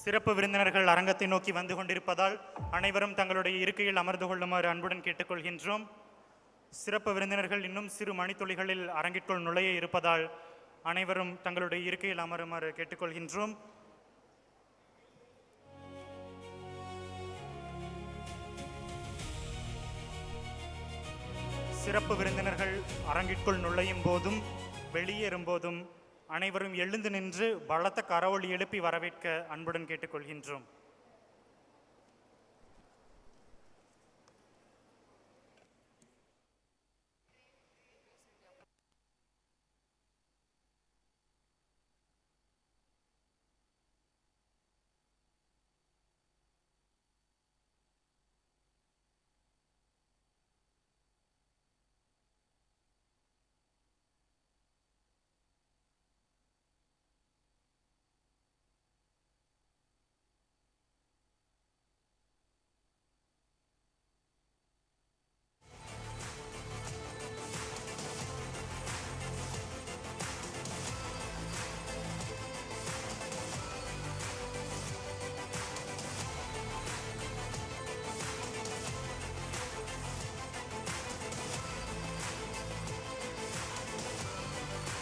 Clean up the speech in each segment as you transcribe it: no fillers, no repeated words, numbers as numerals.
சிறப்பு விருந்தினர்கள் அரங்கத்தை நோக்கி வந்து கொண்டிருப்பதால் அனைவரும் தங்களுடைய இருக்கையில் அமர்ந்து கொள்ளுமாறு அன்புடன் கேட்டுக்கொள்கின்றோம். சிறப்பு விருந்தினர்கள் இன்னும் சிறு மணித்துளிகளில் அரங்கிற்குள் நுழைய இருப்பதால் அனைவரும் தங்களுடைய இருக்கையில் அமருமாறு கேட்டுக்கொள்கின்றோம். சிறப்பு விருந்தினர்கள் அரங்கிற்குள் நுழையும் போதும் வெளியேறும் போதும் அனைவரும் எழுந்து நின்று பலத்த கரவொலி எழுப்பி வரவேற்க அன்புடன் கேட்டுக்கொள்கின்றோம்.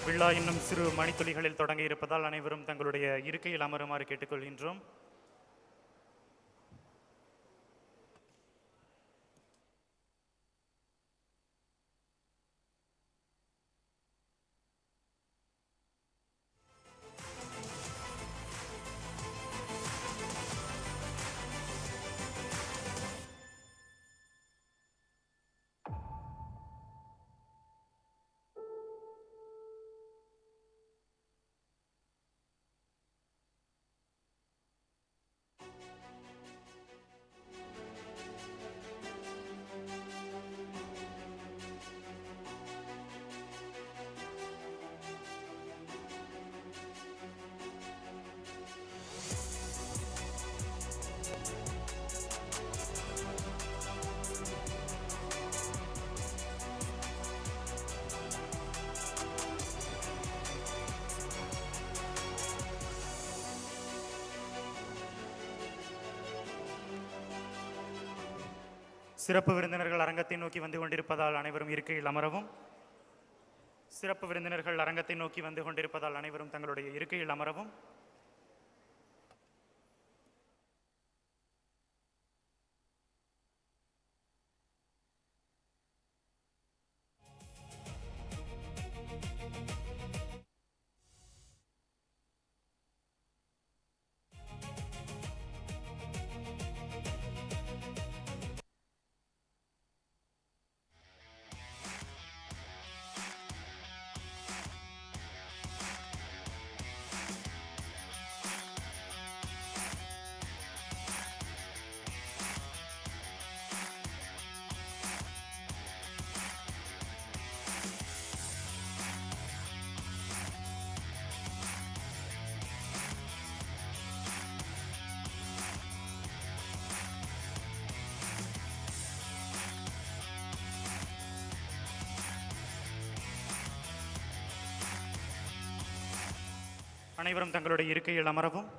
விழா இன்னும் சிறு மணித்துளிகளில் தொடங்க இருப்பதால் அனைவரும் தங்களுடைய இருக்கையில் அமருமாறு கேட்டுக்கொள்கின்றோம். சிறப்பு விருந்தினர்கள் அரங்கத்தை நோக்கி வந்து கொண்டிருப்பதால் அனைவரும் இருக்கையில் அமரவும். சிறப்பு விருந்தினர்கள் அரங்கத்தை நோக்கி வந்து கொண்டிருப்பதால் அனைவரும் தங்களுடைய இருக்கையில் அமரவும். அனைவரும் தங்களுடைய இருக்கையில் அமரவும்.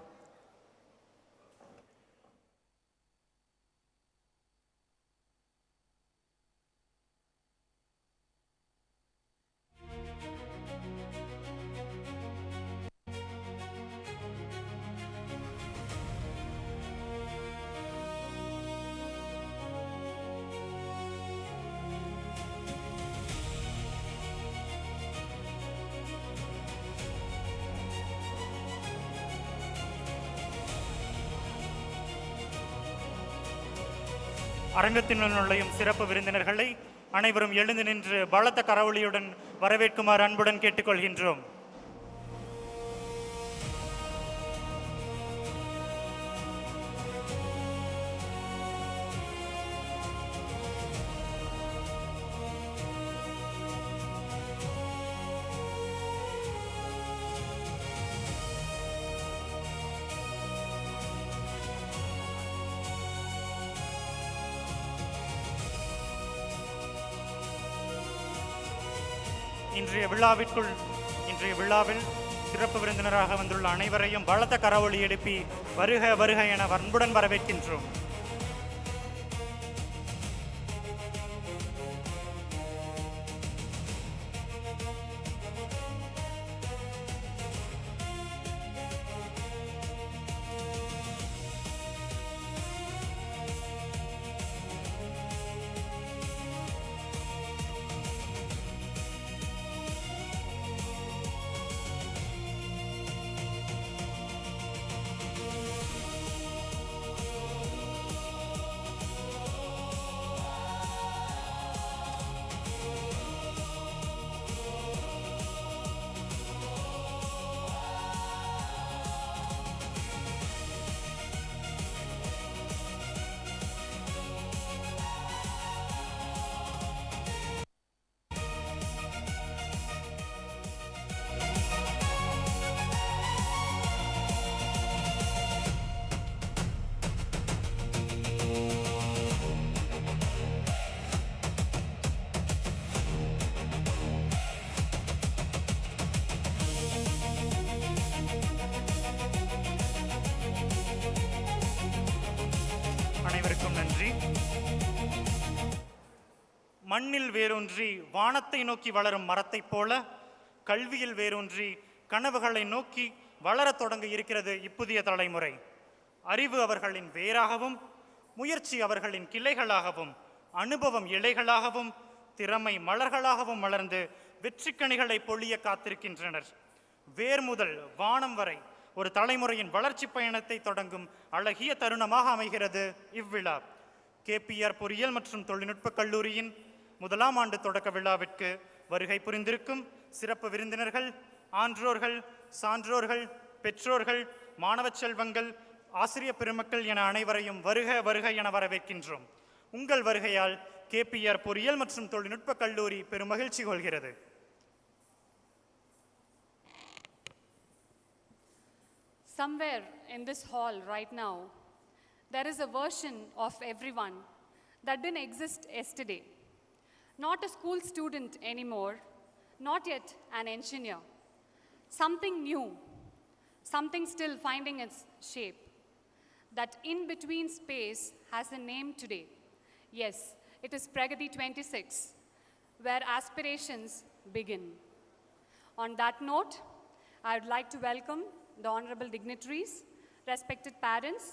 அரங்கத்தினுள் நுழையும் சிறப்பு விருந்தினர்களை அனைவரும் எழுந்து நின்று பலத்த கரவொலியுடன் வரவேற்குமாறு அன்புடன் கேட்டுக்கொள்கின்றோம். இன்றைய விழாவில் சிறப்பு விருந்தினராக வந்துள்ள அனைவரையும் பலத்த கரவொலி எழுப்பி வருக வருக என அன்புடன் வரவேற்கின்றோம். அனைவருக்கும் நன்றி. மண்ணில் வேரூன்றி வானத்தை நோக்கி வளரும் மரத்தைப் போல கல்வியில் வேரூன்றி கனவுகளை நோக்கி வளரத் தொடங்க இருக்கிறது இப்புதிய தலைமுறை. அறிவு அவர்களின் வேராகவும், முயற்சி அவர்களின் கிளைகளாகவும், அனுபவம் இலைகளாகவும், திறமை மலர்களாகவும் வளர்ந்து வெற்றிக்கனிகளை பொழிய காத்திருக்கின்றனர். வேர் முதல் வானம் வரை ஒரு தலைமுறையின் வளர்ச்சி பயணத்தை தொடங்கும் அழகிய தருணமாக அமைகிறது இவ்விழா. KPR பொறியியல் மற்றும் தொழில்நுட்ப கல்லூரியின் 1ஆம் ஆண்டு தொடக்க விழாவிற்கு வருகை புரிந்திருக்கும் சிறப்பு விருந்தினர்கள், ஆன்றோர்கள், சான்றோர்கள், பெற்றோர்கள், மாணவ செல்வங்கள், ஆசிரிய பெருமக்கள் என அனைவரையும் வருக வருக என வரவேற்கின்றோம். உங்கள் வருகையால் KPR பொறியியல் மற்றும் தொழில்நுட்ப கல்லூரி பெருமகிழ்ச்சி கொள்கிறது. Somewhere in this hall right now, there is a version of everyone that didn't exist yesterday. Not a school student anymore, not yet an engineer. Something new, something still finding its shape. That in-between space has a name today. Yes, it is Pragathi 26, where aspirations begin. On that note, I would like to welcome the honorable dignitaries, respected parents,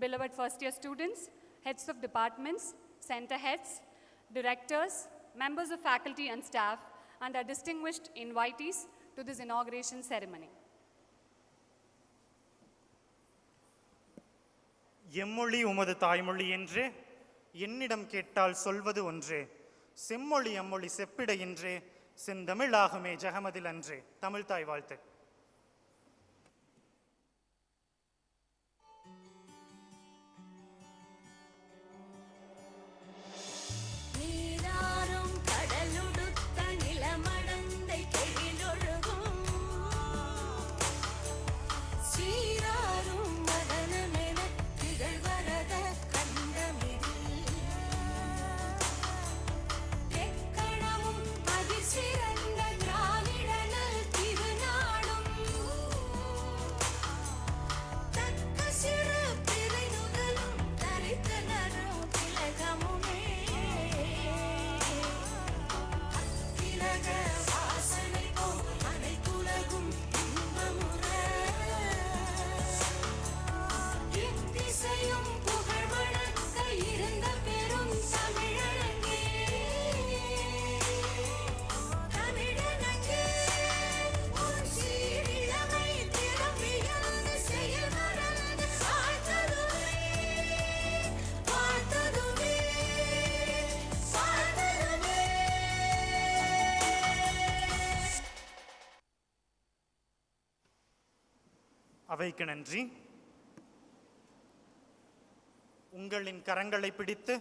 beloved first-year students, heads of departments, center heads, directors, members of faculty and staff, and our distinguished invitees to this inauguration ceremony. எம்மொழி உமது தாய்மொழி என்றே என்னிடம் கேட்டால் சொல்வது ஒன்றே, செம்மொழி அம்மொழி செப்பிட என்றே செந்தமிழாகுமே ஜெகமதில் அன்றே. தமிழ் தாய் வாழ்த்து. அவைக்கு நன்றி. உங்களின் கரங்களை பிடித்து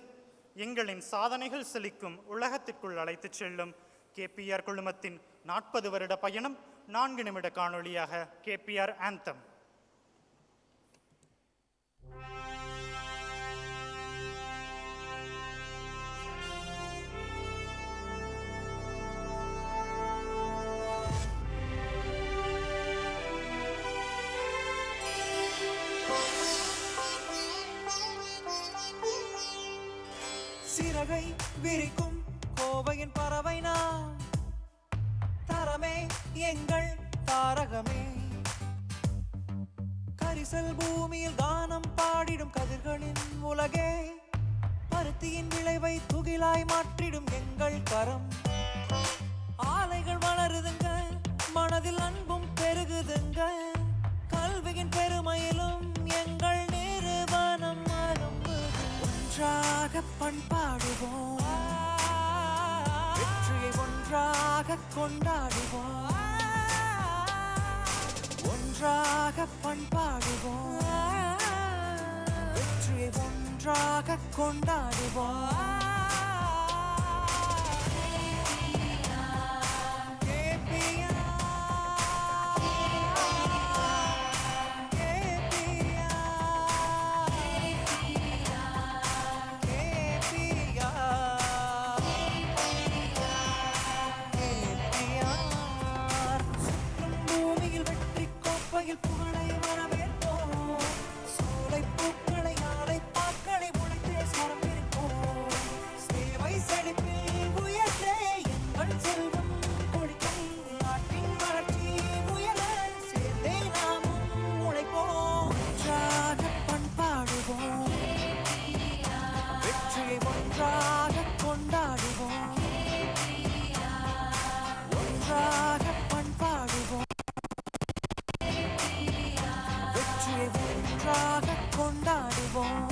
எங்களின் சாதனைகள் செழிக்கும் உலகத்திற்குள் அழைத்துச் செல்லும் KPR குழுமத்தின் 40 வருட பயணம் 4 நிமிட காணொளியாக KPR ஆந்தம். சிறகை விரிக்கும் கோவையின் பறவை நான், தரமே எங்கள் தாரகமே. கரிசல் பூமியில் கானம் பாடிடும் கதிர்களின் உலகே, பருத்தியின் விளைவை துகிலாய் மாற்றிடும் எங்கள் கரம். ஆலைகள் வளருதுங்க, மனதில் அன்பும் பெருகுதுங்க, கல்வியின் பெருமையிலும் எங்கள் நிறுவனம் அரும்புது. ஒன்றாக பண்பாடுவோம், வெற்றியை ஒன்றாக கொண்டாடுவோம். ஒன்றாக பண்பாடுவோம், வெற்றியை ஒன்றாக கொண்டாடுவோம். புகழை வரவேற்போம், சோலை பூக்களை ஆலை பாக்களை உழைத்தே சரம்பிருப்போம். சேவை செழிப்பில் உயர்த்தே எங்கள் செல்வம் கொடிக்கும், நாட்டின் வளர்ச்சி உயர சேர்ந்தே நாமும் உழைப்போம். ஒன்றாக பண்பாடுவோம், வெற்றியை ஒன்றாக கொண்டாடுவோம். ஒன்றாக பண்பாடுவோம், ஒன்றாக கொண்டாடுவோம்.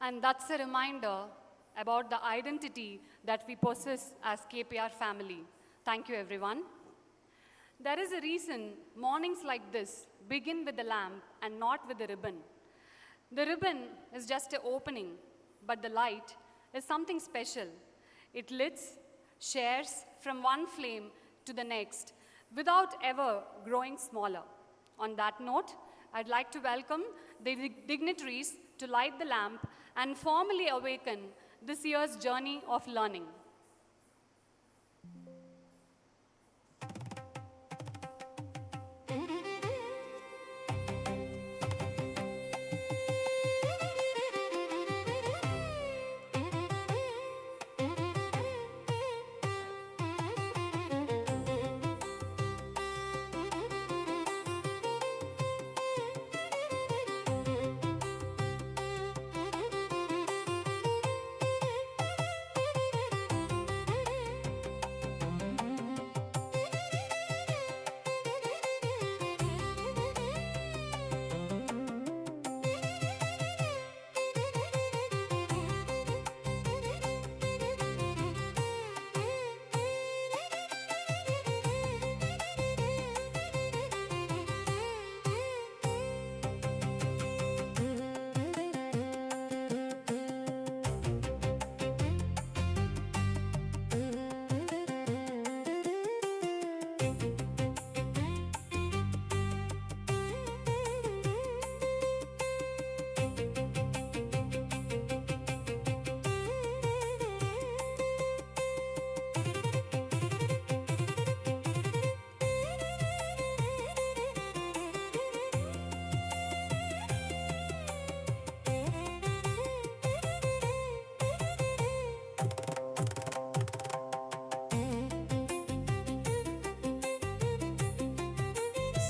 And that's a reminder about the identity that we possess as KPR family. Thank you, everyone. There is a reason mornings like this begin with the lamp and not with the ribbon. The ribbon is just an opening, but the light is something special. It lights, shares from one flame to the next without ever growing smaller. On that note, I'd like to welcome the dignitaries to light the lamp and formally awaken this year's journey of learning.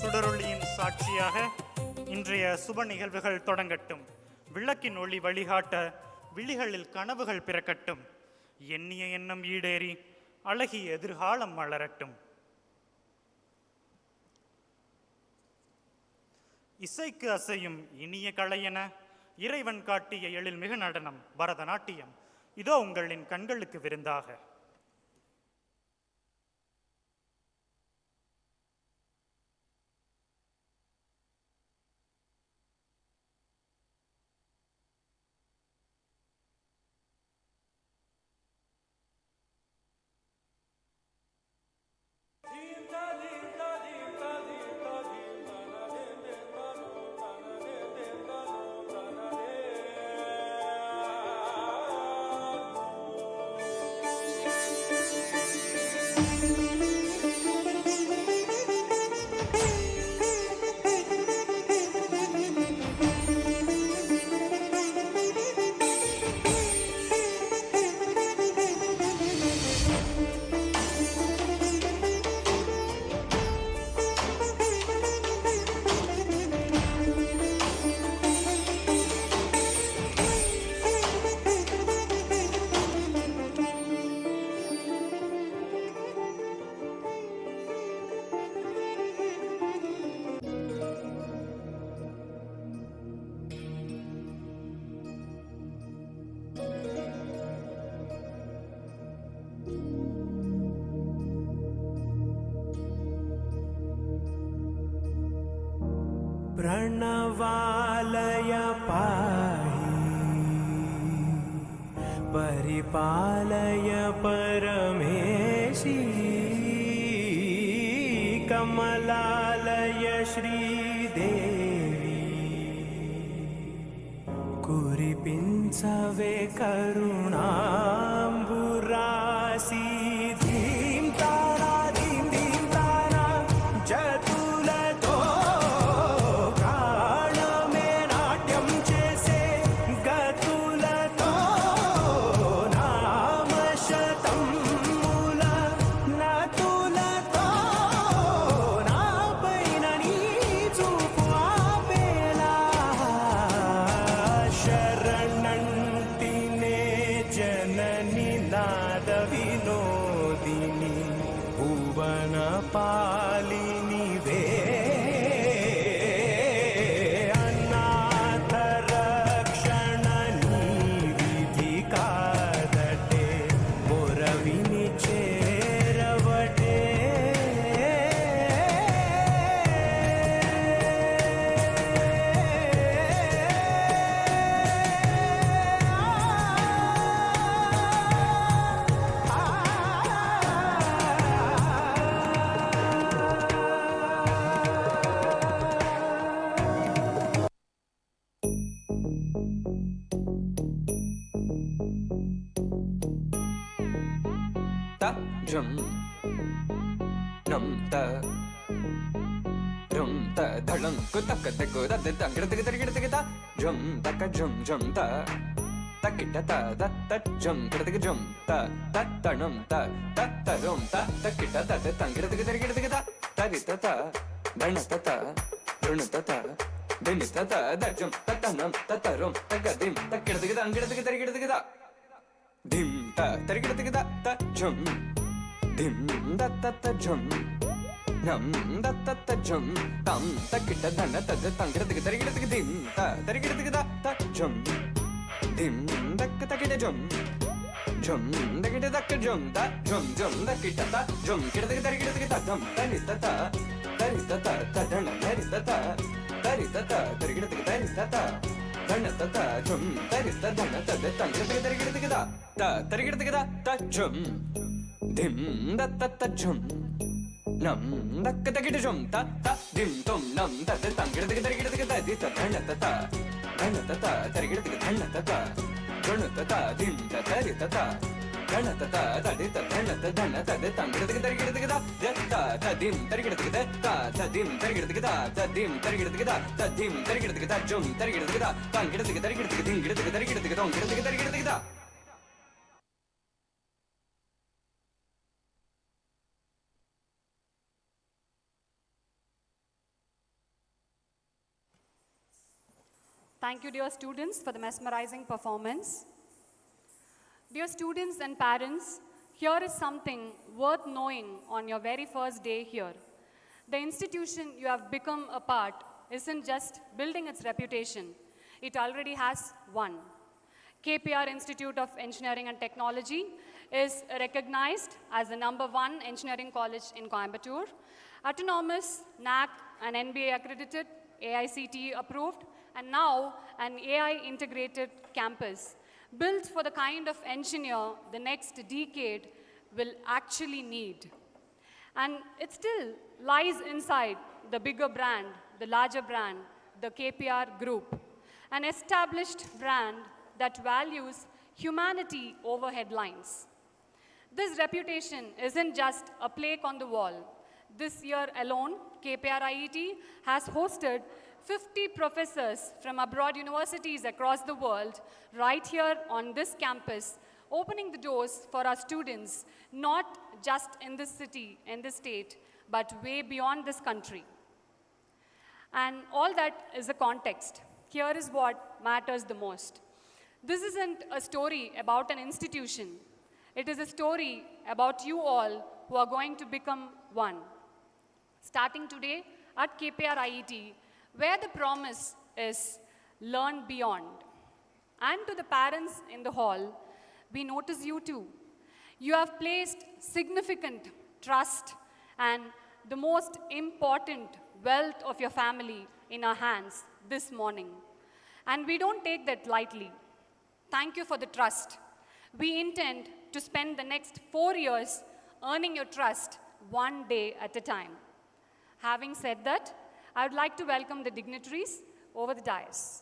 சுடரொளியின் சாட்சியாக இன்றைய சுப நிகழ்வுகள் தொடங்கட்டும். விளக்கின் ஒளி வழிகாட்ட விழிகளில் கனவுகள் பிறக்கட்டும். எண்ணிய எண்ணம் ஈடேறி அழகிய எதிர்காலம் மலரட்டும். இசைக்கு அசையும் இனிய கலையென இறைவன் காட்டிய எழில்மிகு நடனம் பரதநாட்டியம் இதோ உங்களின் கண்களுக்கு விருந்தாக. प्रणवालय पाहि परिपालय परमेशी कमलालय श्रीदेवी कुरिपिंचवे करुणाम्बुरासी धीं तारा धीं धीं तारा जतुलतो प्राणमे नाट्यं चेसे गतुलतो नामशतं मूल नतुलतो नापैन नीचूपु आपेला शरणंटिने जननी नाद विनोदिनी भुवन पालिनी वे अनाथ रक्षणनी विधि कादटे मोरविनी चेरवटे ta jum nam ta rum ta dhalam ku tak tak ku da da gir tig tig tig ta jum ta ka jum ta ta kita ta da ta jum gir tig jum ta ta nam ta rum ta kita ta ta gir tig ta ta ri ta dana ta run ta din ta da jum ta nam ta rum ta ga dim ta gir tig ta dim ta gir tig ta jum dim da ta jum nam da ta jum tam ta kita dana ta gir tig dim ta gir tig ta jum dim da kita jum da kita jum da jum da kita ta jum gir tig ta jum ta ri ta dana ri ta gir tig ta dana ta jum ta dana ta gir tig ta jum dim da ta jum nam da kita jum ta dim tum nam da gir tig ta di ta dana ta gir tig dana ta jun ta dim ta ri ta dana ta di ta dana ta gir tig ta ta dim gir tig ta dim gir tig ta dim gir tig ta dim gir tig ta jum gir tig ta gir tig ding gir tig dong gir tig ta. Thank you, dear students, for the mesmerizing performance. Dear students and parents, here is something worth knowing on your very first day here. The institution you have become a part isn't just building its reputation, it already has one. KPR Institute of Engineering and Technology is recognized as the #1 engineering college in Coimbatore, autonomous, NAC and NBA accredited, AICTE approved, and now an AI integrated campus built for the kind of engineer the next decade will actually need. And it still lies inside the bigger brand, the larger brand, the KPR group, an established brand that values humanity over headlines. This reputation isn't just a plaque on the wall. This year alone, KPRIET has hosted 50 professors from abroad universities across the world right here on this campus, opening the doors for our students, not just in this city, in this state, but way beyond this country. And all that is the context. Here is what matters the most. This isn't a story about an institution. It is a story about you all who are going to become one. Starting today at KPRIET, where the promise is learn beyond. And to the parents in the hall, we notice you too. You have placed significant trust and the most important wealth of your family in our hands this morning. And we don't take that lightly. Thank you for the trust. We intend to spend the next 4 years earning your trust one day at a time. Having said that, I would like to welcome the dignitaries over the dais.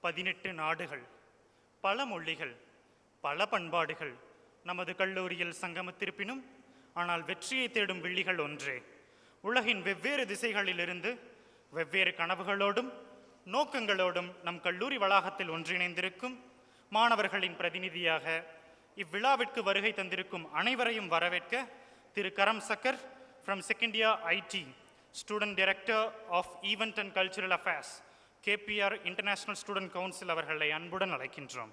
பதினெட்டு நாடுகள், பல மொழிகள், பல பண்பாடுகள் நமது கல்லூரியில் சங்கமித்திருப்பினும், ஆனால் வெற்றியை தேடும் விழிகள் ஒன்றே. உலகின் வெவ்வேறு திசைகளிலிருந்து வெவ்வேறு கனவுகளோடும் நோக்கங்களோடும் நம் கல்லூரி வளாகத்தில் ஒன்றிணைந்திருக்கும் மாணவர்களின் பிரதிநிதியாக இவ்விழாவிற்கு வருகை தந்திருக்கும் அனைவரையும் வரவேற்க Thiru Karam Chakkar from second year IT, student director of event and cultural affairs, KPR international student council அவர்களை அன்புடன் அழைக்கின்றோம்.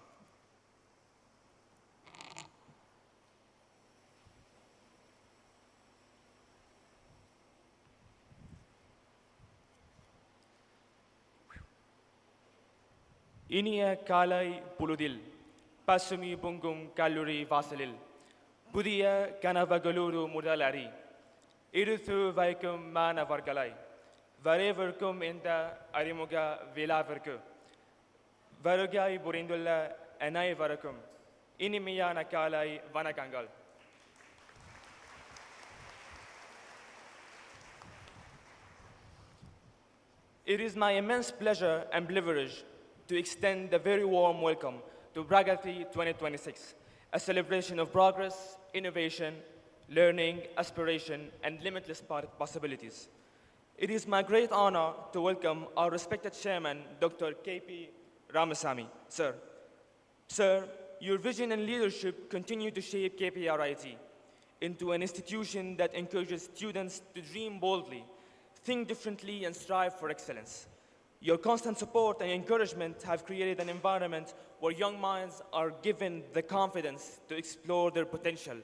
இனிய காலை பொழுதில் பசுமை பொங்கும் கல்லூரி வாசலில் புதிய கனவுகளோடு முதல் அடி எடுத்து வைக்கும் மாணவர்களை வரவேற்கும் இந்த அறிமுக விழாவிற்கு வருகை புரிந்துள்ள அனைவருக்கும் இனிமையான காலை வணக்கங்கள். It is my immense pleasure and privilege to extend a very warm welcome to Pragathi 2026, a celebration of progress, innovation, learning, aspiration, and limitless possibilities. It is my great honor to welcome our respected chairman, Dr. KP Ramasamy. Sir, your vision and leadership continue to shape KPRIET into an institution that encourages students to dream boldly, think differently, and strive for excellence. Your constant support and encouragement have created an environment where young minds are given the confidence to explore their potential.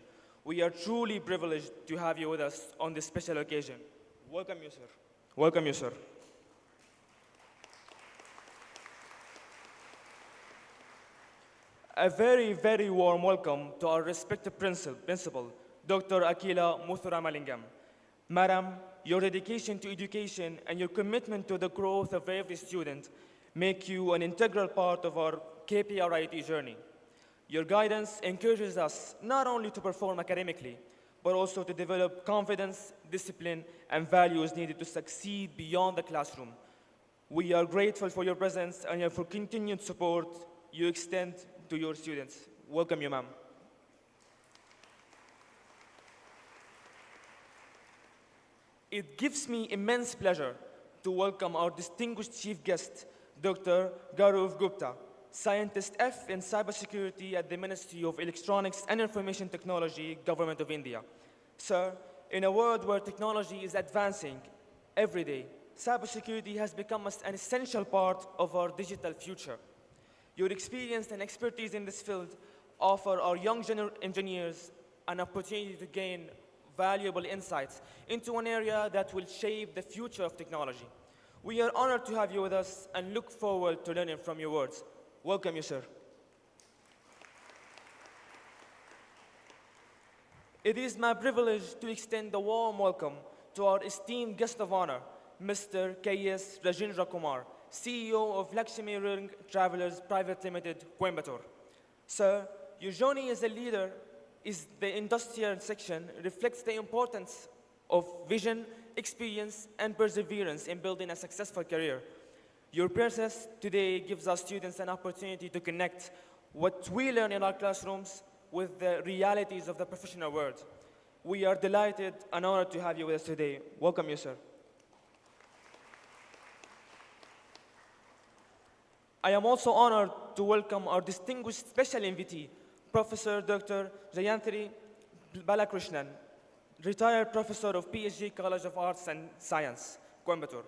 We are truly privileged to have you with us on this special occasion. Welcome you, sir. Welcome you, sir. A very, very warm welcome to our respected principal, Dr. Akila Muthuramalingam. Madam, your dedication to education and your commitment to the growth of every student make you an integral part of our KPRIET journey. Your guidance encourages us not only to perform academically, but also to develop confidence, discipline, and values needed to succeed beyond the classroom. We are grateful for your presence and for continued support you extend to your students. Welcome you, ma'am. It gives me immense pleasure to welcome our distinguished chief guest, Dr. Gaurav Gupta, Scientist F in Cybersecurity at the Ministry of Electronics and Information Technology, Government of India. Sir, in a world where technology is advancing every day, cybersecurity has become an essential part of our digital future. Your experience and expertise in this field offer our young engineers an opportunity to gain valuable insights into an area that will shape the future of technology. We are honored to have you with us and look forward to learning from your words. Welcome you, sir. It is my privilege to extend a warm welcome to our esteemed guest of honor, Mr. K.S. Rajendra Kumar, CEO of Lakshmi Ring Travelers Private Limited, Coimbatore. Sir, your journey as a leader is the industrial section reflects the importance of vision, experience, and perseverance in building a successful career. Your presence today gives our students an opportunity to connect what we learn in our classrooms with the realities of the professional world. We are delighted and honored to have you with us today. Welcome you, sir. I am also honored to welcome our distinguished special invitee, Professor Dr. Jayanthri Balakrishnan, retired professor of PSG College of Arts and Science, Coimbatore.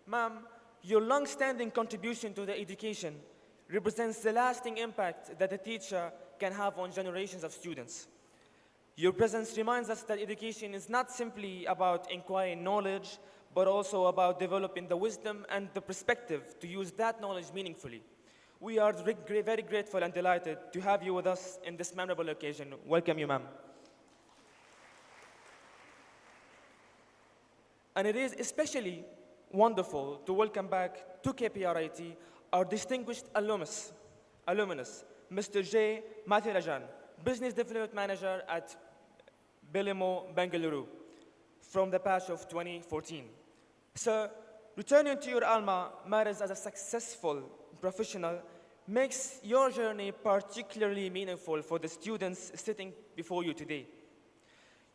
Ma'am, your long-standing contribution to the education represents the lasting impact that a teacher can have on generations of students. Your presence reminds us that education is not simply about acquiring knowledge, but also about developing the wisdom and the perspective to use that knowledge meaningfully. We are very grateful and delighted to have you with us in this memorable occasion. Welcome you, ma'am. And it is especially wonderful to welcome back to KPRIET our distinguished alumnus, Mr. J. Mathirajan, Business Development Manager at Belimo, Bengaluru, from the batch of 2014. Sir, returning to your alma mater as a successful professional makes your journey particularly meaningful for the students sitting before you today.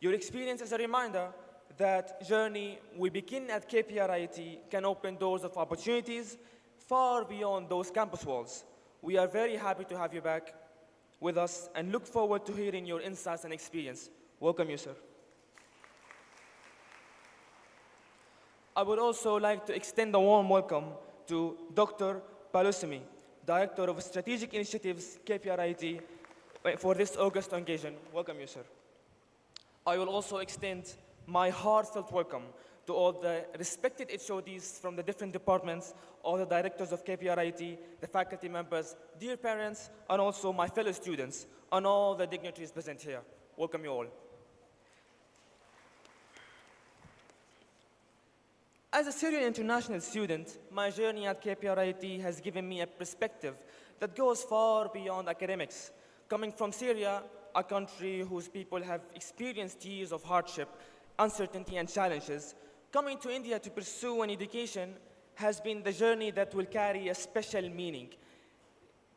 Your experience is a reminder that journey we begin at KPRIET can open doors of opportunities far beyond those campus walls. We are very happy to have you back with us and look forward to hearing your insights and experience. Welcome you, sir. I would also like to extend a warm welcome to Dr. Palusimi, Director of Strategic Initiatives, KPRIET, for this August occasion. Welcome you, sir. I will also extend my heartfelt welcome to all the respected HODs from the different departments, all the directors of KPRIET, the faculty members, dear parents, and also my fellow students, and all the dignitaries present here. Welcome you all. As a Syrian international student, my journey at KPRIET has given me a perspective that goes far beyond academics. Coming from Syria, a country whose people have experienced years of hardship, uncertainty, and challenges, coming to India to pursue an education has been the journey that will carry a special meaning.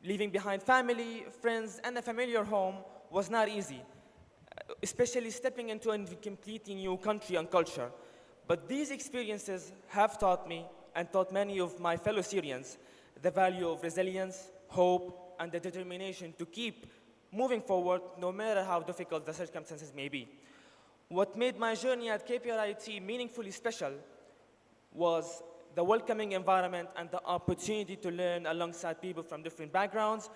Leaving behind family, friends, and a familiar home was not easy, especially stepping into a completely new country and culture. But these experiences have taught me and taught many of my fellow Syrians the value of resilience, hope, and the determination to keep moving forward no matter how difficult the circumstances may be. What made my journey at KPRIET meaningfully special was the welcoming environment and the opportunity to learn alongside people from different backgrounds.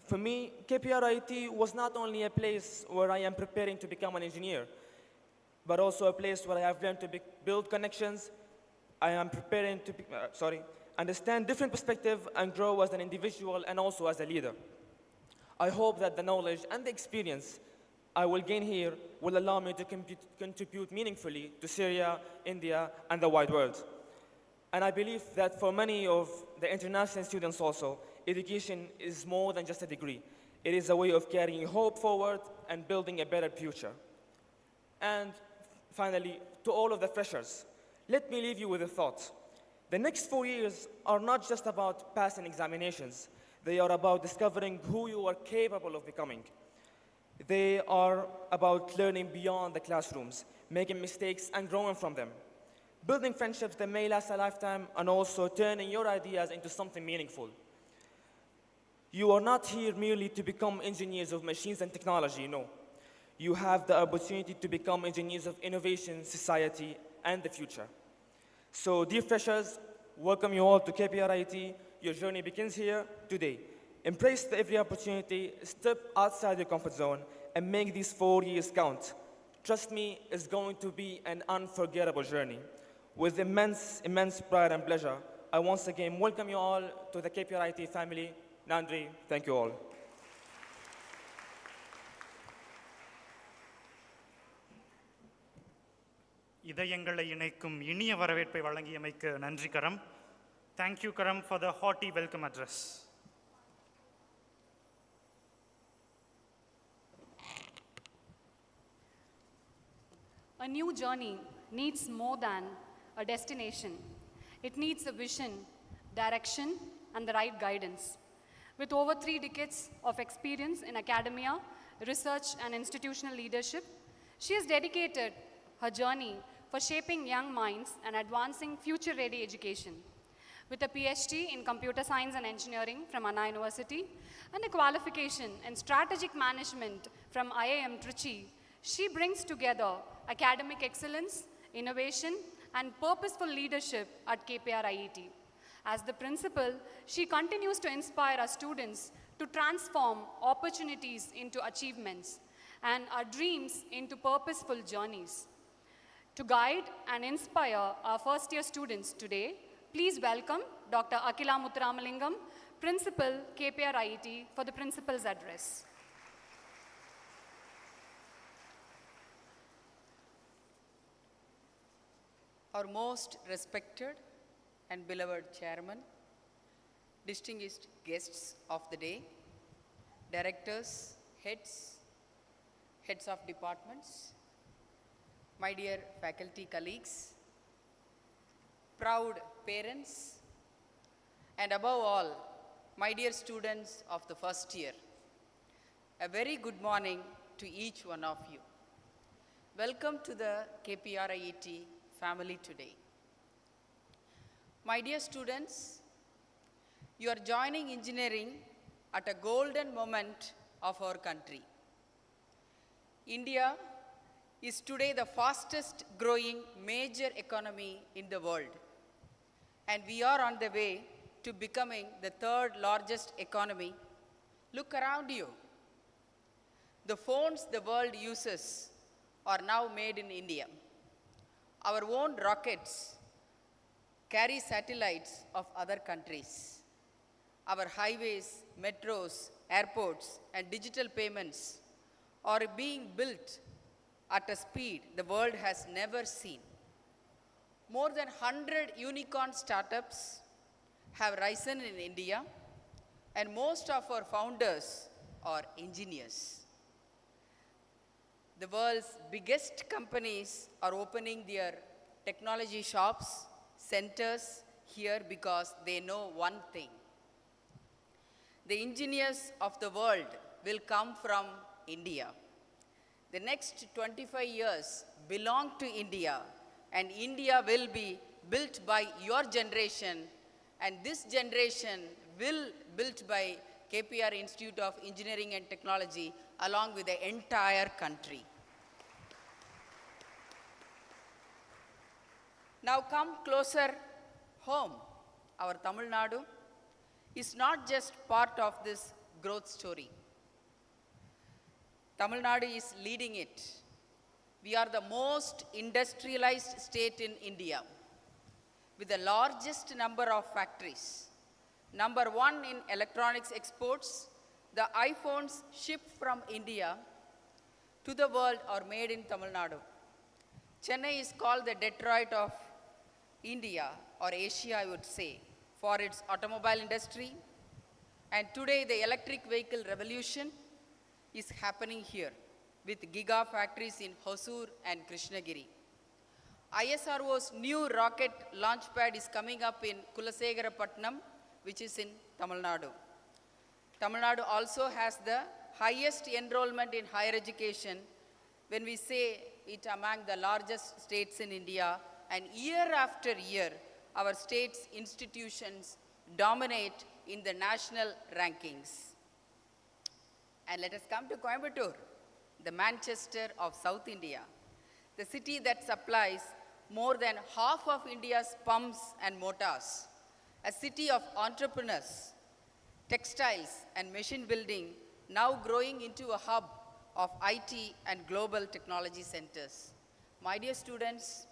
For me, KPRIET was not only a place where I am preparing to become an engineer, but also a place where I have learned to build connections. I am preparing to understand different perspectives and grow as an individual and also as a leader. I hope that the knowledge and the experience I will gain here will allow me to contribute meaningfully to Syria, India, and the wide world. And I believe that for many of the international students also, education is more than just a degree. It is a way of carrying hope forward and building a better future. And finally, to all of the freshers, let me leave you with a thought. The next 4 years are not just about passing examinations. They are about discovering who you are capable of becoming. They are about learning beyond the classrooms, making mistakes and growing from them. building friendships that may last a lifetime, and also turning your ideas into something meaningful. You are not here merely to become engineers of machines and technology, no. You have the opportunity to become engineers of innovation, society, and the future. So, dear freshers, welcome you all to KPRIET. Your journey begins here today. Embrace every opportunity, step outside your comfort zone, and make these 4 years count. Trust me, it's going to be an unforgettable journey. With immense, immense pride and pleasure, I once again welcome you all to the KPRIET family. Nandri, thank you all. இதயங்களை இணைக்கும் இனிய வரவேற்பை வழங்கியமைக்கு நன்றி கரம். Thank you, Karam, for the hearty welcome address. A new journey needs more than a destination. It needs a vision, direction, and the right guidance. With over 3 decades of experience in academia, research, and institutional leadership, she has dedicated her journey for shaping young minds and advancing future-ready education. With a PhD in Computer Science and Engineering from Anna University and a qualification in Strategic Management from IIM Trichy, she brings together academic excellence, innovation, and purposeful leadership at KPRIET. As the principal, she continues to inspire our students to transform opportunities into achievements and our dreams into purposeful journeys. To guide and inspire our first-year students today, please welcome Dr. Akila Muthuramalingam, Principal, KPRIET, for the Principal's Address. Our most respected and beloved Chairman, distinguished guests of the day, directors, heads of departments, my dear faculty colleagues, proud parents, and above all, my dear students of the first year, a very good morning to each one of you. Welcome to the KPRIET family today. My dear students, you are joining engineering at a golden moment of our country. India is today the fastest growing major economy in the world, and we are on the way to becoming the 3rd largest economy. Look around you. The phones the world uses are now made in India. Our own rockets carry satellites of other countries. Our highways, metros, airports, and digital payments are being built at a speed the world has never seen. More than 100 unicorn startups have risen in India, and most of our founders are engineers. The world's biggest companies are opening their technology shops, centers here because they know one thing. The engineers of the world will come from India. The next 25 years belong to India, and India will be built by your generation, and this generation will built by KPR Institute of Engineering and Technology along with the entire country. Now come closer home. Our Tamil Nadu is not just part of this growth story. Tamil Nadu is leading it. We are the most industrialized state in India with the largest number of factories. Number 1 in electronics exports. The iPhones shipped from India to the world are made in Tamil Nadu. Chennai is called the Detroit of India, or Asia, I would say, for its automobile industry. And today the electric vehicle revolution is happening here with gigafactories in Hosur and Krishnagiri. ISRO's new rocket launch pad is coming up in Kulasegarapatnam, which is in Tamil Nadu. Tamil Nadu also has the highest enrollment in higher education. When we say it among the largest states in India, and year after year, our state's institutions dominate in the national rankings. And let us come to Coimbatore, the Manchester of South India, the city that supplies more than half of India's pumps and motors, a city of entrepreneurs, textiles and machine building, now growing into a hub of IT and global technology centers. My dear students,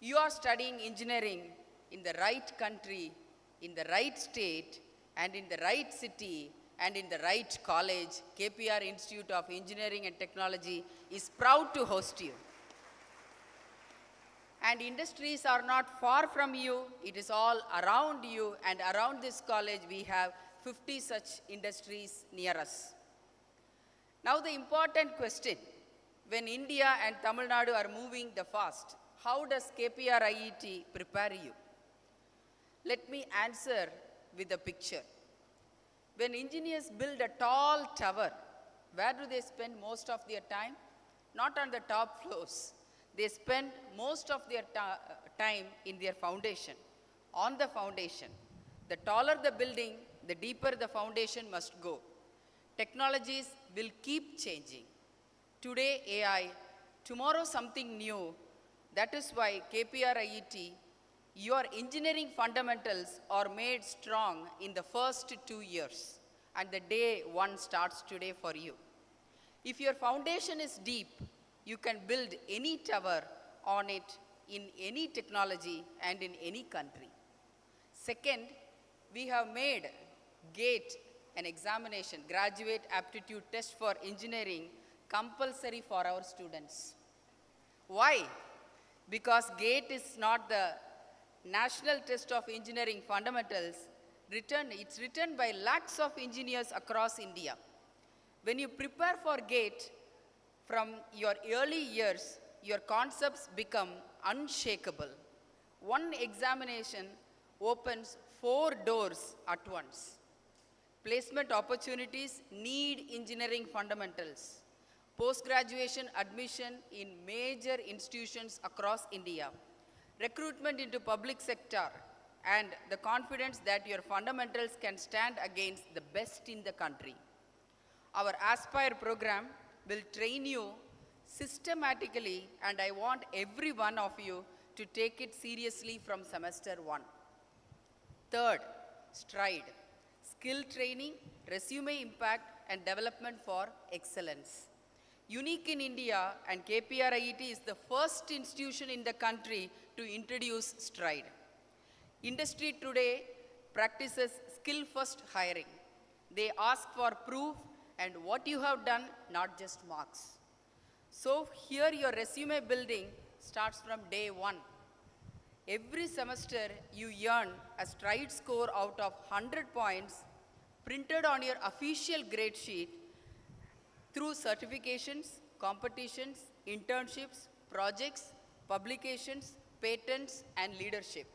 you are studying engineering in the right country, in the right state, and in the right city, and in the right college. KPR Institute of Engineering and Technology is proud to host you. And industries are not far from you, it is all around you, and around this college we have 50 such industries near us. Now the important question, when India and Tamil Nadu are moving the fast, how does KPRIET prepare you? Let me answer with a picture. When engineers build a tall tower, where do they spend most of their time? Not on the top floors. They spend most of their time in their foundation, on the foundation. The taller the building, the deeper the foundation must go. Technologies will keep changing. Today AI, tomorrow something new. That is why KPRIET, your engineering fundamentals are made strong in the first 2 years, and the day one starts today for you. If your foundation is deep, you can build any tower on it in any technology and in any country. Second, we have made GATE, an examination, graduate aptitude test for engineering, compulsory for our students. Why? Because GATE is not the National Test of Engineering Fundamentals. It's written by lakhs of engineers across India. When you prepare for GATE from your early years, your concepts become unshakable. One examination opens 4 doors at once. Placement opportunities need engineering fundamentals. Post-graduation admission in major institutions across India. Recruitment into public sector, and the confidence that your fundamentals can stand against the best in the country. Our Aspire program will train you systematically, and I want every one of you to take it seriously from semester 1. Third, Stride, skill training, resume impact, and development for excellence. Unique in India, and KPRIET is the first institution in the country to introduce Stride. Industry today practices skill-first hiring. They ask for proof and what you have done, not just marks. So here your resume building starts from day 1. Every semester you earn a Stride score out of 100 points printed on your official grade sheet through certifications, competitions, internships, projects, publications, patents, and leadership.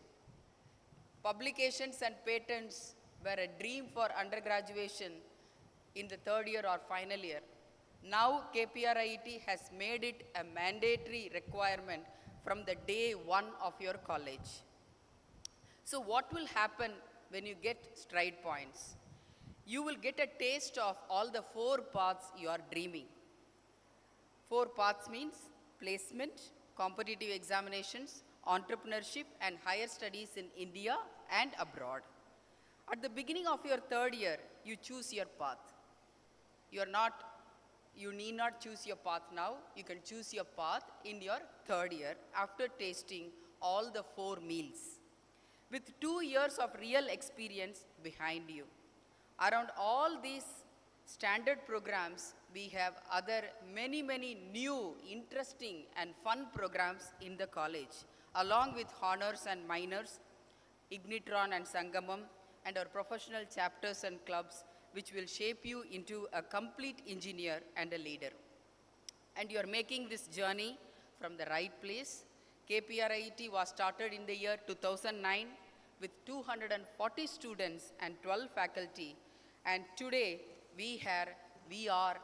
Publications and patents were a dream for undergraduation in the 3rd year or final year. Now KPRIET has made it a mandatory requirement from the day 1 of your college. So what will happen when you get Stride points? You will get a taste of all the 4 paths you are dreaming. 4 paths means placement, competitive examinations, entrepreneurship, and higher studies in India and abroad. At the beginning of your 3rd year, you choose your path. You need not choose your path now. You can choose your path in your 3rd year after tasting all the 4 meals. With 2 years of real experience behind you. Around all these standard programs, we have other many new, interesting, and fun programs in the college, along with honors and minors, Ignitron and Sangamam, and our professional chapters and clubs, which will shape you into a complete engineer and a leader. And you are making this journey from the right place. KPRIET was started in the year 2009 with 240 students and 12 faculty. And today we are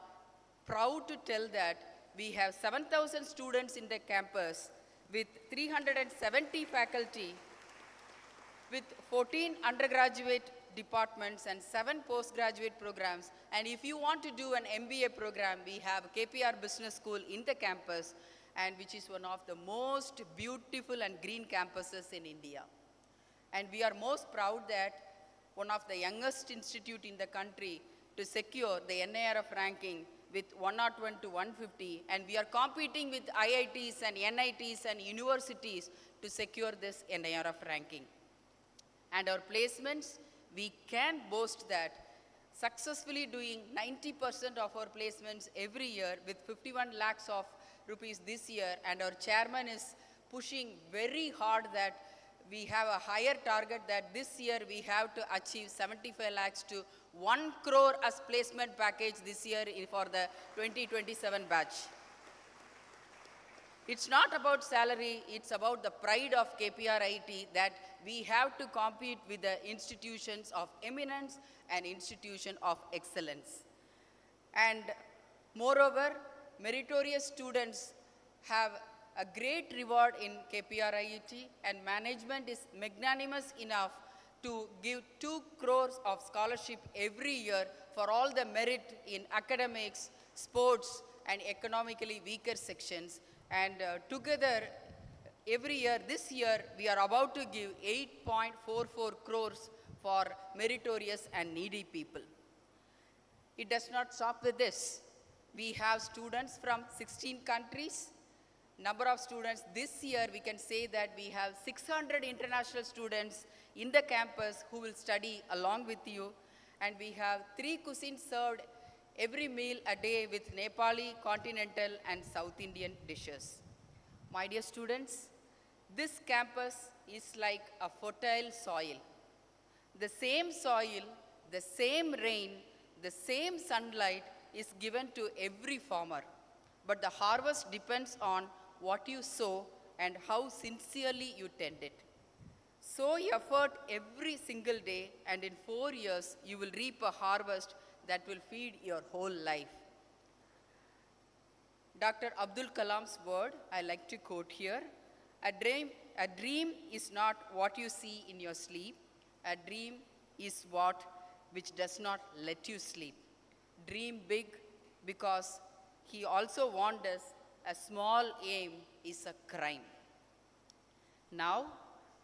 proud to tell that we have 7,000 students in the campus with 370 faculty, with 14 undergraduate departments and 7 postgraduate programs. And if you want to do an MBA program, we have KPR Business School in the campus, and which is one of the most beautiful and green campuses in India. And we are most proud that one of the youngest institute in the country to secure the NIRF ranking with 101 to 150, and we are competing with IITs and NITs and universities to secure this NIRF ranking. And our placements, we can boast that successfully doing 90% of our placements every year with 51 lakhs of rupees this year, and our chairman is pushing very hard that we have a higher target that this year we have to achieve 75 lakhs to 1 crore as placement package this year for the 2027 batch. It's not about salary, it's about the pride of KPRIET that we have to compete with the institutions of eminence and institution of excellence. And moreover, meritorious students have a great reward in KPRIET, and management is magnanimous enough to give 2 crores of scholarship every year for all the merit in academics, sports, and economically weaker sections. And together, every year, this year, we are about to give 8.44 crores for meritorious and needy people. It does not stop with this. We have students from 16 countries. Number of students this year, we can say that we have 600 international students in the campus who will study along with you. And we have 3 cuisines served every meal a day with Nepali, continental, and South Indian dishes. My dear students, this campus is like a fertile soil. The same soil, the same rain, the same sunlight is given to every farmer. But the harvest depends on what you sow and how sincerely you tend it. Sow effort every single day, and in 4 years, you will reap a harvest that will feed your whole life. Dr. Abdul Kalam's word, I like to quote here, a dream is not what you see in your sleep. A dream is which does not let you sleep. Dream big, because he also warned us a small aim is a crime. Now,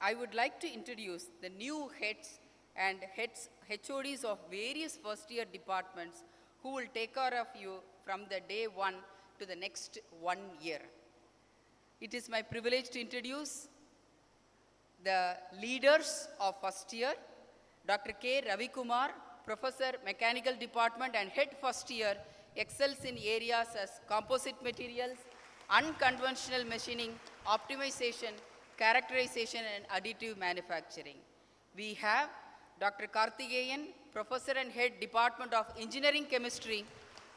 I would like to introduce the new heads and HODs of various first-year departments who will take care of you from the day 1 to the next 1 year. It is my privilege to introduce the leaders of first year, Dr. K. Ravi Kumar, Professor, Mechanical Department and Head First Year, excels in areas as composite materials, unconventional machining, optimization, characterization, and additive manufacturing. We have Dr. Karthikeyan, Professor and Head Department of Engineering Chemistry,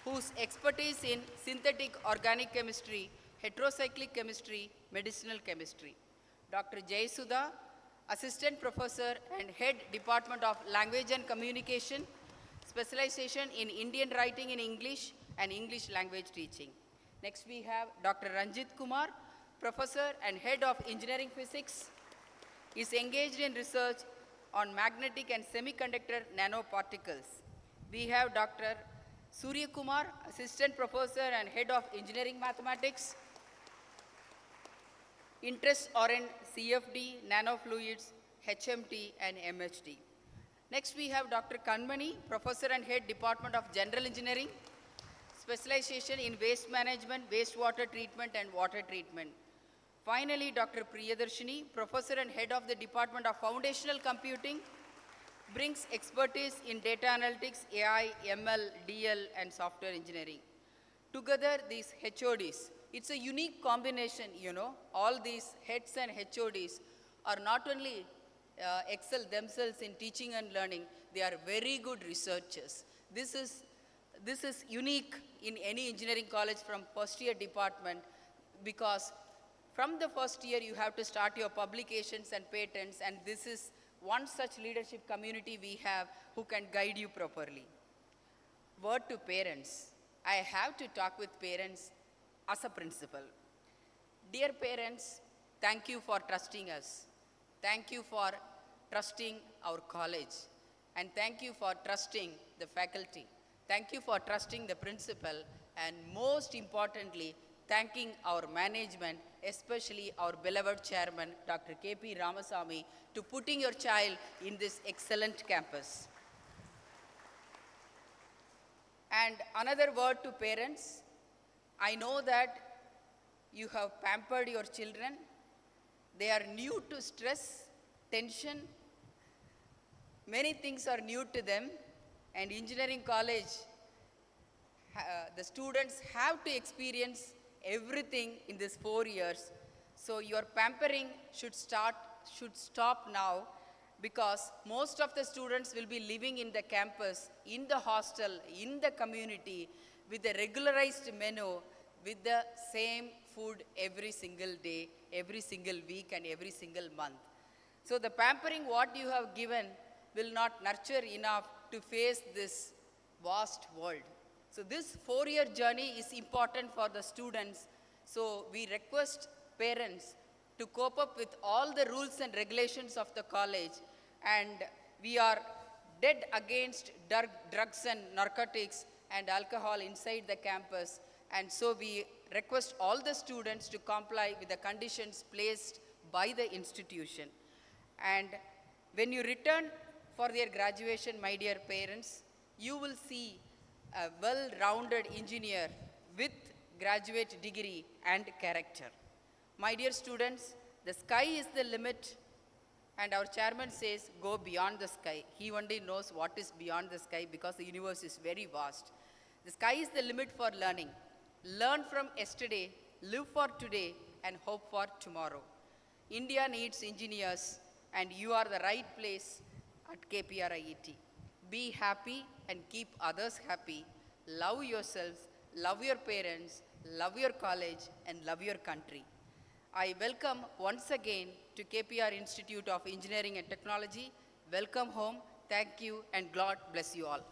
whose expertise in synthetic organic chemistry, heterocyclic chemistry, medicinal chemistry. Dr. Jayasudha, Assistant Professor and Head Department of Language and Communication, specialization in Indian writing in English and English language teaching. Next we have Dr. Ranjit Kumar, Professor and Head of Engineering Physics, is engaged in research on magnetic and semiconductor nanoparticles. We have Dr. Surya Kumar, Assistant Professor and Head of Engineering Mathematics. Interests are in CFD, nanofluids, HMT, and MHD. Next we have Dr. Kanmani, Professor and Head Department of General Engineering, specialization in waste management, wastewater treatment, and water treatment. Finally, Dr. Priyadarshini, Professor and Head of the Department of Foundational Computing, brings expertise in data analytics, AI, ML, DL, and software engineering. Together, these HODs, it's a unique combination, you know. All these heads and HODs are not only excel themselves in teaching and learning, they are very good researchers. This is unique in any engineering college from first year department, because from the first year you have to start your publications and patents, and this is one such leadership community we have who can guide you properly. Word to parents. I have to talk with parents as a principal. Dear parents, Thank you for trusting us. Thank you for trusting our college. And thank you for trusting the faculty. Thank you for trusting the principal. And most importantly, thanking our management, especially our beloved chairman, Dr. KP Ramasamy, to putting your child in this excellent campus. And another word to parents, I know that you have pampered your children. They are new to stress, tension. Many things are new to them, and engineering college, the students have to experience everything in these 4 years. So your pampering should stop now, because most of the students will be living in the campus, in the hostel, in the community, with a regularized menu, with the same food every single day, every single week, and every single month. So the pampering what you have given will not nurture enough to face this vast world. So this 4-year journey is important for the students. So we request parents to cope up with all the rules and regulations of the college. And we are dead against drugs and narcotics and alcohol inside the campus. And so we request all the students to comply with the conditions placed by the institution. And when you return for their graduation, my dear parents, you will see a well-rounded engineer with graduate degree and character. My dear students, the sky is the limit, and our chairman says, go beyond the sky. He only knows what is beyond the sky, because the universe is very vast. The sky is the limit for learning. Learn from yesterday, live for today, and hope for tomorrow. India needs engineers, and you are the right place at KPRIET. Be happy and keep others happy. Love yourselves, love your parents, love your college, and love your country. I welcome once again to KPR Institute of Engineering and Technology. Welcome home. Thank you, and God bless you all.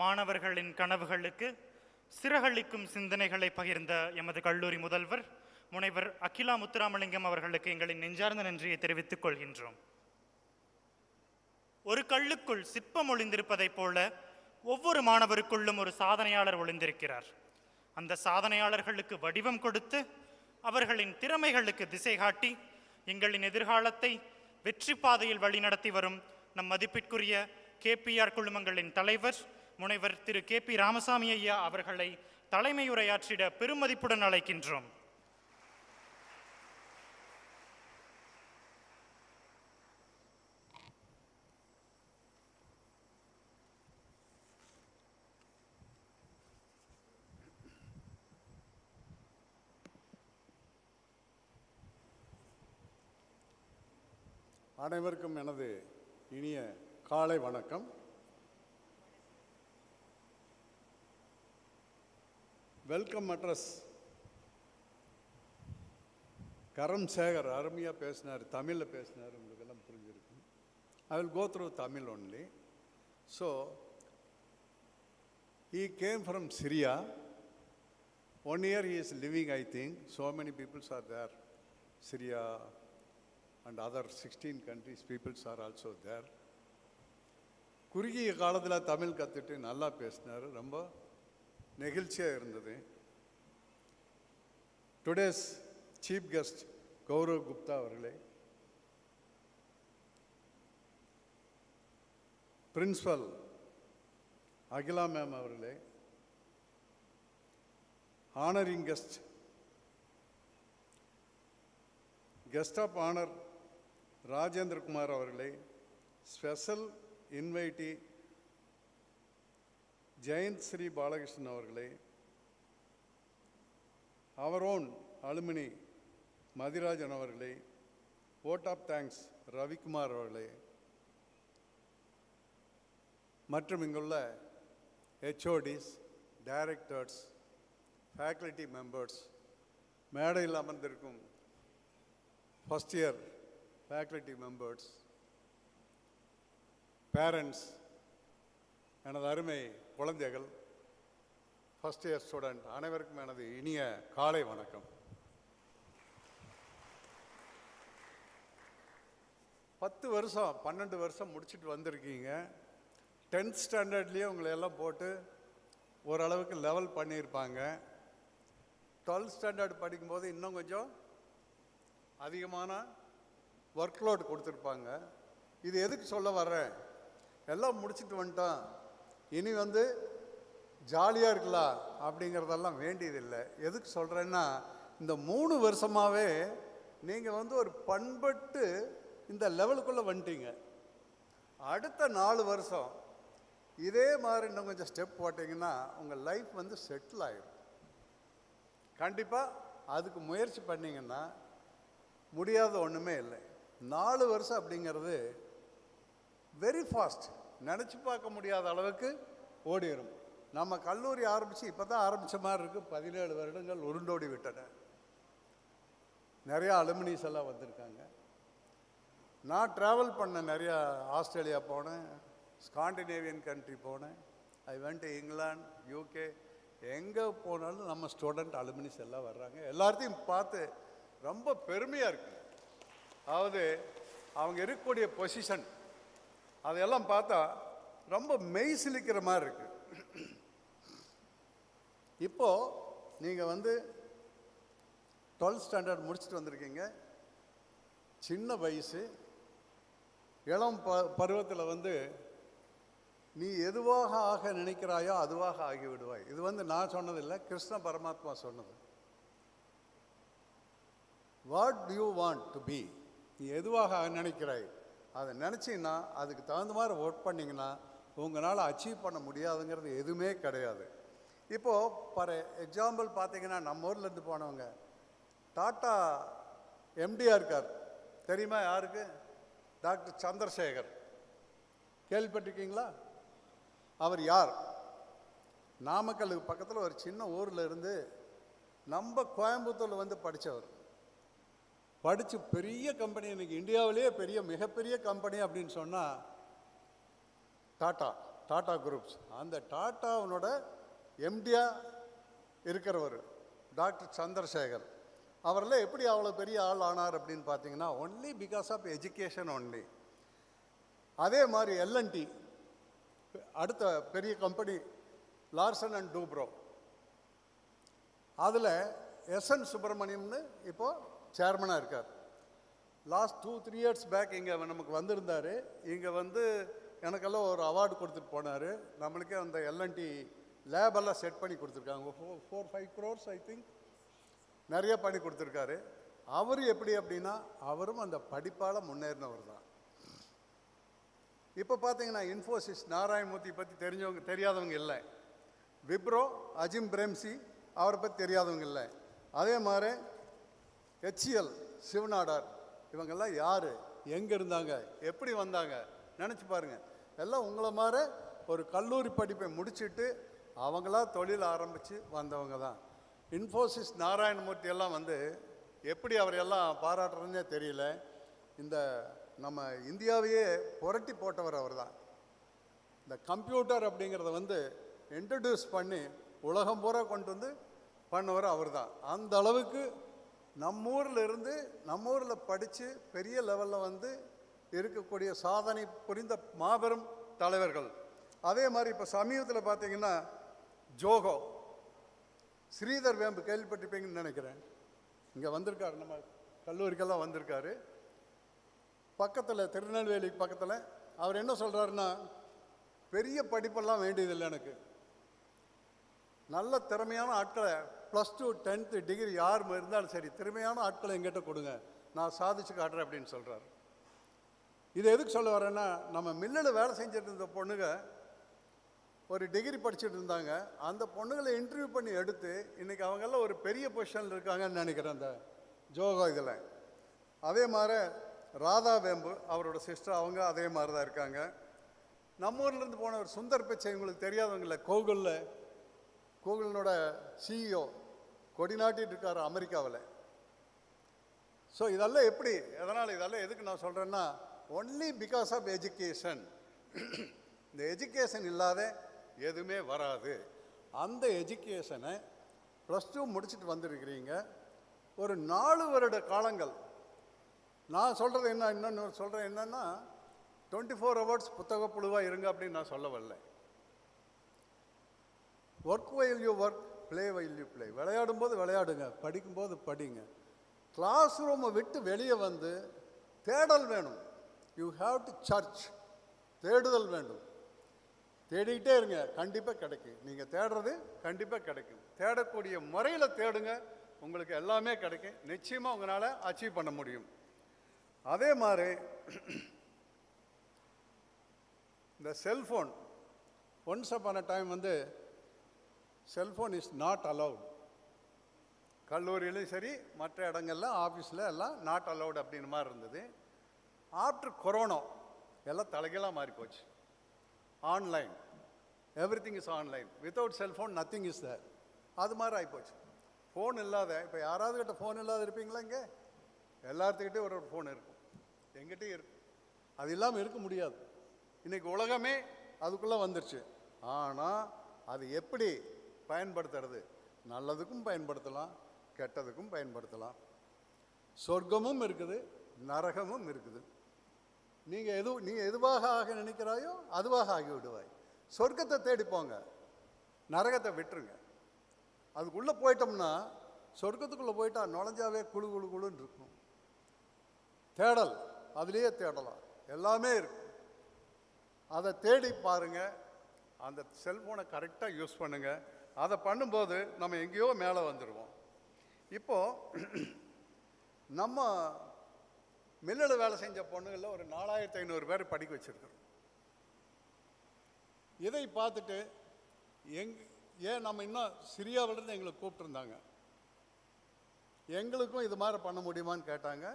மாணவர்களின் கனவுகளுக்கு சிறகளிக்கும் சிந்தனைகளை பகிர்ந்த எமது கல்லூரி முதல்வர் முனைவர் அகிலா முத்துராமலிங்கம் அவர்களுக்கு எங்களின் நெஞ்சார்ந்த நன்றியை தெரிவித்துக் கொள்கின்றோம். ஒரு கல்லுக்குள் சிற்பம் ஒளிந்திருப்பதைப் போல ஒவ்வொரு மாணவருக்குள்ளும் ஒரு சாதனையாளர் ஒளிந்திருக்கிறார். அந்த சாதனையாளர்களுக்கு வடிவம் கொடுத்து அவர்களின் திறமைகளுக்கு திசை காட்டி எங்களின் எதிர்காலத்தை வெற்றி பாதையில் வழிநடத்தி வரும் நம் மதிப்பிற்குரிய KPR குழுமங்களின் தலைவர் முனைவர் திரு KP ராமசாமி ஐயா அவர்களை தலைமையுரையாற்றிட பெருமதிப்புடன் அழைக்கின்றோம். அனைவருக்கும் எனது இனிய காலை வணக்கம். வெல்கம் அட்ரஸ் கரம் சேகர் அருமையாக பேசினார், தமிழில் பேசினார், உங்களுக்கு எல்லாம் புரிஞ்சிருக்கும். I will go through Tamil only. So he came from Syria. 1 year he is living, I think. So many peoples are there. Syria and other 16 countries peoples are also there. குறுகிய காலத்தில் தமிழ் கற்றுட்டு நல்லா பேசினார், ரொம்ப நெகிழ்ச்சியாக இருந்தது. Today's chief guest Gaurav Gupta அவர்களே, principal Akila ma'am அவர்களே, honouring guest of honour Rajendrakumar அவர்களே, ஸ்பெஷல் இன்வைட்டி ஜெயந்த் ஸ்ரீ பாலகிருஷ்ணன் அவர்களே, அவர் ஓன் அலுமினி மதிராஜன் அவர்களே, vote of thanks ரவிக்குமார் அவர்களே, மற்றும் இங்குள்ள HODs, டைரக்டர்ஸ், ஃபேக்கல்டி மெம்பர்ஸ், மேடையில் அமர்ந்திருக்கும் first year faculty members, parents, எனது அருமை குழந்தைகள், ஃபஸ்ட் இயர் ஸ்டூடெண்ட் அனைவருக்கும் எனது இனிய காலை வணக்கம். 10 வருஷம் 12 வருஷம் முடிச்சுட்டு வந்திருக்கீங்க. 10th ஸ்டாண்டர்ட்லேயே உங்களை எல்லாம் போட்டு ஓரளவுக்கு லெவல் பண்ணியிருப்பாங்க. 12th ஸ்டாண்டர்ட் படிக்கும்போது இன்னும் கொஞ்சம் அதிகமான ஒர்க்லோடு கொடுத்துருப்பாங்க. இது எதுக்கு சொல்ல வர்றேன், எல்லாம் முடிச்சுட்டு வந்துட்டோம், இனி ஜாலியாக இருக்கலாம் அப்படிங்கிறதெல்லாம் வேண்டியதில்லை. எதுக்கு சொல்கிறேன்னா, இந்த 3 வருஷமாகவே நீங்கள் ஒரு பண்பட்டு இந்த லெவலுக்குள்ளே வந்துட்டீங்க. அடுத்த 4 வருஷம் இதே மாதிரி இன்னும் கொஞ்சம் ஸ்டெப் போட்டிங்கன்னா உங்கள் லைஃப் செட்டில் ஆகிடும். கண்டிப்பாக அதுக்கு முயற்சி பண்ணிங்கன்னா முடியாத ஒன்றுமே இல்லை. 4 வருஷம் அப்படிங்கிறது வெரி ஃபாஸ்ட், நினச்சி பார்க்க முடியாத அளவுக்கு ஓடிடும். நம்ம கல்லூரி ஆரம்பித்து இப்போ தான் ஆரம்பித்த மாதிரி இருக்குது. 17 வருடங்கள் உருண்டோடி விட்டன. நிறையா அலுமினிஸ் எல்லாம் வந்திருக்காங்க. நான் ட்ராவல் பண்ண நிறையா ஆஸ்திரேலியா போனேன், ஸ்காண்டினேவியன் கண்ட்ரி போனேன், I went to England, UK. எங்கே போனாலும் நம்ம ஸ்டூடெண்ட் அலுமினிஸ் எல்லாம் வர்றாங்க. எல்லாத்தையும் பார்த்து ரொம்ப பெருமையாக இருக்குது. அதாவது அவங்க இருக்கக்கூடிய பொசிஷன் அதையெல்லாம் பார்த்தா ரொம்ப மெய் சிலிக்கிற மாதிரி இருக்குது. இப்போது நீங்கள் 12th ஸ்டாண்டர்ட் முடிச்சுட்டு வந்திருக்கீங்க. சின்ன வயசு, இளம் பருவத்தில் நீ எதுவாக ஆக நினைக்கிறாயோ அதுவாக ஆகிவிடுவாய். இது நான் சொன்னதில்லை, கிருஷ்ண பரமாத்மா சொன்னது. What do you want to be, நீ எதுவாக நினைக்கிறாய் அதை நினச்சிங்கன்னா அதுக்கு தகுந்த மாதிரி ஒர்க் பண்ணிங்கன்னா உங்களால் அச்சீவ் பண்ண முடியாதுங்கிறது எதுவுமே கிடையாது. இப்போது ஃபார் எக்ஸாம்பிள் பார்த்தீங்கன்னா, நம்ம ஊர்லேருந்து போனவங்க டாட்டா எம்டிஆர் இருக்கார், தெரியுமா யாருக்கு? டாக்டர் சந்திரசேகர், கேள்விப்பட்டிருக்கீங்களா? அவர் யார்? நாமக்கலுக்கு பக்கத்தில் ஒரு சின்ன ஊரில் இருந்து நம்ம கோயம்புத்தூரில் படித்தவர். படித்து பெரிய கம்பெனி, இன்றைக்கி இந்தியாவிலேயே மிகப்பெரிய கம்பெனி அப்படின்னு சொன்னால் டாடா குரூப்ஸ். அந்த டாட்டாவோட எம்டியா இருக்கிறவர் டாக்டர் சந்திரசேகர். அவரெல்லாம் எப்படி அவ்வளோ பெரிய ஆள் ஆனார் அப்படின்னு பார்த்தீங்கன்னா, only because of education only. அதே மாதிரி எல்என்டி, அடுத்த பெரிய கம்பெனி லார்சன் அண்ட் டூப்ரோ, அதில் எஸ்என் சுப்பிரமணியம்னு இப்போது சேர்மனாக இருக்கார். லாஸ்ட் 2-3 இயர்ஸ் பேக் இங்கே நமக்கு வந்திருந்தார். இங்கே எனக்கெல்லாம் ஒரு அவார்டு கொடுத்துட்டு போனார். நம்மளுக்கே அந்த எல்என்டி லேபெல்லாம் செட் பண்ணி கொடுத்துருக்காங்க. 4-5 crores ஐ திங்க் நிறைய பண்ணி கொடுத்துருக்காரு. அவர் எப்படி அப்படின்னா, அவரும் அந்த படிப்பால் முன்னேறினவர் தான். இப்போ பார்த்தீங்கன்னா இன்ஃபோசிஸ் நாராயணமூர்த்தி பற்றி தெரியாதவங்க இல்லை. விப்ரோ அஜிம் பிரேம்சி, அவரை பற்றி தெரியாதவங்க இல்லை. அதே மாதிரி ஹெச்எல் சிவநாடார், இவங்கெல்லாம் யார், எங்கே இருந்தாங்க, எப்படி வந்தாங்க நினச்சி பாருங்கள். எல்லாம் உங்களை மாதிரி ஒரு கல்லூரி படிப்பை முடிச்சுட்டு அவங்களா தொழில் ஆரம்பித்து வந்தவங்க தான். இன்ஃபோசிஸ் நாராயணமூர்த்தி எல்லாம் எப்படி அவரையெல்லாம் பாராட்டுறதுன்னே தெரியல. இந்த நம்ம இந்தியாவையே புரட்டி போட்டவர் அவர் தான். இந்த கம்ப்யூட்டர் அப்படிங்கிறத இன்ட்ரடியூஸ் பண்ணி உலகம் பூரா கொண்டு பண்ணவர் அவர் தான். அந்த அளவுக்கு நம்ம ஊரில் படித்து பெரிய லெவலில் இருக்கக்கூடிய சாதனை புரிந்த மாபெரும் தலைவர்கள். அதே மாதிரி இப்போ சமீபத்தில் பார்த்தீங்கன்னா ஜோகோ ஸ்ரீதர் வேம்பு, கேள்விப்பட்டிருப்பீங்கன்னு நினைக்கிறேன். இங்கே வந்திருக்காரு, நம்ம கல்லூரிக்கெல்லாம் வந்திருக்காரு. பக்கத்தில் திருநெல்வேலிக்கு பக்கத்தில் அவர் என்ன சொல்கிறாருன்னா, பெரிய படிப்பெல்லாம் வேண்டியதில்லை, எனக்கு நல்ல திறமையான ஆட்களை +2 10th டிகிரி யார் இருந்தாலும் சரி, திறமையான ஆட்களை எங்கிட்ட கொடுங்க, நான் சாதிச்சு காட்டுறேன் அப்படின்னு சொல்கிறார். இது எதுக்கு சொல்ல வரேன்னா, நம்ம மில்லில் வேலை செஞ்சுட்டு இருந்த பொண்ணுங்க ஒரு டிகிரி படிச்சுட்டு இருந்தாங்க. அந்த பொண்ணுகளை இன்டர்வியூ பண்ணி எடுத்து இன்றைக்கி அவங்கெல்லாம் ஒரு பெரிய பொசிஷனில் இருக்காங்கன்னு நினைக்கிறேன் அந்த ஜோகோ இதில். அதே மாதிரி ராதா வேம்பு, அவரோட சிஸ்டர், அவங்க அதே மாதிரி தான் இருக்காங்க. நம்ம ஊர்லேருந்து போன ஒரு சுந்தர் பிச்சை, உங்களுக்கு தெரியாதவங்கள, கூகுளினோட சிஇஓ கொடிநாட்டிட்டு இருக்கார் அமெரிக்காவில். ஸோ இதெல்லாம் எப்படி, எதனால் இதெல்லாம் எதுக்கு நான் சொல்கிறேன்னா, ஒன்லி பிகாஸ் ஆஃப் எஜுகேஷன். இந்த எஜுகேஷன் இல்லாத எதுவுமே வராது. அந்த எஜுகேஷனை +2 முடிச்சுட்டு வந்திருக்கிறீங்க. ஒரு 4 வருட காலங்கள் நான் சொல்கிறது இன்னொன்று சொல்கிறேன் என்னென்னா 24 hours புத்தக புழுவாக இருங்க அப்படின்னு நான் சொல்ல வரல. Work while you work, play while you play. விளையாடும்போது விளையாடுங்க, படிக்கும்போது படிங்க. கிளாஸ் ரூமை விட்டு வெளியே வந்து தேடல் வேணும். யூ ஹாவ் டு சர்ச், தேடுதல் வேண்டும். தேடிக்கிட்டே இருங்க, கண்டிப்பாக கிடைக்கும். நீங்கள் தேடுறது கண்டிப்பாக கிடைக்கும். தேடக்கூடிய முறையில் தேடுங்க, உங்களுக்கு எல்லாமே கிடைக்கும். நிச்சயமாக உங்களால் அச்சீவ் பண்ண முடியும். அதே மாதிரி இந்த cellphone, once upon a time வந்து செல்ஃபோன் இஸ் நாட் அலவுட். கல்லூரியிலையும் சரி, மற்ற இடங்கள்ல, ஆஃபீஸில் எல்லாம் நாட் அலவுட் அப்படின்னு மாதிரி இருந்தது. ஆஃப்டர் கொரோனா எல்லாம் தலைகீழாக மாறி போச்சு. Online, everything is online. Without cellphone nothing is there. அது மாதிரி ஆகிப்போச்சு. ஃபோன் இல்லாத, இப்போ யாராவது கிட்ட ஃபோன் இல்லாத இருப்பீங்களா? இங்கே எல்லாத்துக்கிட்டே ஒரு ஃபோன் இருக்கும், எங்கிட்டே இருக்கும். அது இல்லாமல் இருக்க முடியாது. இன்றைக்கி உலகமே அதுக்குள்ளே வந்துருச்சு. ஆனால் அது எப்படி பயன்படுத்துறது? நல்லதுக்கும் பயன்படுத்தலாம், கெட்டதுக்கும் பயன்படுத்தலாம். சொர்க்கமும் இருக்குது, நரகமும் இருக்குது. நீங்கள் எதுவாக ஆக நினைக்கிறாயோ அதுவாக ஆகி விடுவாய். சொர்க்கத்தை தேடி போங்க, நரகத்தை விட்டுருங்க. அதுக்குள்ளே போயிட்டோம்னா, சொர்க்கத்துக்குள்ளே போயிட்டா நுழைஞ்சாவே குழு குழு குழுன்னு இருக்கும். தேடல், அதுலேயே தேடலாம், எல்லாமே இருக்கும். அதை தேடி பாருங்கள். அந்த செல்ஃபோனை கரெக்டாக யூஸ் பண்ணுங்கள். அதை பண்ணும்போது நம்ம எங்கேயோ மேலே வந்துடுவோம். இப்போது நம்ம மில்லில் வேலை செஞ்ச பொண்ணுகளில் ஒரு 4500 பேர் படிக்க வச்சுருக்கிறோம். இதை பார்த்துட்டு ஏன் நம்ம இன்னும் சிரியாவிலிருந்து எங்களை கூப்பிட்டுருந்தாங்க. எங்களுக்கும் இது மாதிரி பண்ண முடியுமான்னு கேட்டாங்க.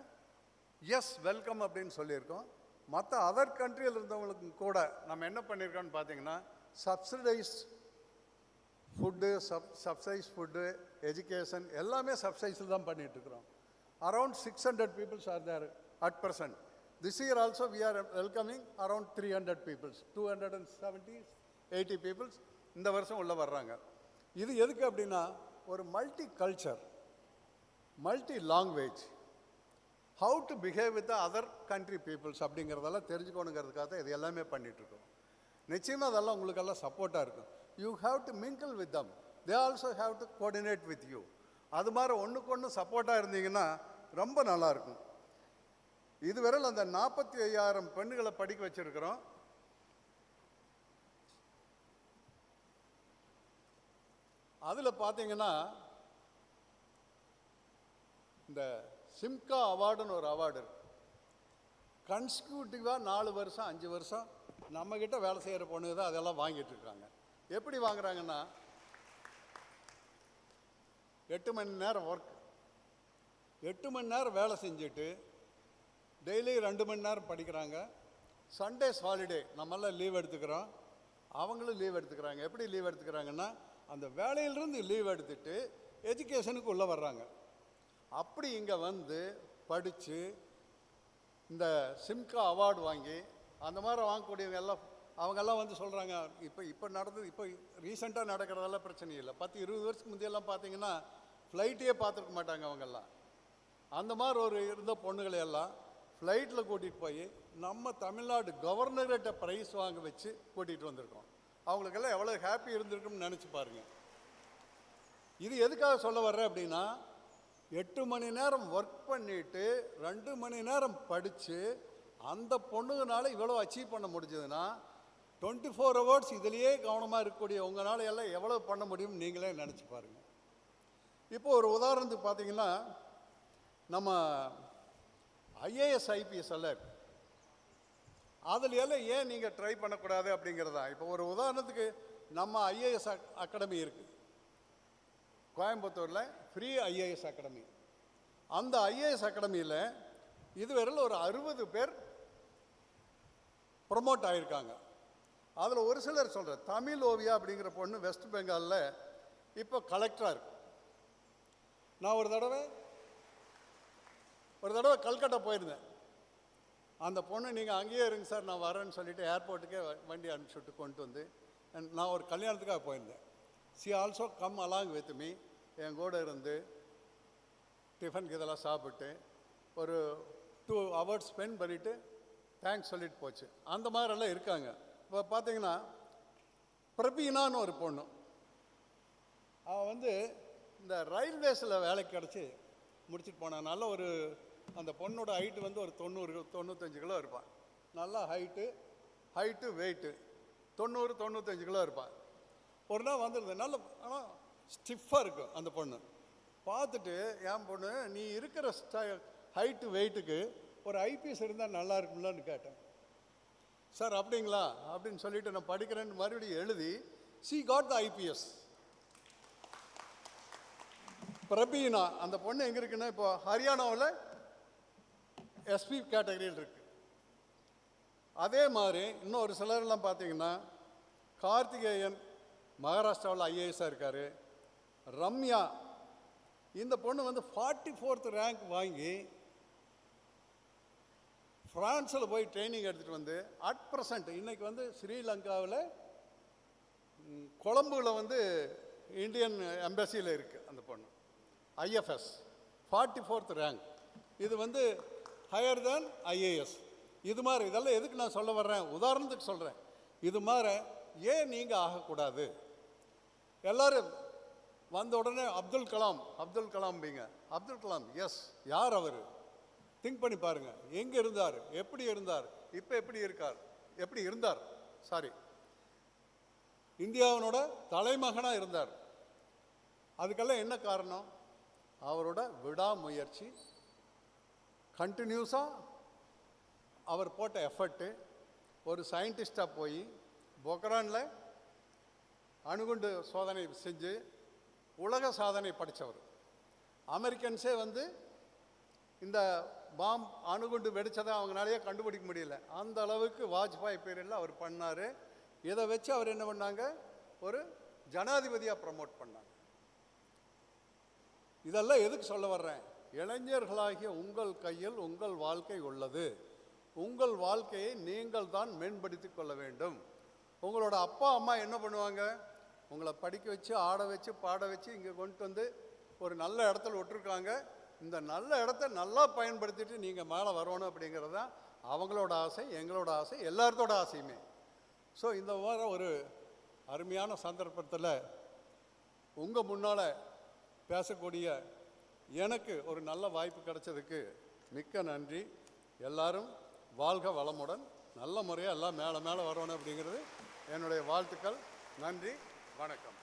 எஸ், வெல்கம் அப்படின்னு சொல்லியிருக்கோம். மற்ற அதர் கண்ட்ரியில் இருந்தவங்களுக்கும் கூட நம்ம என்ன பண்ணியிருக்கோன்னு பார்த்தீங்கன்னா, subsidised food, subsidise food, education எல்லாமே சப்சைஸில் தான் பண்ணிகிட்ருக்குறோம். Around 600 peoples are there at present. This year also we are welcoming around 300 peoples, 270-80 peoples இந்த வருஷம் உள்ளே வர்றாங்க. இது எதுக்கு அப்படின்னா, ஒரு multi culture, multi language, how to behave with the other country peoples அப்படிங்கிறதெல்லாம் தெரிஞ்சுக்கணுங்கிறதுக்காக இது எல்லாமே பண்ணிகிட்ருக்கோம். நிச்சயமாக அதெல்லாம் உங்களுக்கெல்லாம் சப்போர்ட்டாக இருக்கும். You have to mingle with them, they also have to coordinate with you. அது மாதிரி ஒன்றுக்கு ஒன்று சப்போர்ட்டாக இருந்தீங்கன்னா ரொம்ப நல்லாயிருக்கும். இதுவரையில் அந்த 45,000 பெண்களை படிக்க வச்சுருக்கிறோம். அதில் பார்த்தீங்கன்னா, இந்த சிம்கா அவார்டுன்னு ஒரு அவார்டு இருக்கு. கன்ஸ்டியூட்டிவாக 4 வருஷம் 5 வருஷம் நம்மக்கிட்ட வேலை செய்கிற பொண்ணுங்க தான் அதெல்லாம் வாங்கிட்டு இருக்காங்க. எப்படி வாங்குறாங்கன்னா, 8 மணி நேரம் ஒர்க், 8 மணி நேரம் வேலை செஞ்சுட்டு டெய்லி 2 மணி நேரம் படிக்கிறாங்க. சண்டேஸ் ஹாலிடே நம்மளாம் லீவ் எடுத்துக்கிறோம், அவங்களும் லீவ் எடுத்துக்கிறாங்க. எப்படி லீவ் எடுத்துக்கிறாங்கன்னா, அந்த வேலையிலிருந்து லீவ் எடுத்துட்டு எஜுகேஷனுக்கு உள்ளே வர்றாங்க. அப்படி இங்கே வந்து படித்து இந்த சிம்கா அவார்டு வாங்கி அந்த மாதிரி வாங்கக்கூடியவங்க எல்லாம் அவங்கெல்லாம் வந்து சொல்கிறாங்க, இப்போ நடந்தது, இப்போ ரீசெண்டாக நடக்கிறதெல்லாம் பிரச்சனை இல்லை. 10-20 வருஷத்துக்கு முந்தையெல்லாம் பார்த்தீங்கன்னா ஃப்ளைட்டையே பார்த்துருக்க மாட்டாங்க அவங்கெல்லாம். அந்த மாதிரி ஒரு இருந்த பொண்ணுகளை எல்லாம் ஃப்ளைட்டில் கூட்டிகிட்டு போய் நம்ம தமிழ்நாடு கவர்னர்கிட்ட ப்ரைஸ் வாங்க வச்சு கூட்டிகிட்டு வந்திருக்கோம். அவங்களுக்கெல்லாம் எவ்வளோ ஹாப்பி இருந்திருக்குன்னு நினச்சி பாருங்கள். இது எதுக்காக சொல்ல வர்றேன் அப்படின்னா, 8 மணி நேரம் ஒர்க் பண்ணிவிட்டு 2 மணி நேரம் படித்து அந்த பொண்ணுங்கனால இவ்வளோ அச்சீவ் பண்ண முடிஞ்சதுன்னா, 24 hours இதிலேயே கவனமாக இருக்கக்கூடிய உங்களால் எல்லாம் எவ்வளோ பண்ண முடியும்னு நீங்களே நினச்சி பாருங்கள். இப்போது ஒரு உதாரணத்துக்கு பார்த்தீங்கன்னா, நம்ம ஐஏஎஸ் ஐபிஎஸ் எல்லாம் அதில் எல்லாம் ஏன் நீங்கள் ட்ரை பண்ணக்கூடாது அப்படிங்கிறதா. இப்போ ஒரு உதாரணத்துக்கு நம்ம ஐஏஎஸ் அகாடமி இருக்குது கோயம்புத்தூரில், ஃப்ரீ ஐஏஎஸ் அகாடமி. அந்த ஐஏஎஸ் அகாடமியில் இதுவரையில் ஒரு 60 பேர் ப்ரொமோட் ஆகியிருக்காங்க. அதில் ஒரு சிலர் சொல்கிற தமிழ் ஓவியா அப்படிங்கிற பொண்ணு வெஸ்ட் பெங்காலில் இப்போ கலெக்டராக இருக்கு. நான் ஒரு தடவை கல்கட்டா போயிருந்தேன். அந்த பொண்ணு நீங்கள் அங்கேயே இருங்க சார், நான் வரேன்னு சொல்லிவிட்டு ஏர்போர்ட்டுக்கே வண்டி அனுப்பிச்சுட்டு கொண்டு வந்து, நான் ஒரு கல்யாணத்துக்காக போயிருந்தேன். She also come along with me, என் கூட இருந்து டிஃபனுக்கு இதெல்லாம் சாப்பிட்டு ஒரு 2 hours ஸ்பெண்ட் பண்ணிவிட்டு தேங்க்ஸ் சொல்லிட்டு போச்சு. அந்த மாதிரிலாம் இருக்காங்க. இப்போ பார்த்தீங்கன்னா பிரபீனான்னு ஒரு பொண்ணு, அவள் வந்து இந்த ரயில்வேஸில் வேலைக்கு கிடச்சி முடிச்சுட்டு போனான். நல்ல ஒரு அந்த பொண்ணோட ஹைட்டு வந்து ஒரு 90-95 கிலோ இருப்பான். நல்லா ஹைட்டு வெயிட்டு 90-95 கிலோ இருப்பான். ஒரு நாள் வந்துடுது, நல்ல ஆனால் ஸ்டிஃபாக இருக்கும் அந்த பொண்ணு. பார்த்துட்டு என் பொண்ணு, நீ இருக்கிற ஹைட்டு வெயிட்டுக்கு ஒரு ஐபிஎஸ் இருந்தால் நல்லா இருக்கும்லான்னு கேட்டேன். சார் அப்படிங்களா அப்படின்னு சொல்லிட்டு நான் படிக்கிறேன்னு மறுபடியும் எழுதி சி காட் த ஐபிஎஸ். பிரபீனா அந்த பொண்ணு எங்கே இருக்குன்னா இப்போ ஹரியானாவில் எஸ்பி கேட்டகரியில் இருக்கு. அதே மாதிரி இன்னும் ஒரு சிலர்லாம் பார்த்தீங்கன்னா கார்த்திகேயன் மகாராஷ்டிராவில் ஐஏஎஸ்ஸாக இருக்கார். ரம்யா இந்த பொண்ணு வந்து 44th ரேங்க் வாங்கி ஃப்ரான்ஸில் போய் ட்ரைனிங் எடுத்துகிட்டு வந்து அட் ப்ரெசண்ட் இன்றைக்கி வந்து ஸ்ரீலங்காவில் கொழம்புல வந்து இந்தியன் எம்பசியில் இருக்குது அந்த பொண்ணு. IFS 44th rank. இது வந்து ஹையர் தேன் ஐஏஎஸ். இது மாதிரி இதெல்லாம் எதுக்கு நான் சொல்ல வர்றேன், உதாரணத்துக்கு சொல்கிறேன். இது மாதிரி ஏன் நீங்கள் ஆகக்கூடாது? எல்லோரும் வந்த உடனே அப்துல் கலாம்பிங்க. அப்துல் கலாம் எஸ், யார் அவர்? திங்க் பண்ணி பாருங்கள். எங்கே இருந்தார், எப்படி இருந்தார், இப்போ எப்படி இருந்தார் இந்தியாவினோட தலைமகனாக இருந்தார். அதுக்கெல்லாம் என்ன காரணம்? அவரோட விடாமுயற்சி, கண்டினியூஸாக அவர் போட்ட எஃபர்ட்டு. ஒரு சயின்டிஸ்டாக போய் பொக்ரானில் அணுகுண்டு சோதனை செஞ்சு உலக சாதனை படித்தவர். அமெரிக்கன்ஸே வந்து இந்த அணுகுண்டு வெடித்ததை அவங்களாலேயே கண்டுபிடிக்க முடியல. அந்த அளவுக்கு வாஜ்பாய் பீரியடில் அவர் பண்ணார். இதை வச்சு அவர் என்ன பண்ணாங்க, ஒரு ஜனாதிபதியாக ப்ரமோட் பண்ணாங்க. இதெல்லாம் எதுக்கு சொல்ல வர்றேன்? இளைஞர்களாகிய உங்கள் கையில் உங்கள் வாழ்க்கை உள்ளது. உங்கள் வாழ்க்கையை நீங்கள் தான் மேம்படுத்தி கொள்ள வேண்டும். உங்களோட அப்பா அம்மா என்ன பண்ணுவாங்க, உங்களை படிக்க வச்சு ஆட வச்சு பாட வச்சு இங்கே கொண்டு வந்து ஒரு நல்ல இடத்துல விட்டுருக்காங்க. இந்த நல்ல இடத்த நல்லா பயன்படுத்திட்டு நீங்கள் மேலே வரணும் அப்படிங்கிறது தான் அவங்களோட ஆசை, எங்களோட ஆசை, எல்லாத்தோட ஆசையுமே. ஸோ இந்த மாதிரி ஒரு அருமையான சந்தர்ப்பத்தில் உங்கள் முன்னால் பேசக்கூடிய எனக்கு ஒரு நல்ல வாய்ப்பு கிடைச்சதுக்கு மிக்க நன்றி. எல்லாரும் வாழ்க வளமுடன், நல்ல முறையாக எல்லாம் மேலே வரணும் அப்படிங்கிறது என்னுடைய வாழ்த்துக்கள். நன்றி, வணக்கம்.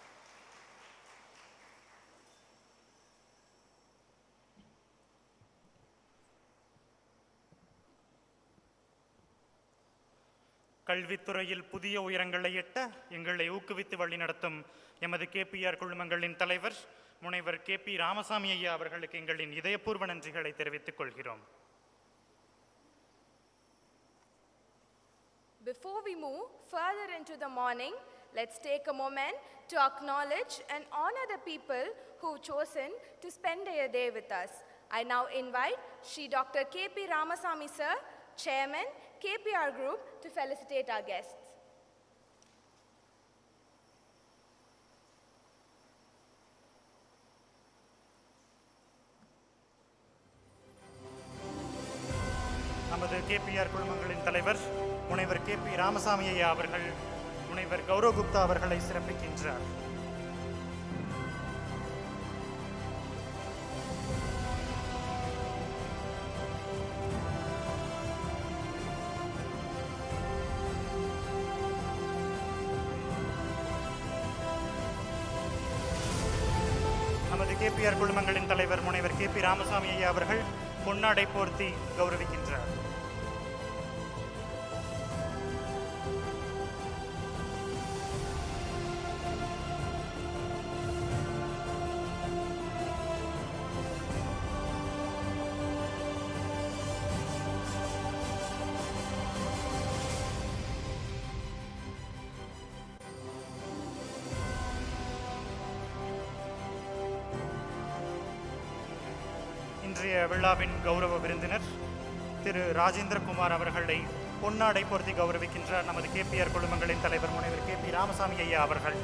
கல்வித்துறையில் புதிய உயரங்களை எட்ட எங்களை ஊக்குவித்து வழிநடத்தும் எமது KPR குழுமங்களின் தலைவர் முனைவர் KP ராமசாமி ஐயா அவர்களுக்கு எங்களின் இதயபூர்வ நன்றிகளை தெரிவித்துக் கொள்கிறோம். Before we move further into the morning, let's take a moment to acknowledge and honor the people who've chosen to spend their day with us. I now invite Shri Dr. KP Ramasamy Sir, Chairman, KPR Group, to felicitate our guests. நமது KPR குழுமங்களின் தலைவர் முனைவர் KP Ramasamy ஐயா அவர்கள் முனைவர் கௌரவ் குப்தா அவர்களை சிறப்பிக்கின்றார். நமது KPR குழுமங்களின் தலைவர் முனைவர் KP ராமசாமி ஐயா அவர்கள் பொன்னாடை போர்த்தி கௌரவிக்கின்றார். இன்றைய விழாவின் கௌரவ விருந்தினர் திரு ராஜேந்திரகுமார் அவர்களை பொன்னாடை போர்த்தி கௌரவிக்கின்றார் நமது KPR குழுமங்களின் தலைவர் முனைவர் KP ராமசாமி ஐயா அவர்கள்.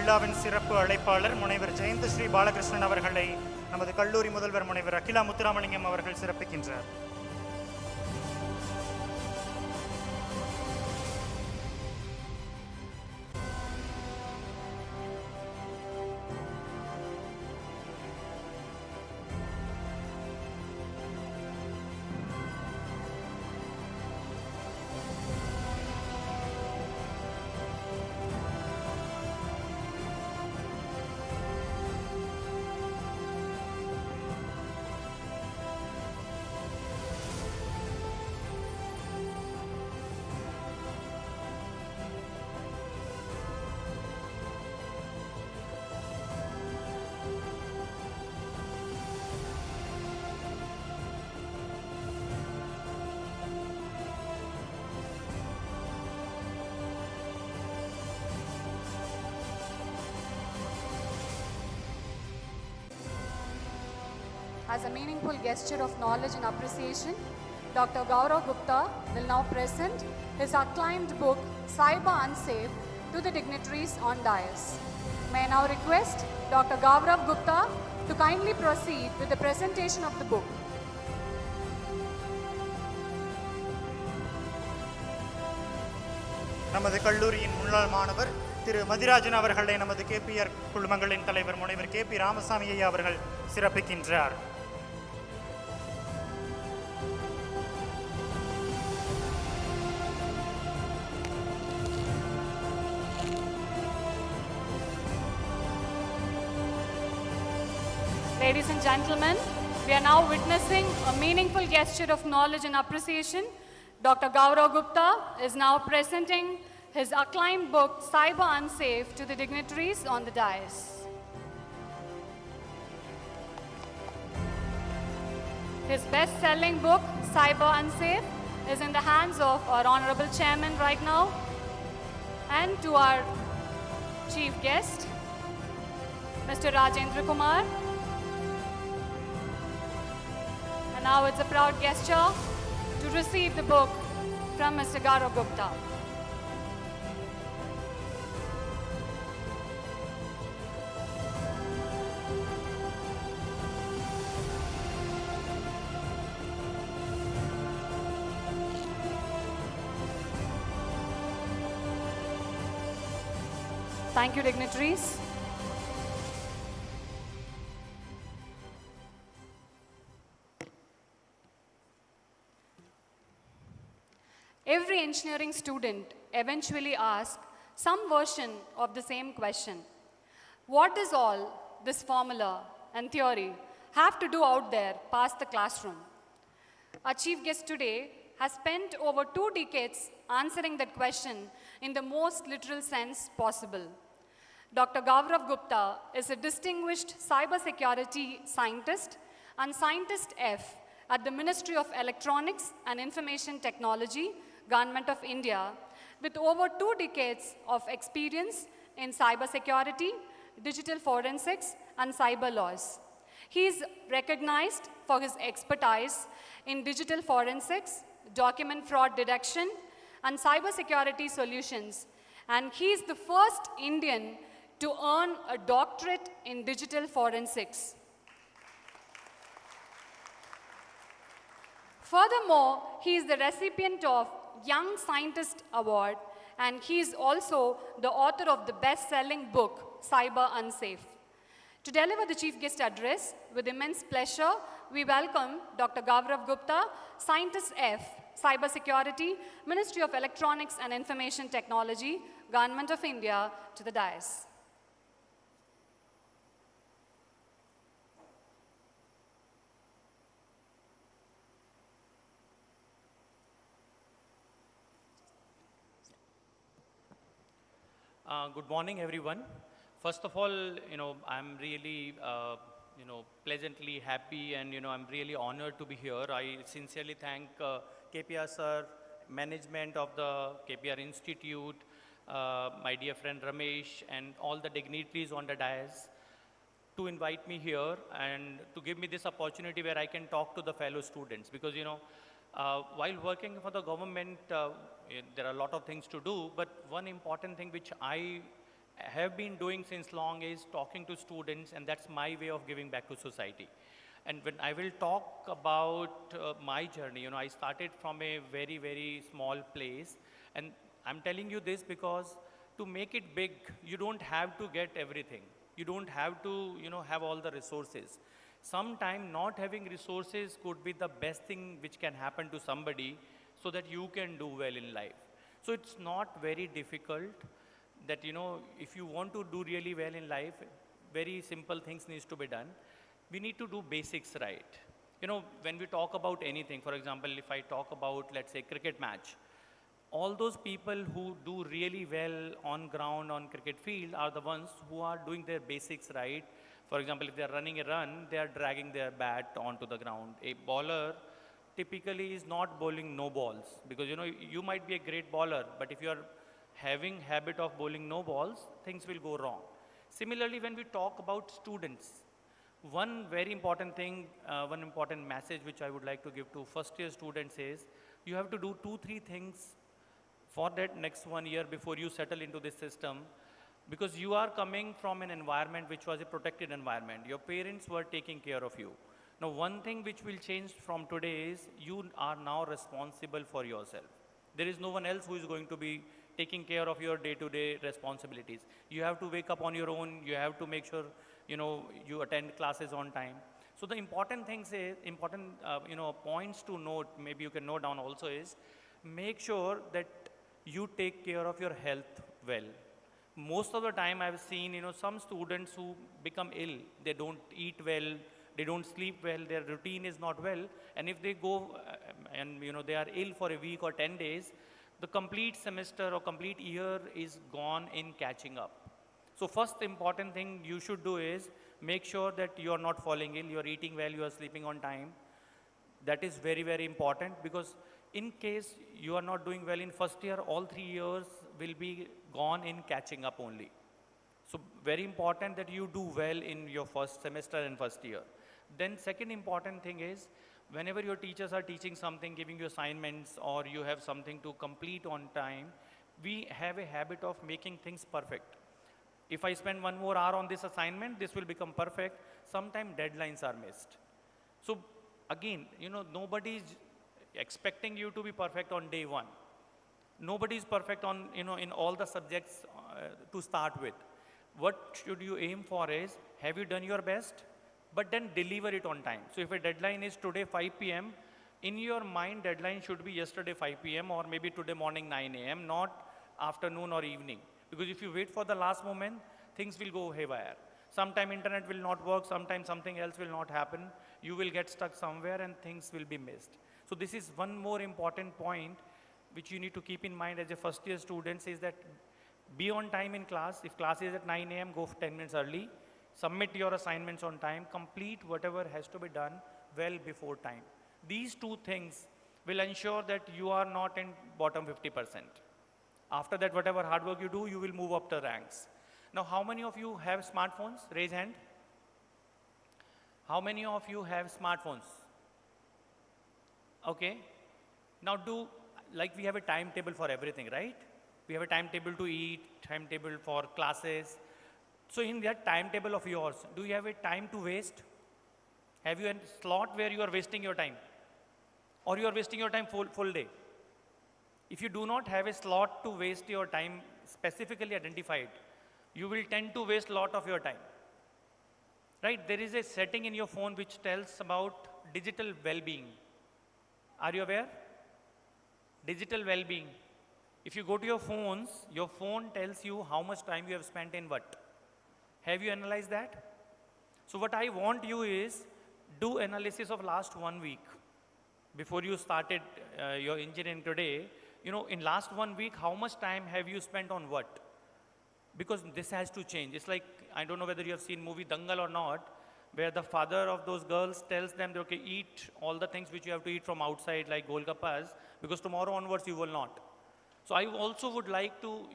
விழாவின் சிறப்பு அழைப்பாளர் முனைவர் ஜெயந்தஸ்ரீ பாலகிருஷ்ணன் அவர்களை நமது கல்லூரி முதல்வர் முனைவர் அகிலா முத்துராமலிங்கம் அவர்கள் சிறப்பிக்கின்றார். As a meaningful gesture of knowledge and appreciation, Dr. Gaurav Gupta will now present his acclaimed book, Cyber Unsafe, to the dignitaries on dais. May I now request Dr. Gaurav Gupta to kindly proceed with the presentation of the book. நமது கல்லூரியின் முன்னாள் மாணவர் திரு மதிராஜன் அவர்களை நமது KPR குழுமங்களின் தலைவர் முனைவர் KP Ramasamy ஐயா அவர்கள் சிறப்பிக்கின்றார். Ladies and gentlemen, we are now witnessing a meaningful gesture of knowledge and appreciation. Dr. Gaurav Gupta is now presenting his acclaimed book, Cyber Unsafe, to the dignitaries on the dais. His best-selling book, Cyber Unsafe, is in the hands of our Honorable Chairman right now. And to our chief guest, Mr. Rajendra Kumar. And now it's a proud gesture to receive the book from Mr. Gaurav Gupta. Thank you, dignitaries. Every engineering student eventually asks some version of the same question. What does all this formula and theory have to do out there past the classroom? Our chief guest today has spent over 2 decades answering that question in the most literal sense possible. Dr. Gaurav Gupta is a distinguished cybersecurity scientist and Scientist F at the Ministry of Electronics and Information Technology, Government of India, with over 2 decades of experience in cybersecurity, digital forensics, and cyber laws. He is recognized for his expertise in digital forensics, document fraud detection, and cybersecurity solutions, and he is the first Indian to earn a doctorate in digital forensics. Furthermore, he is the recipient of Young Scientist Award, and he is also the author of the best-selling book, Cyber Unsafe. To deliver the chief guest address, with immense pleasure, we welcome Dr. Gaurav Gupta, Scientist F, Cybersecurity, Ministry of Electronics and Information Technology, Government of India, to the dais. Good morning, everyone. First of all, I'm really, pleasantly happy and, I'm really honored to be here. I sincerely thank KPR sir, management of the KPR Institute, my dear friend Ramesh, and all the dignitaries on the dais to invite me here and to give me this opportunity where I can talk to the fellow students. Because, while working for the government, there are a lot of things to do, but one important thing which I have been doing since long is talking to students, and that's my way of giving back to society. And when I will talk about my journey, I started from a very, very small place. And I'm telling you this because to make it big, you don't have to get everything. You don't have to, have all the resources. Sometimes not having resources could be the best thing which can happen to somebody so that you can do well in life. So it's not very difficult that, if you want to do really well in life, very simple things needs to be done. We need to do basics right. When we talk about anything, for example, if I talk about, let's say, cricket match, all those people who do really well on ground, on cricket field, are the ones who are doing their basics right. For example, if they are running a run, they are dragging their bat onto the ground. A bowler typically is not bowling no balls, because you might be a great bowler, but if you are having habit of bowling no balls, things will go wrong. Similarly, when we talk about students, one very important thing, one important message which I would like to give to first year students is, you have to do 2-3 things for that next 1 year before you settle into this system, because you are coming from an environment which was a protected environment. Your parents were taking care of you. Now, one thing which will change from today is you are now responsible for yourself. There is no one else who is going to be taking care of your day-to-day responsibilities. You have to wake up on your own. You have to make sure, you attend classes on time. So the important things is, points to note, maybe you can note down also, is make sure that you take care of your health well. Most of the time I've seen, some students who become ill, they don't eat well, they don't sleep well, their routine is not well, and if they go and they are ill for a week or 10 days, the complete semester or complete year is gone in catching up. So first important thing you should do is make sure that you are not falling ill, you are eating well, you are sleeping on time. That is very, very important, because in case you are not doing well in first year, all 3 years will be gone in catching up only. So very important that you do well in your first semester and first year. Then second important thing is, whenever your teachers are teaching something, giving you assignments, or you have something to complete on time, we have a habit of making things perfect. If I spend 1 more hour on this assignment, this will become perfect. Sometimes deadlines are missed. So again, nobody is expecting you to be perfect on day 1. Nobody is perfect on, in all the subjects to start with. What should you aim for is, have you done your best? But then deliver it on time. So if a deadline is today 5 p.m., in your mind, deadline should be yesterday 5 p.m. or maybe today morning 9 a.m., not afternoon or evening. Because if you wait for the last moment, things will go haywire. Sometime internet will not work, sometimes something else will not happen. You will get stuck somewhere and things will be missed. So this is one more important point which you need to keep in mind as a first year student, is that be on time in class. If class is at 9 a.m., go 10 minutes early. Submit your assignments on time. Complete whatever has to be done well before time. These 2 things will ensure that you are not in bottom 50%. After that, whatever hard work you do, you will move up the ranks. Now, how many of you have smartphones? Raise hand. How many of you have smartphones? Okay. Now like we have a timetable for everything, right? We have a timetable to eat, timetable for classes. So in that timetable of yours, do you have a time to waste? Have you a slot where you are wasting your time? Or you are wasting your time full day? If you do not have a slot to waste your time specifically identified, you will tend to waste a lot of your time. Right? There is a setting in your phone which tells about digital well-being. Are you aware? Digital well-being. If you go to your phones, your phone tells you how much time you have spent in what. Have you analyzed that? So what I want you is, do analysis of last 1 week. Before you started your engineering today, in last 1 week, how much time have you spent on what? Because this has to change. It's like, I don't know whether you have seen movie Dangal or not, where the father of those girls tells them, okay, eat all the things which you have to eat from outside, like golgappas, because tomorrow onwards you will not. So I also would like to,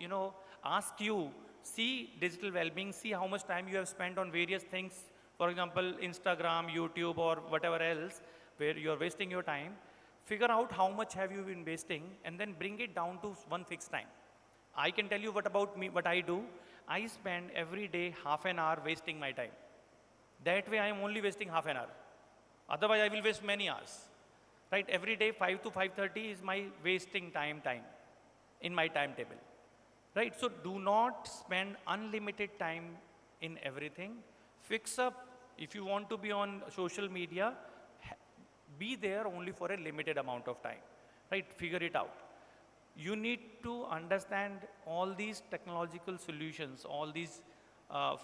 ask you, see digital well-being, see how much time you have spent on various things, for example, Instagram, YouTube, or whatever else, where you're wasting your time. Figure out how much have you been wasting, and then bring it down to one fixed time. I can tell you what about me, what I do. I spend every day half an hour wasting my time. That way I am only wasting half an hour. Otherwise I will waste many hours. Right? Every day 5 to 5:30 is my wasting time in my timetable. Right? So do not spend unlimited time in everything. Fix up, if you want to be on social media, be there only for a limited amount of time. Right? Figure it out. You need to understand all these technological solutions, all these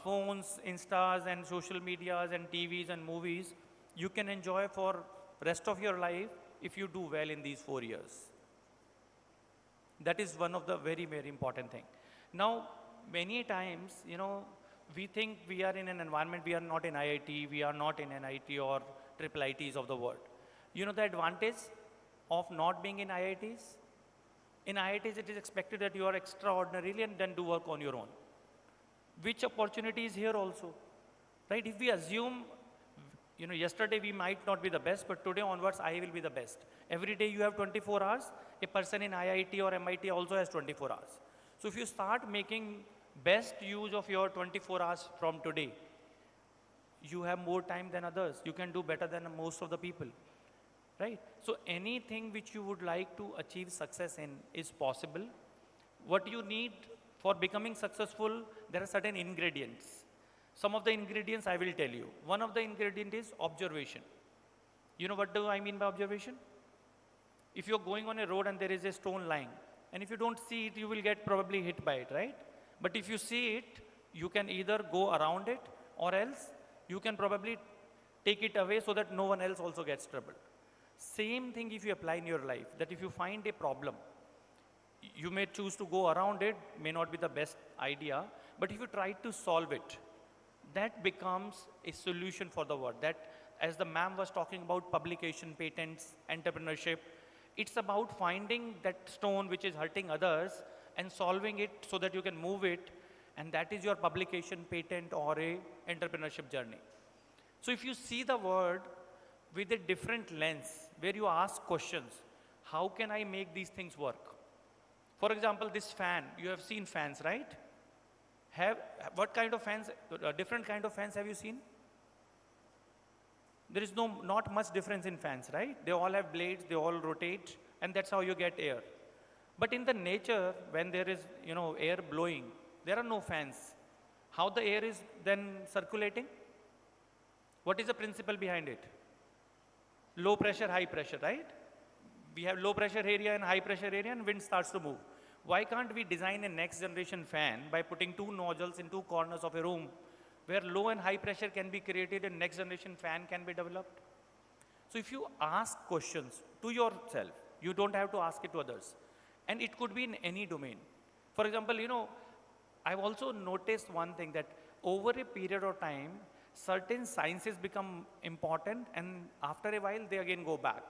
phones, Instas and social medias and TVs and movies, you can enjoy for rest of your life if you do well in these 4 years. That is one of the very, very important thing. Now, many times, we think we are in an environment, we are not in IIT, we are not in NIT or triple ITs of the world. You know the advantage of not being in IITs? In IITs, it is expected that you are extraordinary and then do work on your own. Which opportunity is here also? Right? If we assume, yesterday we might not be the best, but today onwards I will be the best. Every day you have 24 hours, a person in IIT or MIT also has 24 hours. So if you start making best use of your 24 hours from today, you have more time than others. You can do better than most of the people. Right? So anything which you would like to achieve success in is possible. What you need for becoming successful, there are certain ingredients. Some of the ingredients I will tell you. One of the ingredients is observation. You know what do I mean by observation? If you're going on a road and there is a stone lying, and if you don't see it, you will get probably hit by it, right? But if you see it, you can either go around it, or else you can probably take it away so that no one else also gets troubled. Same thing if you apply in your life, that if you find a problem, you may choose to go around it, may not be the best idea, but if you try to solve it, that becomes a solution for the world. That, as the ma'am was talking about publication, patents, entrepreneurship, it's about finding that stone which is hurting others and solving it so that you can move it, and that is your publication, patent, or a entrepreneurship journey. So if you see the world with a different lens, where you ask questions, how can I make these things work? For example, this fan, you have seen fans, right? What kind of fans, different kind of fans have you seen? There is not much difference in fans, right? They all have blades, they all rotate, and that's how you get air. But in the nature, when there is, air blowing, there are no fans. How the air is then circulating? What is the principle behind it? Low pressure, high pressure, right? We have low pressure area and high pressure area, and wind starts to move. Why can't we design a next generation fan by putting 2 nozzles in 2 corners of a room where low and high pressure can be created and next generation fan can be developed? So if you ask questions to yourself, you don't have to ask it to others. And it could be in any domain. For example, I've also noticed one thing, that over a period of time, certain sciences become important, and after a while they again go back.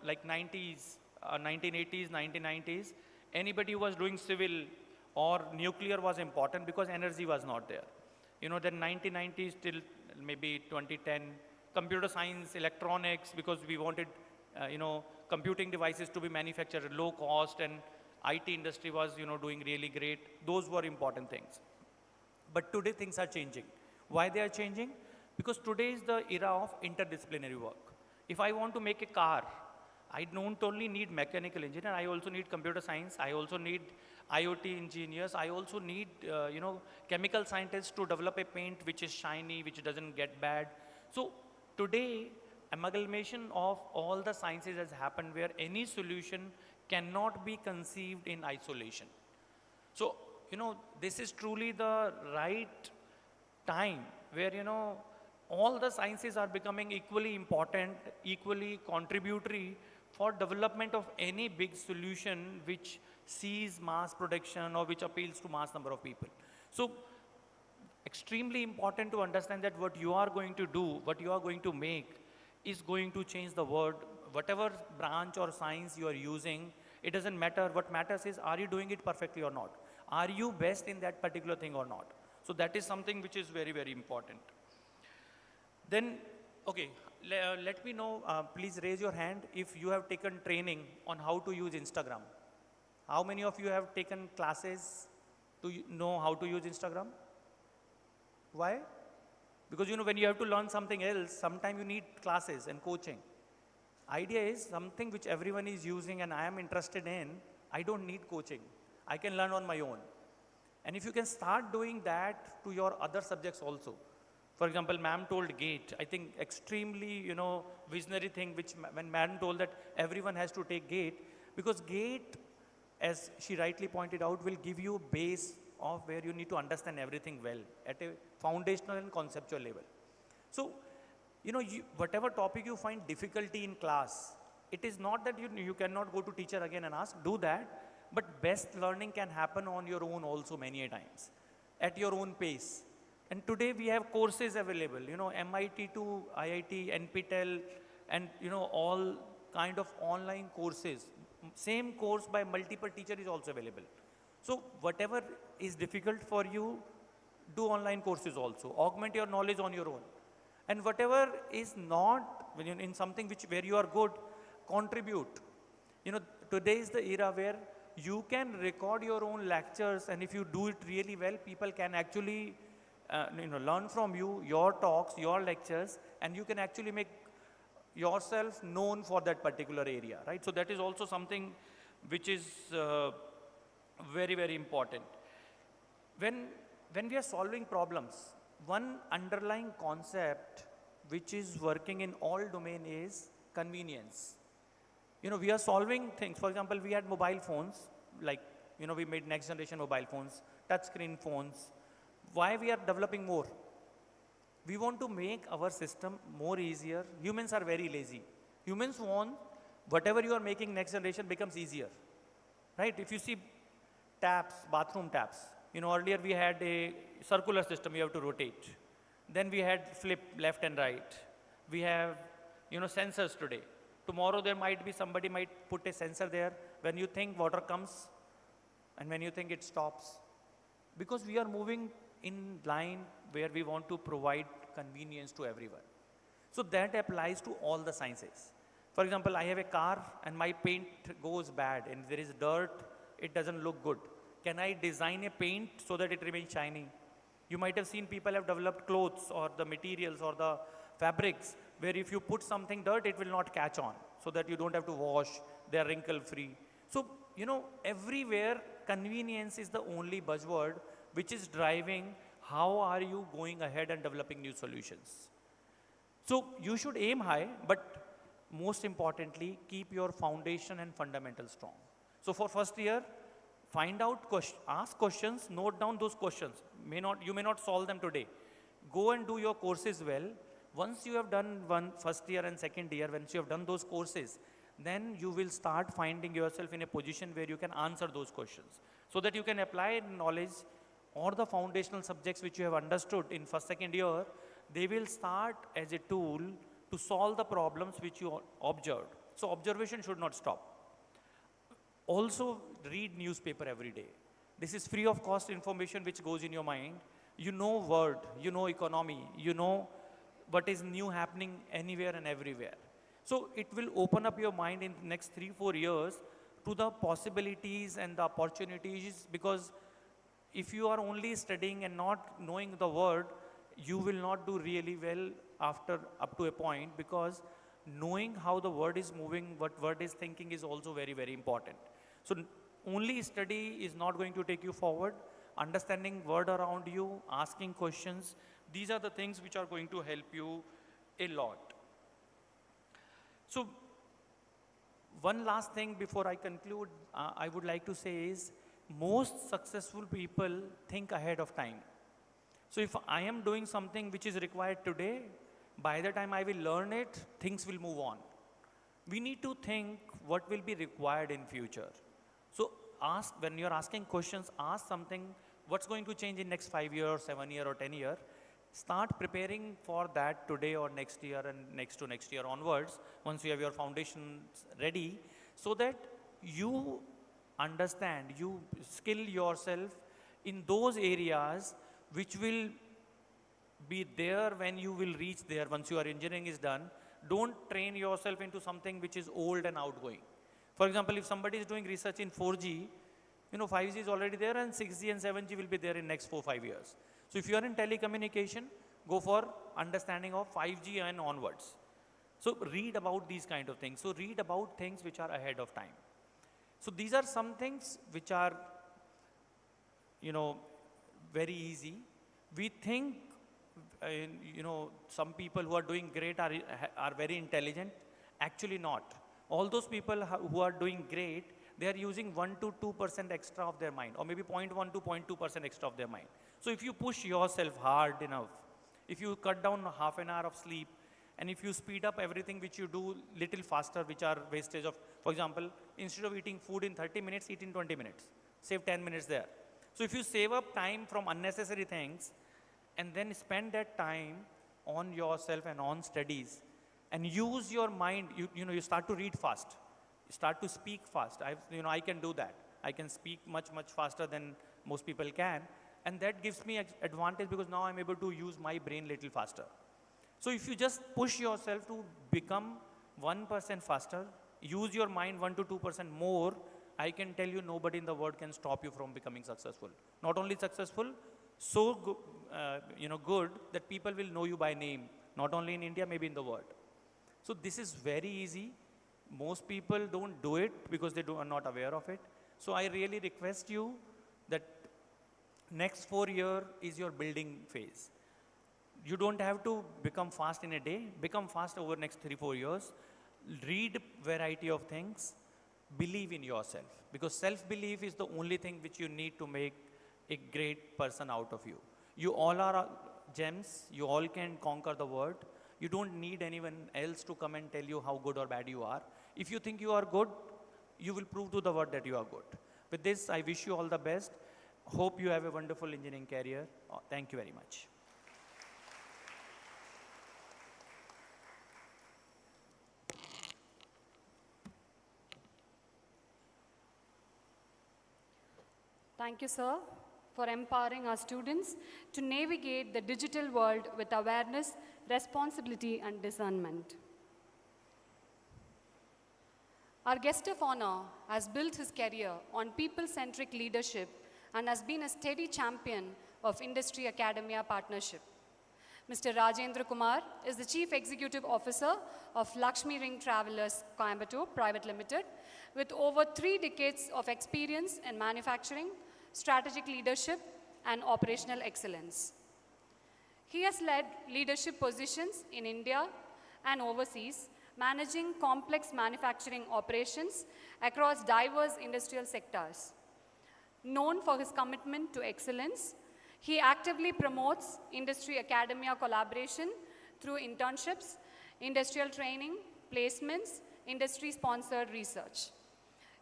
Like 90s, 1980s, 1990s, anybody who was doing civil or nuclear was important because energy was not there. Then 1990s till maybe 2010, computer science, electronics, because we wanted, computing devices to be manufactured at low cost, and IT industry was, doing really great. Those were important things. But today things are changing. Why they are changing? Because today is the era of interdisciplinary work. If I want to make a car, I don't only need mechanical engineer, I also need computer science, I also need IoT engineers, I also need, chemical scientists to develop a paint which is shiny, which doesn't get bad. So today, amalgamation of all the sciences has happened where any solution cannot be conceived in isolation. So, this is truly the right time where, all the sciences are becoming equally important, equally contributory for development of any big solution which sees mass production or which appeals to mass number of people. So, extremely important to understand that what you are going to do, what you are going to make is going to change the world. Whatever branch or science you are using, it doesn't matter. What matters is, are you doing it perfectly or not? Are you best in that particular thing or not? So that is something which is very, very important. Then, okay, let me know, please raise your hand if you have taken training on how to use Instagram. How many of you have taken classes to know how to use Instagram? Why? Because when you have to learn something else, sometimes you need classes and coaching. Idea is something which everyone is using and I am interested in, I don't need coaching. I can learn on my own. And if you can start doing that to your other subjects also. For example, ma'am told GATE, I think extremely, visionary thing when ma'am told that everyone has to take GATE, because GATE, as she rightly pointed out, will give you a base of where you need to understand everything well at a foundational and conceptual level. So, whatever topic you find difficulty in class, it is not that you cannot go to teacher again and ask, do that, but best learning can happen on your own also many a times, at your own pace. And today we have courses available, MIT to IIT, NPTEL, and all kind of online courses. Same course by multiple teacher is also available. So whatever is difficult for you, do online courses also. Augment your knowledge on your own. And whatever is not in something where you are good, contribute. Today is the era where you can record your own lectures, and if you do it really well, people can actually learn from you, your talks, your lectures, and you can actually make yourself known for that particular area, right? So that is also something which is very, very important. When we are solving problems, one underlying concept which is working in all domain is convenience. We are solving things. For example, we had mobile phones, like, we made next generation mobile phones, touch screen phones. Why we are developing more? We want to make our system more easier. Humans are very lazy. Humans want whatever you are making next generation becomes easier, right? If you see taps, bathroom taps, earlier we had a circular system, you have to rotate. Then we had flip left and right. We have, sensors today. Tomorrow there might be somebody might put a sensor there. When you think water comes and when you think it stops. Because we are moving in line where we want to provide convenience to everyone. So that applies to all the sciences. For example, I have a car and my paint goes bad and there is dirt, it doesn't look good. Can I design a paint so that it remains shiny? You might have seen people have developed clothes or the materials or the fabrics where if you put something dirt, it will not catch on, so that you don't have to wash, they are wrinkle free. So, everywhere convenience is the only buzzword which is driving how are you going ahead and developing new solutions. So you should aim high, but most importantly, keep your foundation and fundamentals strong. So for first year, find out, ask questions, note down those questions. You may not solve them today. Go and do your courses well. Once you have done first year and second year, once you have done those courses, then you will start finding yourself in a position where you can answer those questions, so that you can apply knowledge or the foundational subjects which you have understood in first, second year, they will start as a tool to solve the problems which you observed. So observation should not stop. Also read newspaper every day. This is free of cost information which goes in your mind. You know word, you know economy, you know what is new happening anywhere and everywhere. So it will open up your mind in the next 3-4 years to the possibilities and the opportunities, because if you are only studying and not knowing the word, you will not do really well up to a point, because knowing how the word is moving, what word is thinking is also very, very important. So only study is not going to take you forward. Understanding word around you, asking questions, these are the things which are going to help you a lot. So one last thing before I conclude, I would like to say is, most successful people think ahead of time. So if I am doing something which is required today, by the time I will learn it, things will move on. We need to think what will be required in future. So when you're asking questions, ask something, what's going to change in next 5 years, 7 years or 10 years. Start preparing for that today or next year and next to next year onwards, once you have your foundations ready, so that you understand, you skill yourself in those areas which will be there when you will reach there once your engineering is done. Don't train yourself into something which is old and outgoing. For example, if somebody is doing research in 4G, 5G is already there and 6G and 7G will be there in next 4-5 years. So if you are in telecommunication, go for understanding of 5G and onwards. So read about these kind of things. So read about things which are ahead of time. So these are some things which are, very easy. We think, some people who are doing great are very intelligent. Actually not. All those people who are doing great, they are using 1 to 2% extra of their mind, or maybe 0.1 to 0.2% extra of their mind. So if you push yourself hard enough, if you cut down half an hour of sleep, and if you speed up everything which you do little faster, which are wastage of, for example, instead of eating food in 30 minutes, eat in 20 minutes. Save 10 minutes there. So if you save up time from unnecessary things, and then spend that time on yourself and on studies, and use your mind, you start to read fast. You start to speak fast. I can do that. I can speak much, much faster than most people can. And that gives me advantage because now I'm able to use my brain little faster. So if you just push yourself to become 1% faster, use your mind 1 to 2% more, I can tell you nobody in the world can stop you from becoming successful. Not only successful, so good that people will know you by name, not only in India, maybe in the world. So this is very easy. Most people don't do it because they are not aware of it. So I really request you that next 4 years is your building phase. You don't have to become fast in a day. Become fast over next 3-4 years. Read variety of things. Believe in yourself. Because self-belief is the only thing which you need to make a great person out of you. You all are gems. You all can conquer the world. You don't need anyone else to come and tell you how good or bad you are. If you think you are good, you will prove to the world that you are good. With this, I wish you all the best. Hope you have a wonderful engineering career. Thank you very much. Thank you, sir, for empowering our students to navigate the digital world with awareness, responsibility, and discernment. Our guest of honor has built his career on people-centric leadership and has been a steady champion of industry-academia partnership. Mr. Rajendra Kumar is the Chief Executive Officer of Lakshmi Ring Travelers Coimbatore Private Limited, with over 3 decades of experience in manufacturing, strategic leadership, and operational excellence. He has led leadership positions in India and overseas, managing complex manufacturing operations across diverse industrial sectors. Known for his commitment to excellence, he actively promotes industry-academia collaboration through internships, industrial training, placements, industry-sponsored research.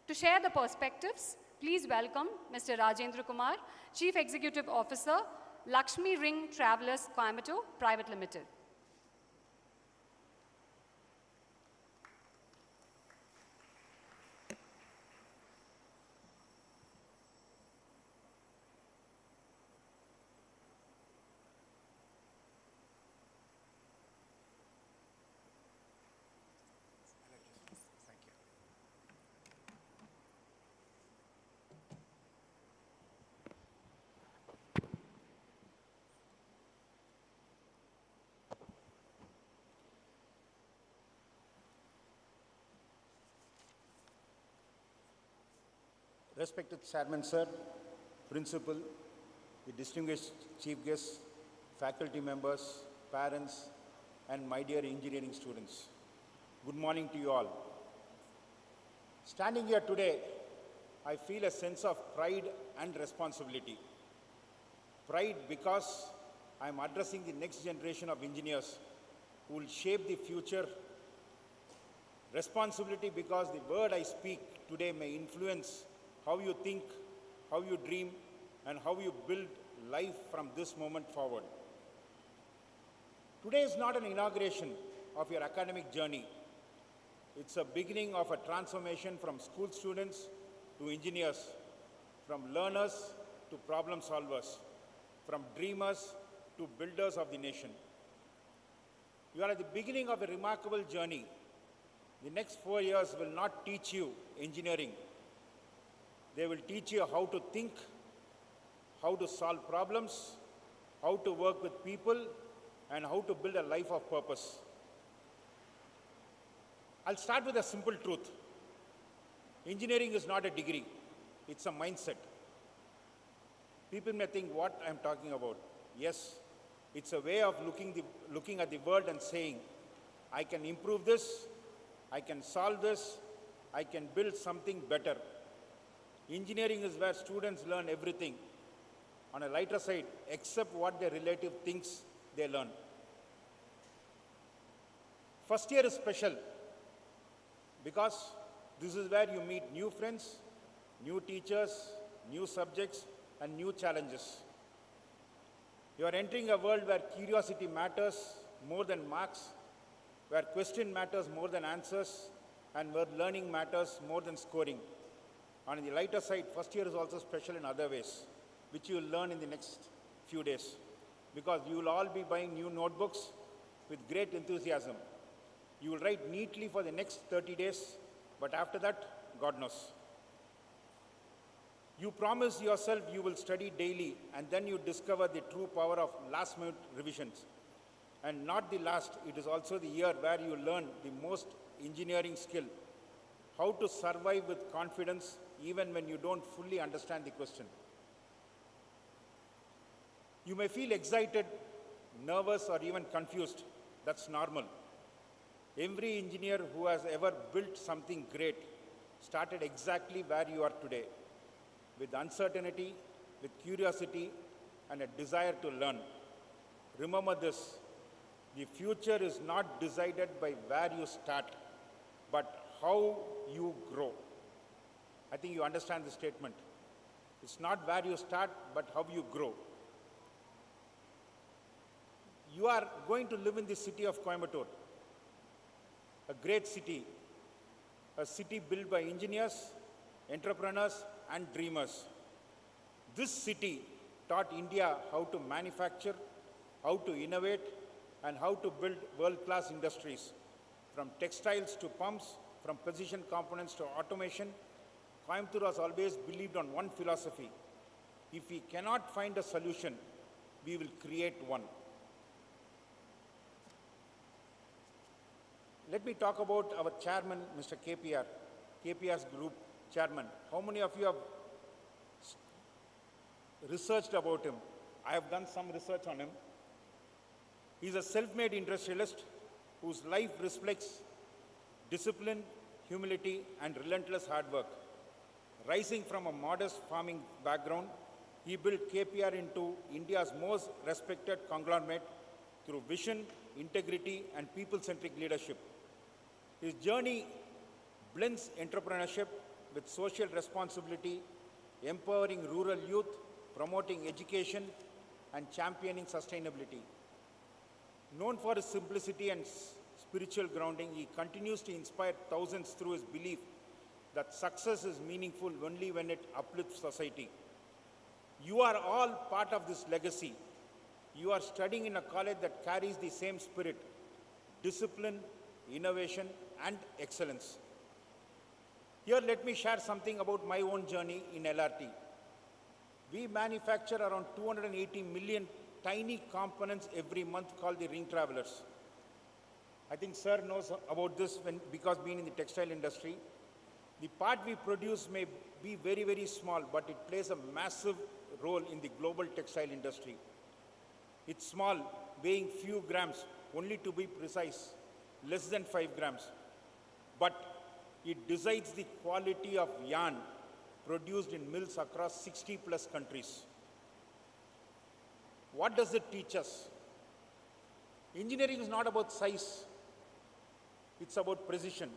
To share the perspectives, please welcome Mr. Rajendra Kumar, Chief Executive Officer, Lakshmi Ring Travelers Coimbatore Private Limited. Respected Chairman Sir, Principal, the distinguished Chief Guests, faculty members, parents, and my dear engineering students. Good morning to you all. Standing here today, I feel a sense of pride and responsibility. Pride because I am addressing the next generation of engineers who will shape the future. Responsibility because the word I speak today may influence how you think, how you dream, and how you build life from this moment forward. Today is not an inauguration of your academic journey. It's a beginning of a transformation from school students to engineers, from learners to problem solvers, from dreamers to builders of the nation. You are at the beginning of a remarkable journey. The next 4 years will not teach you engineering. They will teach you how to think, how to solve problems, how to work with people, and how to build a life of purpose. I'll start with a simple truth. Engineering is not a degree, it's a mindset. People may think what I'm talking about. Yes, it's a way of looking at the world and saying, I can improve this, I can solve this, I can build something better. Engineering is where students learn everything on a lighter side, except what their relative thinks they learn. First year is special because this is where you meet new friends, new teachers, new subjects, and new challenges. You are entering a world where curiosity matters more than marks, where question matters more than answers, and where learning matters more than scoring. On the lighter side, first year is also special in other ways, which you will learn in the next few days, because you will all be buying new notebooks with great enthusiasm. You will write neatly for the next 30 days, but after that, God knows. You promise yourself you will study daily, and then you discover the true power of last-minute revisions. And not the last, it is also the year where you learn the most engineering skill, how to survive with confidence even when you don't fully understand the question. You may feel excited, nervous, or even confused. That's normal. Every engineer who has ever built something great started exactly where you are today, with uncertainty, with curiosity, and a desire to learn. Remember this, the future is not decided by where you start, but how you grow. I think you understand the statement. It's not where you start, but how you grow. You are going to live in the city of Coimbatore, a great city, a city built by engineers, entrepreneurs, and dreamers. This city taught India how to manufacture, how to innovate, and how to build world-class industries. From textiles to pumps, from precision components to automation, Coimbatore has always believed on one philosophy. If we cannot find a solution, we will create one. Let me talk about our chairman, Mr. KPR's group chairman. How many of you have researched about him? I have done some research on him. He's a self-made industrialist whose life reflects discipline, humility, and relentless hard work. Rising from a modest farming background, he built KPR into India's most respected conglomerate through vision, integrity, and people-centric leadership. His journey blends entrepreneurship with social responsibility, empowering rural youth, promoting education, and championing sustainability. Known for his simplicity and spiritual grounding, he continues to inspire thousands through his belief that success is meaningful only when it uplifts society. You are all part of this legacy. You are studying in a college that carries the same spirit: discipline, innovation, and excellence. Here, let me share something about my own journey in LRT. We manufacture around 280 million tiny components every month called the ring travelers. I think sir knows about this because being in the textile industry. The part we produce may be very, very small, but it plays a massive role in the global textile industry. It's small, weighing few grams, only to be precise, less than 5 grams. But it decides the quality of yarn produced in mills across 60 plus countries. What does it teach us? Engineering is not about size, it's about precision.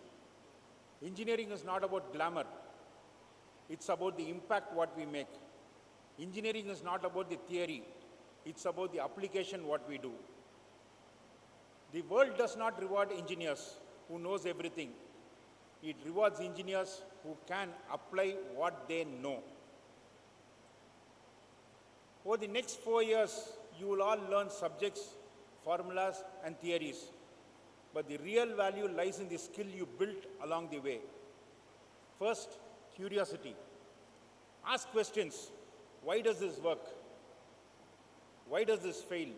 Engineering is not about glamour, it's about the impact what we make. Engineering is not about the theory, it's about the application what we do. The world does not reward engineers who knows everything. It rewards engineers who can apply what they know. Over the next 4 years, you will all learn subjects, formulas, and theories. But the real value lies in the skill you built along the way. First, curiosity. Ask questions. Why does this work? Why does this fail?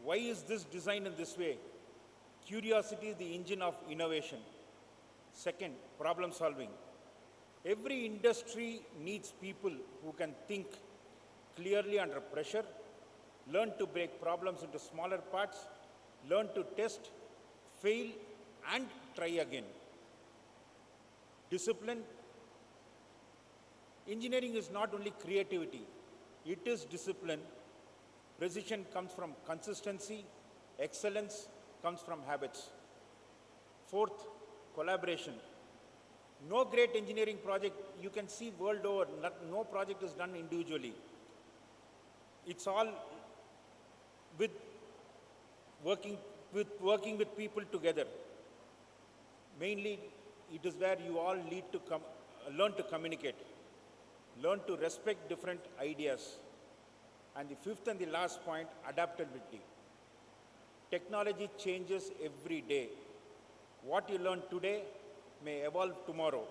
Why is this designed in this way? Curiosity is the engine of innovation. Second, problem solving. Every industry needs people who can think clearly under pressure, learn to break problems into smaller parts, learn to test, fail, and try again. Discipline. Engineering is not only creativity, it is discipline. Precision comes from consistency, excellence comes from habits. Fourth, collaboration. No great engineering project, you can see world over, no project is done individually. It's all with working with people together. Mainly, it is where you all need to learn to communicate, learn to respect different ideas. And the fifth and the last point, adaptability. Technology changes every day. What you learn today may evolve tomorrow.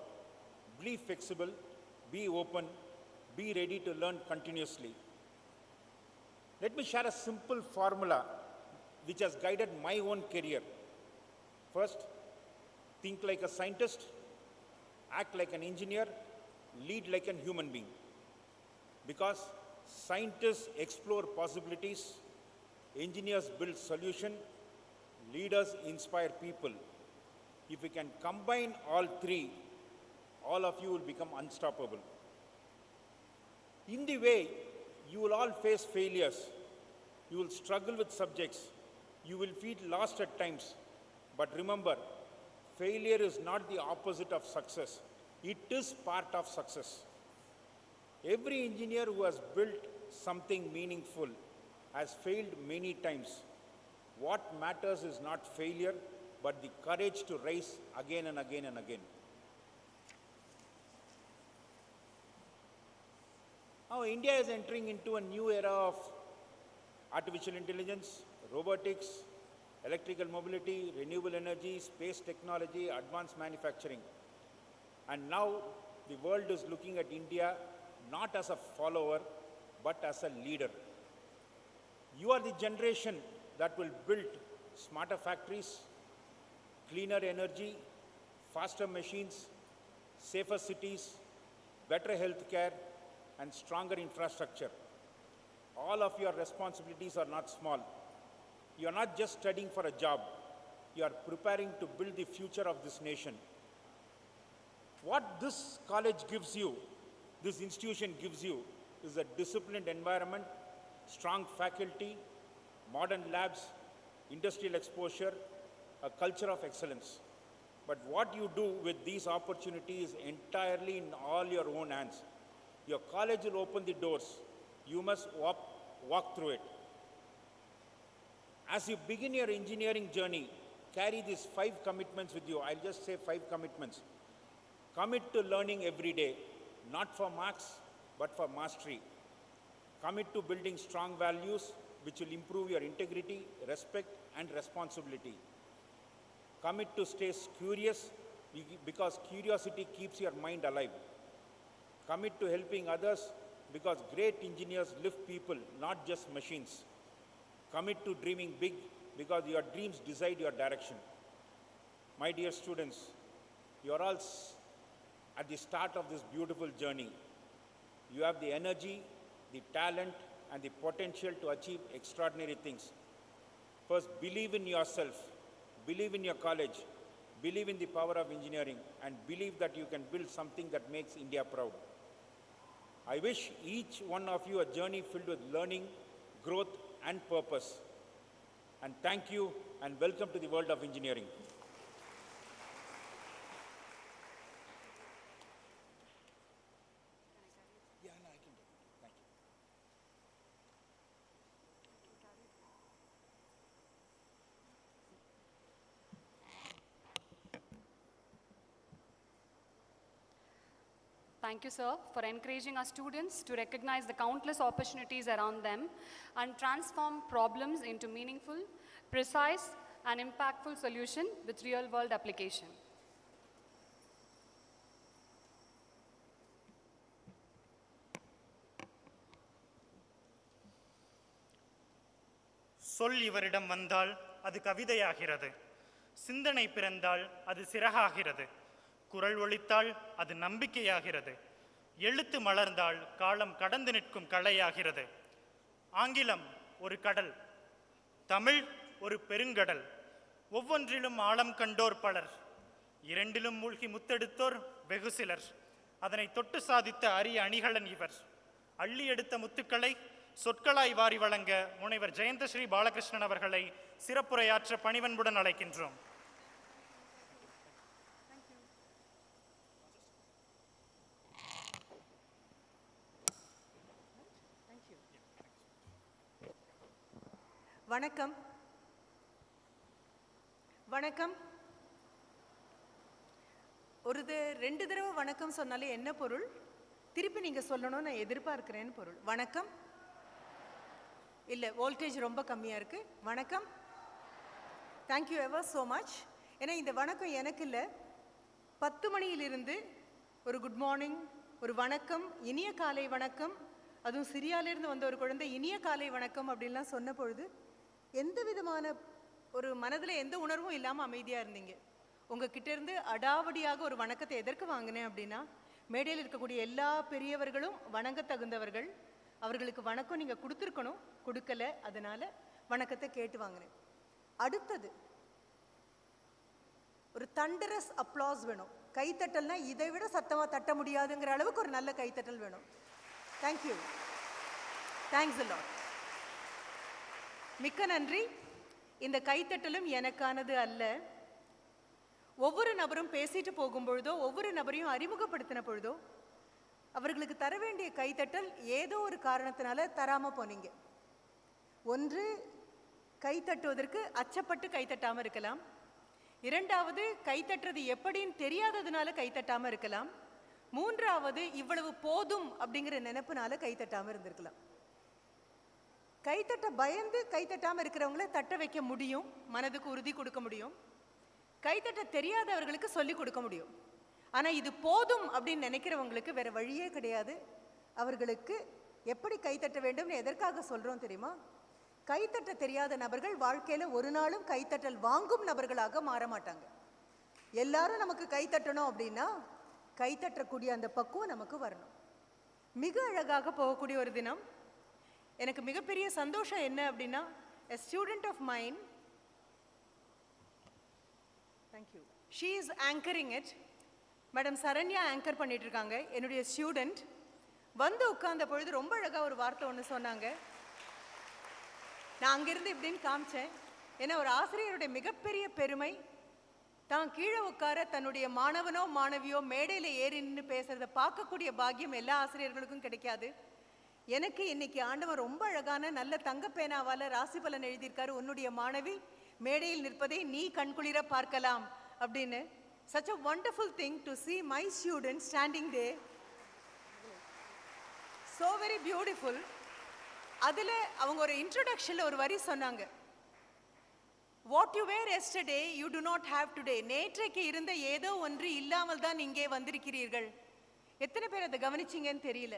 Be flexible, be open, be ready to learn continuously. Let me share a simple formula which has guided my own career. First, think like a scientist, act like an engineer, lead like a human being. Because scientists explore possibilities, engineers build solutions, leaders inspire people. If we can combine all three, all of you will become unstoppable. In the way, you will all face failures. You will struggle with subjects. You will feel lost at times. But remember, failure is not the opposite of success. It is part of success. Every engineer who has built something meaningful has failed many times. What matters is not failure, but the courage to rise again and again and again. Now, India is entering into a new era of artificial intelligence, robotics, electrical mobility, renewable energy, space technology, advanced manufacturing. And now the world is looking at India not as a follower, but as a leader. You are the generation that will build smarter factories, cleaner energy, faster machines, safer cities, better healthcare, and stronger infrastructure. All of your responsibilities are not small. You are not just studying for a job. You are preparing to build the future of this nation. What this college gives you, this institution gives you, is a disciplined environment, strong faculty, modern labs, industrial exposure, a culture of excellence. But what you do with these opportunities is entirely in all your own hands. Your college will open the doors. You must walk through it. As you begin your engineering journey, carry these 5 commitments with you. I'll just say 5 commitments. Commit to learning every day, not for marks, but for mastery. Commit to building strong values which will improve your integrity, respect, and responsibility. Commit to stay curious because curiosity keeps your mind alive. Commit to helping others because great engineers lift people, not just machines. Commit to dreaming big because your dreams decide your direction. My dear students, you are all at the start of this beautiful journey. You have the energy, the talent, and the potential to achieve extraordinary things. First, believe in yourself, believe in your college, believe in the power of engineering, and believe that you can build something that makes India proud. I wish each one of you a journey filled with learning, growth, and purpose. And thank you, and welcome to the world of engineering. Thank you, sir, for encouraging our students to recognize the countless opportunities around them and transform problems into meaningful, precise, and impactful solution with real-world application. சொல் இவரிடம் வந்தால் அது கவிதையாகிறது. சிந்தனை பிறந்தால் அது சிறகாகிறது. குரல் ஒலித்தால் அது நம்பிக்கையாகிறது. எழுத்து மலர்ந்தால் காலம் கடந்து நிற்கும் கலையாகிறது. ஆங்கிலம் ஒரு கடல், தமிழ் ஒரு பெருங்கடல். ஒவ்வொன்றிலும் ஆழம் கண்டோர் பலர், இரண்டிலும் மூழ்கி முத்தெடுத்தோர் வெகு சிலர். அதனை தொட்டு சாதித்த அரிய அணிகளன் இவர். அள்ளி எடுத்த முத்துக்களை சொற்களாய் வாரி வழங்க முனைவர் ஜெயந்தஸ்ரீ பாலகிருஷ்ணன் அவர்களை சிறப்புரையாற்ற பணிவன்புடன் அழைக்கின்றோம். வணக்கம். வணக்கம். ரெண்டு தடவை வணக்கம் சொன்னாலே என்ன பொருள்? திருப்பி நீங்க சொல்லணும் நான் எதிர்பார்க்கிறேன்னு பொருள். வணக்கம். இல்லை, வோல்டேஜ் ரொம்ப கம்மியாக இருக்கு. வணக்கம். Thank you ever so much. ஏன்னா இந்த வணக்கம் எனக்கு இல்லை, 10 மணியிலிருந்து ஒரு குட் மார்னிங், ஒரு வணக்கம், இனிய காலை வணக்கம், அதுவும் சிரியாவிலிருந்து வந்த ஒரு குழந்தை இனிய காலை வணக்கம் அப்படின்லாம் சொன்ன பொழுது எந்த விதமான ஒரு மனதில் எந்த உணர்வும் இல்லாமல் அமைதியாக இருந்தீங்க. உங்ககிட்ட இருந்து அடாவடியாக ஒரு வணக்கத்தை எதற்கு வாங்கினேன் அப்படின்னா, மேடையில் இருக்கக்கூடிய எல்லா பெரியவர்களும் வணங்க தகுந்தவர்கள், அவர்களுக்கு வணக்கம் நீங்கள் கொடுத்துருக்கணும், கொடுக்கல, அதனால வணக்கத்தை கேட்டு வாங்கினேன். அடுத்தது ஒரு தண்டரஸ் அப்ளாஸ் வேணும். கைத்தட்டல்னா இதை விட சத்தமாக தட்ட முடியாதுங்கிற அளவுக்கு ஒரு நல்ல கைத்தட்டல் வேணும். Thank you, thanks a lot. மிக்க நன்றி. இந்த கைத்தட்டலும் எனக்கானது அல்ல. ஒவ்வொரு நபரும் பேசிட்டு போகும்பொழுதோ, ஒவ்வொரு நபரையும் அறிமுகப்படுத்தின பொழுதோ அவர்களுக்கு தர வேண்டிய கைத்தட்டல் ஏதோ ஒரு காரணத்தினால தராமல் போனீங்க. ஒன்று, கைத்தட்டுவதற்கு அச்சப்பட்டு கைத்தட்டாமல் இருக்கலாம். இரண்டாவது, கைத்தட்டுறது எப்படின்னு தெரியாததுனால கைத்தட்டாமல் இருக்கலாம். மூன்றாவது, இவ்வளவு போதும் அப்படிங்கிற நினைப்புனால கைத்தட்டாமல் இருந்திருக்கலாம். கைத்தட்ட பயந்து கைத்தட்டாமல் இருக்கிறவங்கள தட்ட வைக்க முடியும், மனதுக்கு உறுதி கொடுக்க முடியும். கைத்தட்ட தெரியாதவர்களுக்கு சொல்லிக் கொடுக்க முடியும். ஆனால் இது போதும் அப்படின்னு நினைக்கிறவங்களுக்கு வேற வழியே கிடையாது. அவர்களுக்கு எப்படி கைத்தட்ட வேண்டும்னு எதற்காக சொல்கிறோம் தெரியுமா? கைத்தட்ட தெரியாத நபர்கள் வாழ்க்கையில் ஒரு நாளும் கைத்தட்டல் வாங்கும் நபர்களாக மாற மாட்டாங்க. எல்லாரும் நமக்கு கைத்தட்டணும் அப்படின்னா கைத்தட்டக்கூடிய அந்த பக்குவம் நமக்கு வரணும். மிக அழகாக போகக்கூடிய ஒரு தினம். எனக்கு மிகப்பெரிய சந்தோஷம் என்ன அப்படின்னா, a student of mine, thank you, she is anchoring it. Madam Saranya anchor பண்ணிட்டு இருக்காங்க. என்னுடைய ஸ்டூடெண்ட் வந்து உட்கார்ந்த பொழுது ரொம்ப அழகாக ஒரு வார்த்தை ஒன்று சொன்னாங்க. நான் அங்கிருந்து இப்படின்னு காமிச்சேன். ஏன்னா ஒரு ஆசிரியருடைய மிகப்பெரிய பெருமை தான் கீழே உட்கார தன்னுடைய மாணவனோ மாணவியோ மேடையில் ஏறி நின்று பேசுறதை பார்க்கக்கூடிய பாக்கியம் எல்லா ஆசிரியர்களுக்கும் கிடைக்காது. எனக்கு இன்னைக்கு ஆண்டவர் ரொம்ப அழகான நல்ல தங்க பேனாவால் ராசி பலன் எழுதியிருக்காரு. உன்னுடைய மாணவி மேடையில் நிற்பதை நீ கண்குளிர பார்க்கலாம் அப்படின்னு. Such a wonderful thing to see my students standing there. So very beautiful. அதில் அவங்க ஒரு இன்ட்ரோடக்ஷனில் ஒரு வரி சொன்னாங்க. What you were yesterday, you do not have today. நேற்றைக்கு இருந்த ஏதோ ஒன்று இல்லாமல் தான் இங்கே வந்திருக்கிறீர்கள். எத்தனை பேர் அதை கவனிச்சிங்கன்னு தெரியல.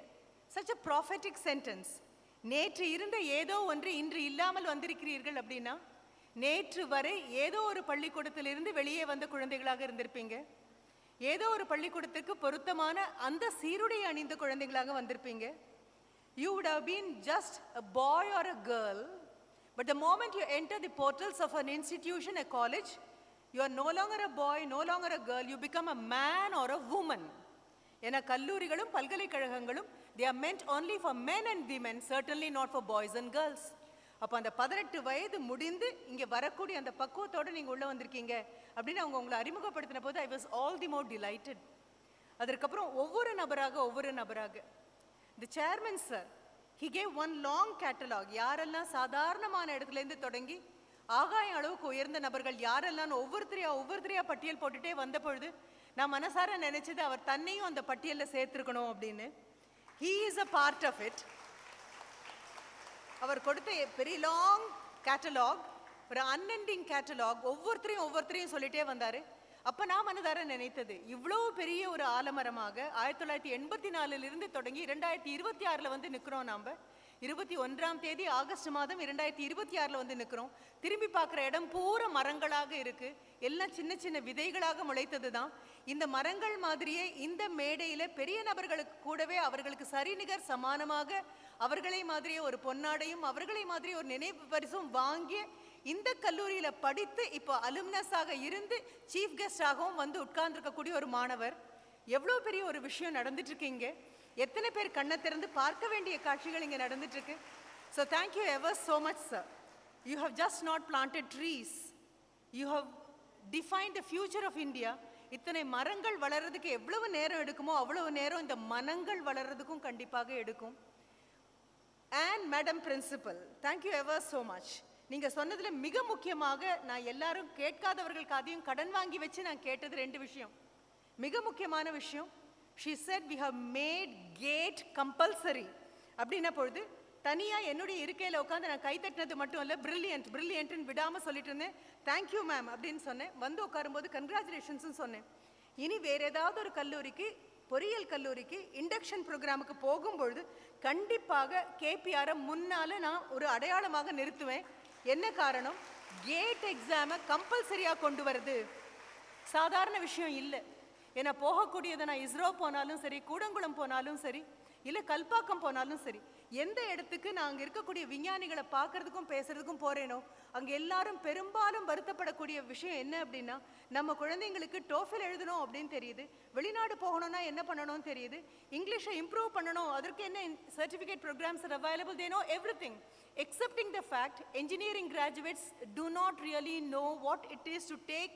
Such a prophetic sentence. நேற்று இருந்த ஏதோ ஒன்று இன்று இல்லாமல் வந்திருக்கிறீர்கள் அப்படின்னா, நேற்று வரை ஏதோ ஒரு பள்ளிக்கூடத்திலிருந்து வெளியே வந்த குழந்தைகளாக இருந்திருப்பீங்க. ஏதோ ஒரு பள்ளிக்கூடத்திற்கு பொருத்தமான அந்த சீருடை அணிந்த குழந்தைகளாக வந்திருப்பீங்க. You would have been just a boy or a girl, but the moment you enter the portals of an institution, a college, you are no longer a boy, no longer a girl, you become a man or a woman. ஏன்னா கல்லூரிகளும் பல்கலைக்கழகங்களும் they are meant only for men and women, certainly not for boys and girls. அப்போ அந்த 18 வயது முடிந்து இங்கே வரக்கூடிய அந்த பக்குவத்தோடு நீங்கள் உள்ளே வந்திருக்கீங்க அப்படின்னு அவங்க உங்களை அறிமுகப்படுத்தின போது I was all the more delighted. அதற்கப்புறம் ஒவ்வொரு நபராக the chairman sir, he gave one long catalog. யாரெல்லாம் சாதாரணமான இடத்துலேருந்து தொடங்கி ஆகாய அளவுக்கு உயர்ந்த நபர்கள் யாரெல்லாம் ஒவ்வொருத்தரையா பட்டியல் போட்டுட்டே வந்த பொழுது நான் மனசார நினைச்சது அவர் தன்னையும் அந்த பட்டியலில் சேர்த்துருக்கணும் அப்படின்னு. He is a part of it. அவர் கொடுத்த பெரிய லாங் கேட்டலாக், ஒரு அன்எண்டிங் கேட்டலாக், ஒவ்வொருத்தரையும் சொல்லிட்டே வந்தார். அப்போ நான் மனதார நினைத்தது, இவ்வளோ பெரிய ஒரு ஆலமரமாக 1984 தொடங்கி 2026 வந்து நிற்கிறோம். நாம் 21ஆம் தேதி ஆகஸ்ட் மாதம் 2026 வந்து நிற்கிறோம். திரும்பி பார்க்குற இடம் பூரா மரங்களாக இருக்கு. எல்லாம் சின்ன சின்ன விதைகளாக முளைத்தது தான். இந்த மரங்கள் மாதிரியே இந்த மேடையில் பெரிய நபர்களுக்கு கூடவே அவர்களுக்கு சரிநிகர் சமானமாக அவர்களை மாதிரியே ஒரு பொன்னாடையும் அவர்களை மாதிரியே ஒரு நினைவு பரிசும் வாங்கிய இந்த கல்லூரியில் படித்து இப்போ அலுமினஸாக இருந்து சீஃப் கெஸ்டாகவும் வந்து உட்கார்ந்துருக்கக்கூடிய ஒரு மாணவர். எவ்வளோ பெரிய ஒரு விஷயம் நடந்துட்டு இருக்கு இங்கே. எத்தனை பேர் கண்ணை திறந்து பார்க்க வேண்டிய காட்சிகள் இங்கே நடந்துட்டு இருக்கு. So thank you ever so much sir. You have just not planted trees, you have define the future of India. இத்தனை மரங்கள் வளர்றதுக்கு எவ்வளவு நேரம் எடுக்குமோ அவ்வளவு நேரம் இந்த மனங்கள் வளர்றதுக்கும் கண்டிப்பாக எடுக்கும். And madam principal, thank you ever so much. நீங்கள் சொன்னதில் மிக முக்கியமாக நான் எல்லாரும் கேட்காதவர்களுக்கு அதையும் கடன் வாங்கி வச்சு நான் கேட்டது 2 விஷயம். மிக முக்கியமான விஷயம், she said we have made gate compulsory. அப்படின்ன பொழுது தனியாக என்னுடைய இருக்கையில் உட்காந்து நான் கை தட்டினது மட்டும் இல்லை, பிரில்லியன்ட் பிரில்லியன்ட்னு விடாமல் சொல்லிட்டு இருந்தேன். தேங்க்யூ மேம் அப்படின்னு சொன்னேன். வந்து உட்காரும்போது கங்க்ராச்சுலேஷன்ஸ்னு சொன்னேன். இனி வேறு ஏதாவது ஒரு கல்லூரிக்கு, பொறியியல் கல்லூரிக்கு இண்டக்ஷன் ப்ரோக்ராமுக்கு போகும்பொழுது கண்டிப்பாக கேபிஆரை முன்னால் நான் ஒரு அடையாளமாக நிறுத்துவேன். என்ன காரணம்? கேட் எக்ஸாமை கம்பல்சரியாக கொண்டு வருது சாதாரண விஷயம் இல்லை. ஏன்னா போகக்கூடியதை நான் இஸ்ரோ போனாலும் சரி, கூடங்குளம் போனாலும் சரி, இல்லை கல்பாக்கம் போனாலும் சரி, எந்த இடத்துக்கு நான் அங்கே இருக்கக்கூடிய விஞ்ஞானிகளை பார்க்கறதுக்கும் பேசுறதுக்கும் போகிறேனோ அங்கே எல்லாரும் பெரும்பாலும் வருத்தப்படக்கூடிய விஷயம் என்ன அப்படின்னா, நம்ம குழந்தைங்களுக்கு டோஃபெல் எழுதணும் அப்படின்னு தெரியுது, வெளிநாடு போகணும்னா என்ன பண்ணணும்னு தெரியுது, இங்கிலீஷை இம்ப்ரூவ் பண்ணணும், அதற்கு என்ன certificate programs are available, they know everything excepting the fact engineering graduates do not really know what it is to take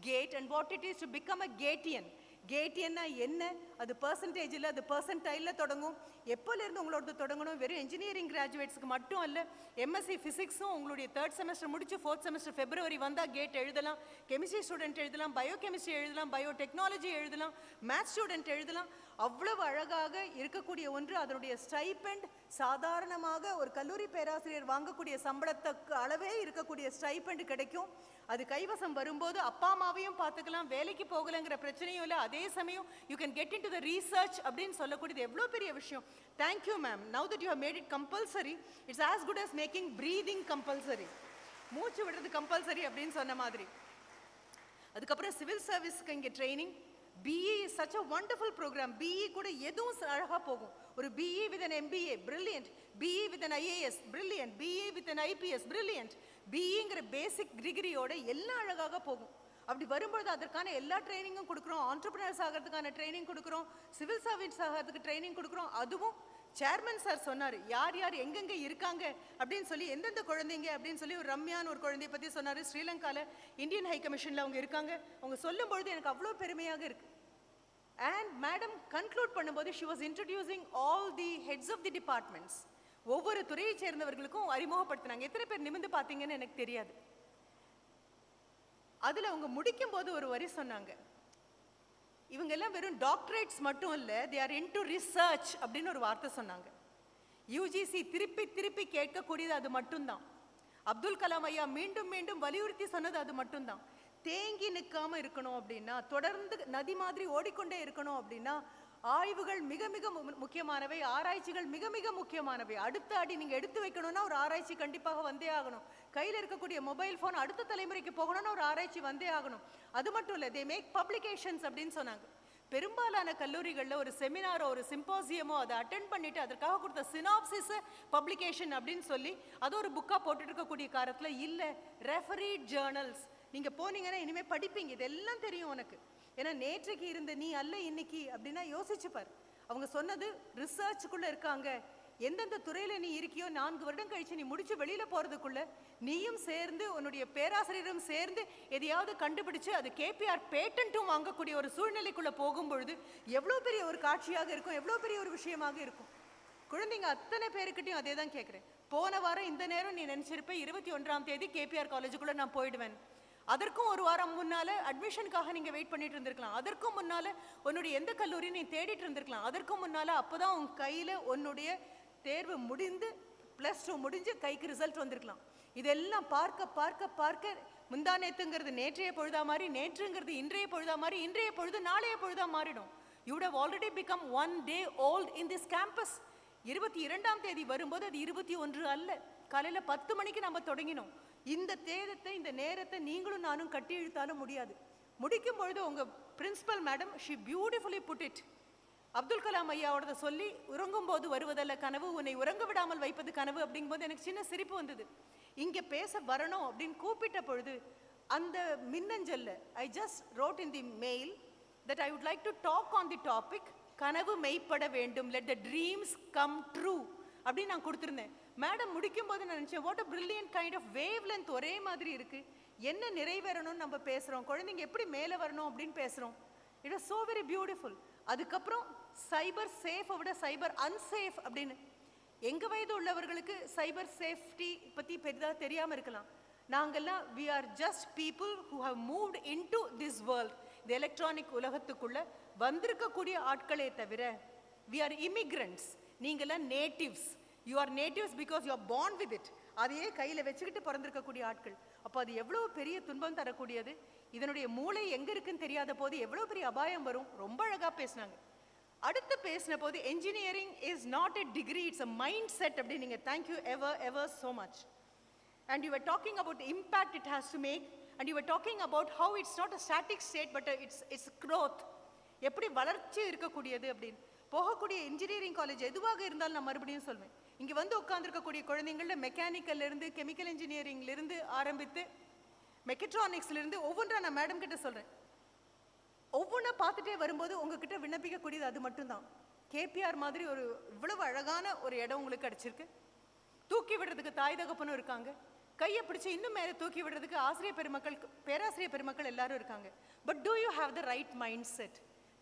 gate and what it is to become a Gatian. கேட்டியன்னா என்ன, அது பர்சன்டேஜில், அது பர்சன்டைலில் தொடங்கும். எப்போலேருந்து உங்களோட தொடங்கணும்? வெறும் இன்ஜினியரிங் கிராஜுவேட்ஸ்க்கு மட்டும் அல்ல, எம்எஸ்சி ஃபிசிக்ஸும் உங்களுடைய 3rd செமஸ்டர் முடிச்சு 4th செமஸ்டர் ஃபெப்ரவரி வந்தால் கேட் எழுதலாம். கெமிஸ்ட்ரி ஸ்டூடெண்ட் எழுதலாம், பயோ கெமிஸ்ட்ரி எழுதலாம், பயோ டெக்னாலஜி எழுதலாம், மேத்ஸ் ஸ்டூடெண்ட் எழுதலாம். அவ்வளவு அழகாக இருக்கக்கூடிய ஒன்று. அதனுடைய ஸ்டைபெண்ட் சாதாரணமாக ஒரு கல்லூரி பேராசிரியர் வாங்கக்கூடிய சம்பளத்துக்கு அளவே இருக்கக்கூடிய ஸ்டைபெண்ட் கிடைக்கும். அது கைவசம் வரும்போது அப்பா அம்மாவையும் பார்த்துக்கலாம், வேலைக்கு போகலைங்கிற பிரச்சனையும் இல்லை. அதே சமயம் you can get into the research அப்படின்னு சொல்லக்கூடியது எவ்வளோ பெரிய விஷயம். Thank you ma'am. Now that you have made it compulsory, it's as good as making breathing compulsory. மூச்சு விடுறது கம்பல்சரி அப்படின்னு சொன்ன மாதிரி. அதுக்கப்புறம் சிவில் சர்வீஸ்க்கு இங்கே training. BE is such a wonderful program. BE கூட எதுவும் அழகாக போகும். ஒரு BE with an MBA, brilliant. BE with an IAS, brilliant. BE with an IPS, brilliant. BEங்கிற பேசிக் டிகிரியோட எல்லாம் அழகாக போகும். அப்படி வரும்பொழுது அதற்கான எல்லா ட்ரைனிங்கும் கொடுக்குறோம். ஆண்டர்பிரினர்ஸ் ஆகிறதுக்கான ட்ரைனிங் கொடுக்குறோம், சிவில் சர்வீஸ் ஆகிறதுக்கு ட்ரைனிங் கொடுக்குறோம். அதுவும் சேர்மன் சார் சொன்னார், யார் யார் எங்கெங்கே இருக்காங்க அப்படின்னு சொல்லி, எந்தெந்த குழந்தைங்க அப்படின்னு சொல்லி. ஒரு ரம்யான்னு ஒரு குழந்தைய பற்றி சொன்னார், ஸ்ரீலங்காவில் இந்தியன் ஹை கமிஷனில் அவங்க இருக்காங்க. அவங்க சொல்லும் பொழுது எனக்கு அவ்வளோ பெருமையாக இருக்கு. அண்ட் மேடம் கன்க்ளூட் பண்ணும்போது she was introducing all the heads of the departments. ஒவ்வொரு துறையை சேர்ந்தவர்களுக்கும் அறிமுகப்படுத்தினாங்க. எத்தனை பேர் நிமிந்து பார்த்தீங்கன்னு எனக்கு தெரியாது. அதில் அவங்க முடிக்கும் போது ஒரு வரி சொன்னாங்க, இவங்க எல்லாம் வெறும் டாக்டரேட்ஸ் மட்டும் இல்லை, தே ஆர் இன்டு ரிசர்ச் அப்படின்னு ஒரு வார்த்தை சொன்னாங்க. யூஜிசி திருப்பி திருப்பி கேட்கக்கூடியது அது மட்டும்தான். அப்துல் கலாம் ஐயா மீண்டும் மீண்டும் வலியுறுத்தி சொன்னது அது மட்டும்தான். தேங்கி நிற்காம இருக்கணும் அப்படின்னா, தொடர்ந்து நதி மாதிரி ஓடிக்கொண்டே இருக்கணும் அப்படின்னா, ஆய்வுகள் மிக மிக முக்கியமானவை, ஆராய்ச்சிகள் மிக மிக முக்கியமானவை. அடுத்த அடி நீங்கள் எடுத்து வைக்கணும்னா ஒரு ஆராய்ச்சி கண்டிப்பாக வந்தே ஆகணும். கையில் இருக்கக்கூடிய மொபைல் ஃபோன் அடுத்த தலைமுறைக்கு போகணும்னா ஒரு ஆராய்ச்சி வந்தே ஆகணும். அது மட்டும் இல்லை, தே மேக் பப்ளிகேஷன்ஸ் அப்படின்னு சொன்னாங்க. பெரும்பாலான கல்லூரிகளில் ஒரு செமினாரோ ஒரு சிம்போசியமோ அதை அட்டென்ட் பண்ணிட்டு அதற்காக கொடுத்த சினாப்சிஸ் பப்ளிகேஷன் அப்படின்னு சொல்லி அது ஒரு புக்காக போட்டுட்டு இருக்கக்கூடிய காலத்தில் இல்லை, ரெஃபரீட் ஜேர்னல்ஸ். நீங்கள் போனீங்கன்னா இனிமேல் படிப்பீங்க, இதெல்லாம் தெரியும் உனக்கு. ஏன்னா நேற்றைக்கு இருந்த நீ அல்ல இன்னைக்கு அப்படின்னா யோசிச்சுப்பார். அவங்க சொன்னது ரிசர்ச்சுக்குள்ளே இருக்காங்க. எந்தெந்த துறையில் நீ இருக்கியோ 4 வருடம் கழிச்சு நீ முடிச்சு வெளியில் போகிறதுக்குள்ள நீயும் சேர்ந்து உன்னுடைய பேராசிரியரும் சேர்ந்து எதையாவது கண்டுபிடிச்சு அது கேபிஆர் பேட்டன்ட்டும் வாங்கக்கூடிய ஒரு சூழ்நிலைக்குள்ளே போகும்பொழுது எவ்வளோ பெரிய ஒரு காட்சியாக இருக்கும், எவ்வளோ பெரிய ஒரு விஷயமாக இருக்கும். குழந்தைங்க அத்தனை பேருக்கிட்டையும் அதே தான் கேட்குறேன். போன வாரம் இந்த நேரம் நீ நினச்சிருப்ப 21ஆம் தேதி கேபிஆர் காலேஜுக்குள்ளே நான் போயிடுவேன். அதற்கும் ஒரு வாரம் முன்னால் அட்மிஷனுக்காக நீங்கள் வெயிட் பண்ணிட்டு இருந்திருக்கலாம். அதற்கும் முன்னால் உன்னுடைய எந்த கல்லூரி நீ தேடிட்டு இருந்திருக்கலாம். அதற்கும் முன்னால் அப்போ தான் உன் கையில் உன்னுடைய தேர்வு முடிந்து +2 முடிஞ்சு கைக்கு ரிசல்ட் வந்திருக்கலாம். இதெல்லாம் பார்க்க பார்க்க பார்க்க முந்தா நேற்றுங்கிறது நேற்றைய பொழுதா மாதிரி, நேற்றுங்கிறது இன்றைய பொழுதா மாதிரி, இன்றைய பொழுது நாளைய பொழுதா மாறிடும். You would have already become one day old in this campus. 22ஆம் தேதி வரும்போது அது 21 அல்ல, காலையில் 10 மணிக்கு நம்ம தொடங்கினோம். இந்த தேதத்தை இந்த நேரத்தை நீங்களும் நானும் கட்டி இழுத்தாலும் முடியாது. முடிக்கும் பொழுது உங்கள் principal madam she beautifully put it. Abdul Kalam ஐயாவோட சொல்லி உறங்கும் போது வருவதல்ல கனவு, உன்னை உறங்க விடாமல் வைப்பது கனவு அப்படிங்கும்போது எனக்கு சின்ன சிரிப்பு வந்தது. இங்கே பேச வரணும் அப்படின்னு கூப்பிட்ட பொழுது அந்த மின்னஞ்சல்ல I just wrote in the mail that I would like to talk on the topic கனவு மெய்ப்பட வேண்டும், let the dreams come true அப்படின்னு நான் கொடுத்துருந்தேன். மேடம் முடிக்கும் போது நான் நினச்சேன் what a brilliant kind of wavelength ஒரே மாதிரி இருக்குது. என்ன நிறைவேறணும்னு நம்ம பேசுகிறோம், குழந்தைங்க எப்படி மேலே வரணும் அப்படின்னு பேசுகிறோம். It was so very beautiful. அதுக்கப்புறம் சைபர் சேஃபை விட சைபர் அன்சேஃப் அப்படின்னு. எங்கள் வயது உள்ளவர்களுக்கு சைபர் சேஃப்டி பற்றி பெரிதாக தெரியாமல் இருக்கலாம். நாங்கள்லாம் we are just people who have moved into this world. இந்த எலக்ட்ரானிக் உலகத்துக்குள்ளே வந்திருக்கக்கூடிய ஆட்களே தவிர வி ஆர் இமிக்ரண்ட்ஸ். நீங்கள்லாம் natives. You are natives because you are born with it. அதையே கையில் வச்சுக்கிட்டு பிறந்திருக்கக்கூடிய ஆட்கள். அப்போ அது எவ்வளோ பெரிய துன்பம் தரக்கூடியது. இதனுடைய மூளை எங்கே இருக்குன்னு தெரியாத போது எவ்வளோ பெரிய அபாயம் வரும். ரொம்ப அழகாக பேசினாங்க. அடுத்து பேசின போது engineering is not a degree, it's a mindset அப்படின்னு. நீங்கள் thank you ever so much. And you are talking about impact it has to make, and you are talking about how it's not a static state but it's growth, எப்படி வளர்ச்சி இருக்கக்கூடியது அப்படின்னு. போகக்கூடிய engineering college எதுவாக இருந்தாலும் நான் மறுபடியும் சொல்வேன், இங்கே வந்து உட்காந்துருக்கக்கூடிய குழந்தைங்களில் மெக்கானிக்கல்லேருந்து கெமிக்கல் இன்ஜினியரிங்லேருந்து ஆரம்பித்து மெக்கட்ரானிக்ஸ்லேருந்து ஒவ்வொன்றா நான் மேடம் கிட்ட சொல்கிறேன். ஒவ்வொன்றா பார்த்துட்டே வரும்போது உங்ககிட்ட விண்ணப்பிக்கக்கூடியது அது மட்டும்தான். கேபிஆர் மாதிரி ஒரு இவ்வளவு அழகான ஒரு இடம் உங்களுக்கு கிடச்சிருக்கு. தூக்கி விடுறதுக்கு தாய் தகப்பனும் இருக்காங்க. கையை பிடிச்சி இன்னும் மேலே தூக்கி விடுறதுக்கு ஆசிரியர் பெருமக்கள், பேராசிரியர் பெருமக்கள் எல்லாரும் இருக்காங்க. But do you have the right mindset?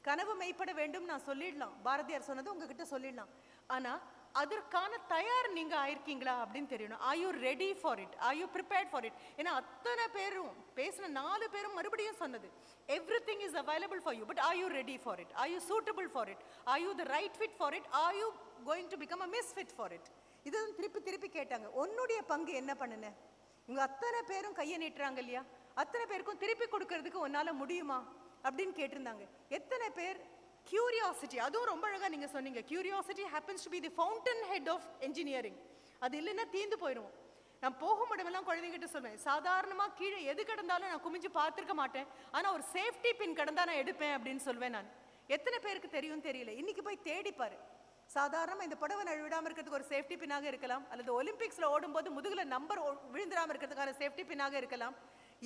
கனவு மெய்ப்பட வேண்டும் நான் சொல்லிடலாம், பாரதியார் சொன்னது உங்ககிட்ட சொல்லிடலாம். ஆனால் அதற்கான தயார் நீங்கள் ஆயிருக்கீங்களா அப்படின்னு தெரியணும். Are you ready for it? Are you prepared for it? ஏன்னா அத்தனை பேரும் பேசின 4 பேரும் மறுபடியும் சொன்னது every thing is available for you, but are you ready for it? Are you suitable for it? Are you the right fit for it? Are you going to become a Misfit for it? இதுதான் திருப்பி திருப்பி கேட்டாங்க. உன்னுடைய பங்கு என்ன பண்ணுன? இவங்க அத்தனை பேரும் கையை நீட்டுறாங்க இல்லையா, அத்தனை பேருக்கும் திருப்பி கொடுக்கறதுக்கு உன்னால் முடியுமா அப்படின்னு கேட்டிருந்தாங்க. எத்தனை பேர் கியூரியாசிட்டி, அதுவும் ரொம்ப அழகாக நீங்கள் சொன்னீங்க. Curiosity happens to be the fountainhead of engineering. அது இல்லைன்னா தீந்து போயிடுவோம். நான் போகும் இடமெல்லாம் குழந்தைங்கிட்ட சொல்வேன், சாதாரணமாக கீழே எது கிடந்தாலும் நான் குமிஞ்சு பார்த்துருக்க மாட்டேன், ஆனால் ஒரு சேஃப்டி பின் கிடந்தா நான் எடுப்பேன் அப்படின்னு சொல்வேன் நான். எத்தனை பேருக்கு தெரியும் தெரியல. இன்னைக்கு போய் தேடிப்பாரு. சாதாரணமாக இந்த புடவை விடாமல் இருக்கிறதுக்கு ஒரு சேஃப்டி பின்னாக இருக்கலாம், அல்லது ஒலிம்பிக்ஸில் ஓடும்போது முதுகில் நம்பர் விழுந்துடாமல் இருக்கிறதுக்கான சேஃப்டி பின்னாக இருக்கலாம்.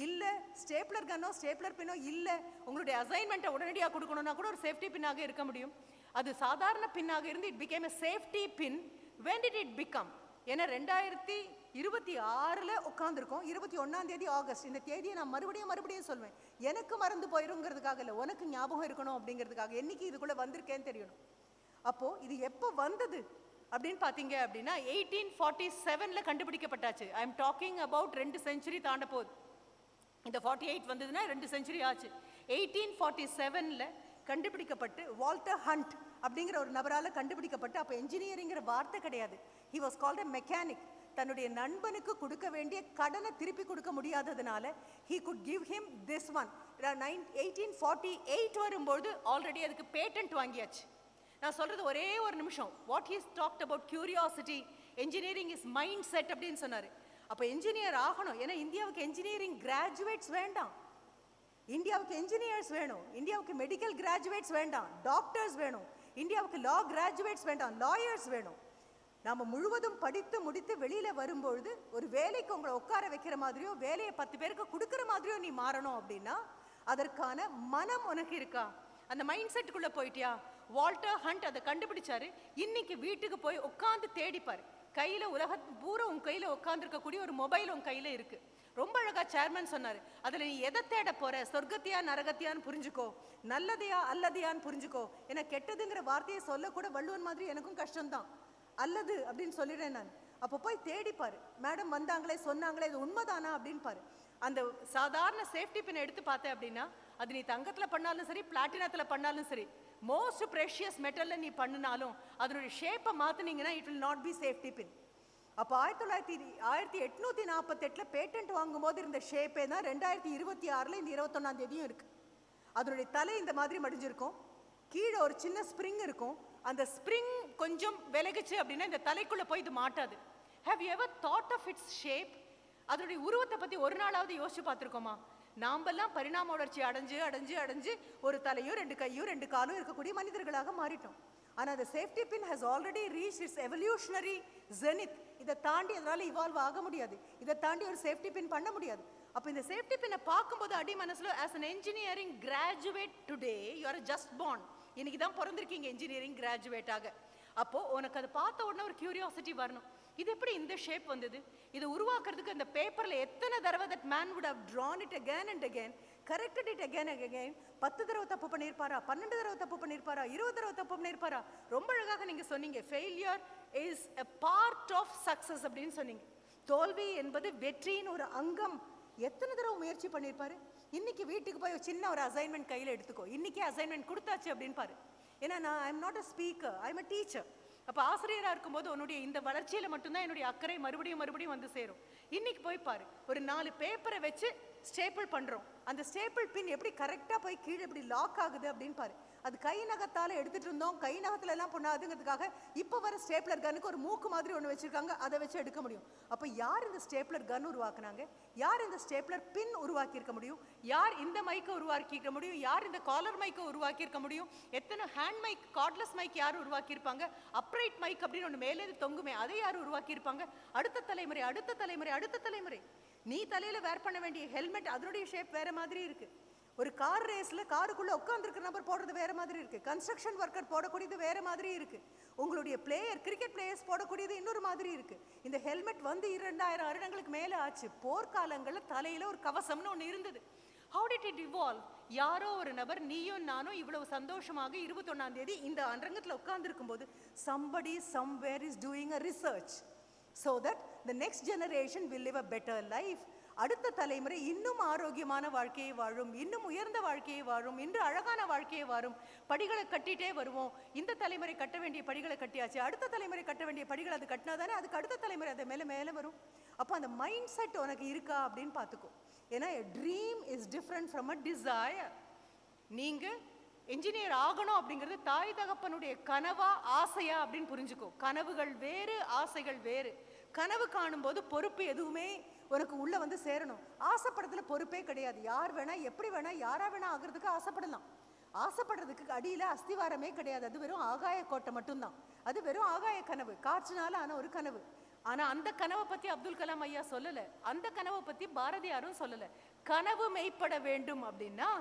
இல்லை ஸ்டேப்லர் கன்னோ ஸ்டேப்லர் பின்னோ இல்லை, உங்களுடைய அசைன்மெண்ட்டை உடனடியாக கொடுக்கணும்னா கூட ஒரு சேஃப்டி பின்னாக இருக்க முடியும். அது சாதாரண பின்னாக இருந்து it became a safety pin. when did it become? ஏன்னா 2026 உட்காந்துருக்கோம். 21ஆம் தேதி ஆகஸ்ட். இந்த தேதியை நான் மறுபடியும் சொல்வேன். எனக்கு மறந்து போயிருங்கிறதுக்காக இல்லை, உனக்கு ஞாபகம் இருக்கணும் அப்படிங்கிறதுக்காக. என்னைக்கு இதுக்குள்ளே வந்திருக்கேன்னு தெரியணும். அப்போது இது எப்போ வந்தது அப்படின்னு பார்த்தீங்க அப்படின்னா 1847 கண்டுபிடிக்கப்பட்டாச்சு. I am talking about 2 century தாண்ட போகுது. இந்த 48 வந்ததுன்னா 2 செஞ்சுரி ஆச்சு. 1847 கண்டுபிடிக்கப்பட்டு வால்டர் ஹண்ட் அப்படிங்கிற ஒரு நபரால் கண்டுபிடிக்கப்பட்டு, அப்போ என்ஜினியரிங்கிற வார்த்தை கிடையாது. He was called a mechanic. தன்னுடைய நண்பனுக்கு கொடுக்க வேண்டிய கடனை திருப்பி கொடுக்க முடியாததுனால he could give him this one. 1848 வரும்போது ஆல்ரெடி அதுக்கு பேட்டன்ட் வாங்கியாச்சு. நான் சொல்கிறது ஒரே ஒரு நிமிஷம். What he's talked about curiosity, engineering is mind set அப்படின்னு சொன்னார். அப்போ என்ஜினியர் ஆகணும். ஏன்னா இந்தியாவுக்கு என்ஜினியரிங் கிராஜுவேட்ஸ் வேண்டாம், இந்தியாவுக்கு என்ஜினியர்ஸ் வேணும். இந்தியாவுக்கு மெடிக்கல் கிராஜுவேட்ஸ் வேண்டாம், டாக்டர்ஸ் வேணும். இந்தியாவுக்கு லா கிராஜுவேட்ஸ் வேண்டாம், லாயர்ஸ் வேணும். நம்ம முழுவதும் படித்து முடித்து வெளியில் வரும்பொழுது ஒரு வேலைக்கு உங்களை உட்கார வைக்கிற மாதிரியோ வேலையை 10 பேருக்கு கொடுக்குற மாதிரியோ நீ மாறணும் அப்படின்னா அதற்கான மனம் உனக்கு இருக்கா? அந்த மைண்ட் செட்டுக்குள்ளே போயிட்டியா? வால்டர் ஹண்ட் அதை கண்டுபிடிச்சாரு. இன்னைக்கு வீட்டுக்கு போய் உட்காந்து தேடிப்பார். கையில் உலகத்து பூரா உன் கையில் உட்காந்துருக்கக்கூடிய ஒரு மொபைல் உன் கையில் இருக்குது. ரொம்ப அழகாக சேர்மன் சொன்னார், அதில் நீ எதை தேட போகிற? சொர்க்கத்தையா நரகத்தையான்னு புரிஞ்சுக்கோ, நல்லதையா அல்லதையான்னு புரிஞ்சுக்கோ. ஏன்னா கெட்டதுங்கிற வார்த்தையை சொல்லக்கூட வள்ளுவன் மாதிரி எனக்கும் கஷ்டம்தான். அல்லது அப்படின்னு சொல்லிடுறேன் நான். அப்போ போய் தேடிப்பார். மேடம் வந்தாங்களே சொன்னாங்களே இது உண்மைதானா அப்படின்னு பாரு. அந்த சாதாரண சேஃப்டி பின் எடுத்து பார்த்தேன் அப்படின்னா அது நீ தங்கத்தில் பண்ணாலும் சரி, பிளாட்டினத்தில் பண்ணாலும் சரி, மோஸ்ட் ப்ரெஷியஸ் மெட்டலில் நீ பண்ணினாலும் அதனுடைய ஷேப்பை மாற்றினீங்கன்னா it will not be safety pin. அப்போ 1848 பேட்டன்ட் வாங்கும்போது இருந்த ஷேப்பே தான் 2026 இந்த 21ஆம் தேதியும் இருக்குது. அதனுடைய தலை இந்த மாதிரி மடிஞ்சிருக்கும், கீழே ஒரு சின்ன ஸ்ப்ரிங் இருக்கும், அந்த ஸ்ப்ரிங் கொஞ்சம் விலகுச்சு அப்படின்னா இந்த தலைக்குள்ள போய் இது மாட்டாது. Have you ever thought of its shape? அதனுடைய உருவத்தை பத்தி ஒரு நாளாவது யோசிச்சு பார்த்துருக்கோமா? நாமெல்லாம் பரிணாம வளர்ச்சி அடைஞ்சு அடைஞ்சு அடைஞ்சு ஒரு தலையும் 2 கையும் 2 காலும் இருக்கக்கூடிய மனிதர்களாக மாறிட்டோம். ஆனால் அந்த safety pin has already reach it's evolutionary zenith. இதை தாண்டி அதனால இவால்வ் ஆக முடியாது. இதை தாண்டி ஒரு சேஃப்டி பின் பண்ண முடியாது. அப்போ இந்த சேஃப்டி பின்னை பார்க்கும்போது அடி மனசுல as an engineering graduate today you are just born. இன்னைக்கு தான் பிறந்திருக்கீங்க என்ஜினியரிங் கிராஜுவேட் ஆக. அப்போ உனக்கு அதை பார்த்த உடனே ஒரு கியூரியாசிட்டி வரணும். இது எப்படி இந்த ஷேப் வந்தது? இதை உருவாக்குறதுக்கு அந்த பேப்பர்ல எத்தனை தடவை that man would have drawn it again and again, corrected it again and again. 10 தடவை தப்பு பண்ணியிருப்பாரா, 12 தடவை தப்பு பண்ணியிருப்பாரா, 20 தடவை தப்பு பண்ணியிருப்பாரா? ரொம்ப அழகாக நீங்க சொன்னீங்க, failure is a part of success அப்படின்னு சொன்னீங்க. தோல்வி என்பது வெற்றியின் ஒரு அங்கம். எத்தனை தடவை முயற்சி பண்ணியிருப்பாரு? இன்னைக்கு வீட்டுக்கு போய் சின்ன ஒரு அசைன்மெண்ட் கையில் எடுத்துக்கோ, இன்னைக்கே அசைன்மெண்ட் கொடுத்தாச்சு அப்படின்னு பாரு. ஏன்னா நான் I am not a speaker, I am a teacher. அப்போ ஆசிரியராக இருக்கும்போது உன்னுடைய இந்த வளர்ச்சியில் மட்டும்தான் என்னுடைய அக்கறை மறுபடியும் வந்து சேரும். இன்னைக்கு போய் பாரு, ஒரு 4 பேப்பரை வச்சு ஸ்டேபிள் பண்ணுறோம். அந்த ஸ்டேபிள் பின் எப்படி கரெக்டாக போய் கீழே எப்படி லாக் ஆகுது அப்படின்னு பாரு. அது கை நகத்தால் எடுத்துகிட்டு இருந்தோம், கை நகத்துல எல்லாம் பண்ணாதுங்கிறதுக்காக இப்போ வர ஸ்டேப்லர் கனுக்கு ஒரு மூக்கு மாதிரி ஒன்று வச்சுருக்காங்க, அதை வச்சு எடுக்க முடியும். அப்போ யார் இந்த ஸ்டேப்லர் கன் உருவாக்குனாங்க? யார் இந்த ஸ்டேப்லர் பின் உருவாக்கியிருக்க முடியும்? யார் இந்த மைக்கை உருவாக்கியிருக்க முடியும்? யார் இந்த காலர் மைக்கை உருவாக்கியிருக்க முடியும்? எத்தனை ஹேண்ட் மைக், கார்ட்லெஸ் மைக் யார் உருவாக்கியிருப்பாங்க? அப்ரைட் மைக் அப்படின்னு ஒன்று மேலே தொங்குமே, அதை யார் உருவாக்கியிருப்பாங்க? அடுத்த தலைமுறை அடுத்த தலைமுறை அடுத்த தலைமுறை. நீ தலையில் வேர் பண்ண வேண்டிய ஹெல்மெட் அதனுடைய ஷேப் வேறு மாதிரி இருக்குது. ஒரு கார் ரேஸில் காருக்குள்ளே உட்காந்துருக்கிற நபர் போடுறது வேறு மாதிரி இருக்குது. கன்ஸ்ட்ரக்ஷன் ஒர்க்கர் போடக்கூடியது வேறு மாதிரி இருக்குது. உங்களுடைய பிளேயர், கிரிக்கெட் பிளேயர்ஸ் போடக்கூடியது இன்னொரு மாதிரி இருக்குது. இந்த ஹெல்மெட் வந்து 2000 வருடங்களுக்கு மேலே ஆச்சு. போர்க்காலங்களில் தலையில் ஒரு கவசம்னு ஒன்று இருந்தது. How did it evolve? யாரோ ஒரு நபர், நீயும் நானும் இவ்வளவு சந்தோஷமாக 21ஆம் தேதி இந்த அரங்கத்தில் உட்கார்ந்துருக்கும் போது somebody somewhere is doing a research so that the next generation will live a better life. அடுத்த தலைமுறை இன்னும் ஆரோக்கியமான வாழ்க்கையை வாழும், இன்னும் உயர்ந்த வாழ்க்கையை வாழும், இன்று அழகான வாழ்க்கையை வாழும். படிகளை கட்டிட்டே வருவோம். இந்த தலைமுறை கட்ட வேண்டிய படிகளை கட்டியாச்சு, அடுத்த தலைமுறை கட்ட வேண்டிய படிகள் அது கட்டினா தானே அதுக்கு அடுத்த தலைமுறை அதை மேலே மேலே வரும். அப்போ அந்த மைண்ட் செட் உனக்கு இருக்கா அப்படின்னு பார்த்துக்கோ. ஏன்னா a dream is different from a desire. நீங்கள் என்ஜினியர் ஆகணும் அப்படிங்கிறது தாய் தகப்பனுடைய கனவா ஆசையா அப்படின்னு புரிஞ்சுக்கோ. கனவுகள் வேறு, ஆசைகள் வேறு. கனவு காணும்போது பொறுப்பு எதுவுமே உனக்கு உள்ள வந்து சேரணும். ஆசைப்படுறதுல பொறுப்பே கிடையாது. யார் வேணா எப்படி வேணா யாரா வேணா ஆகிறதுக்கு ஆசைப்படலாம். ஆசைப்படுறதுக்கு அடியில் அஸ்திவாரமே கிடையாது. அது வெறும் ஆகாய கோட்டை மட்டும்தான். அது வெறும் ஆகாய கனவு, காற்றுனால ஆன ஒரு கனவு. ஆனால் அந்த கனவை பற்றி அப்துல் கலாம் ஐயா சொல்லலை, அந்த கனவை பற்றி பாரதியாரும் சொல்லலை. கனவு மெய்ப்பட வேண்டும் அப்படின்னா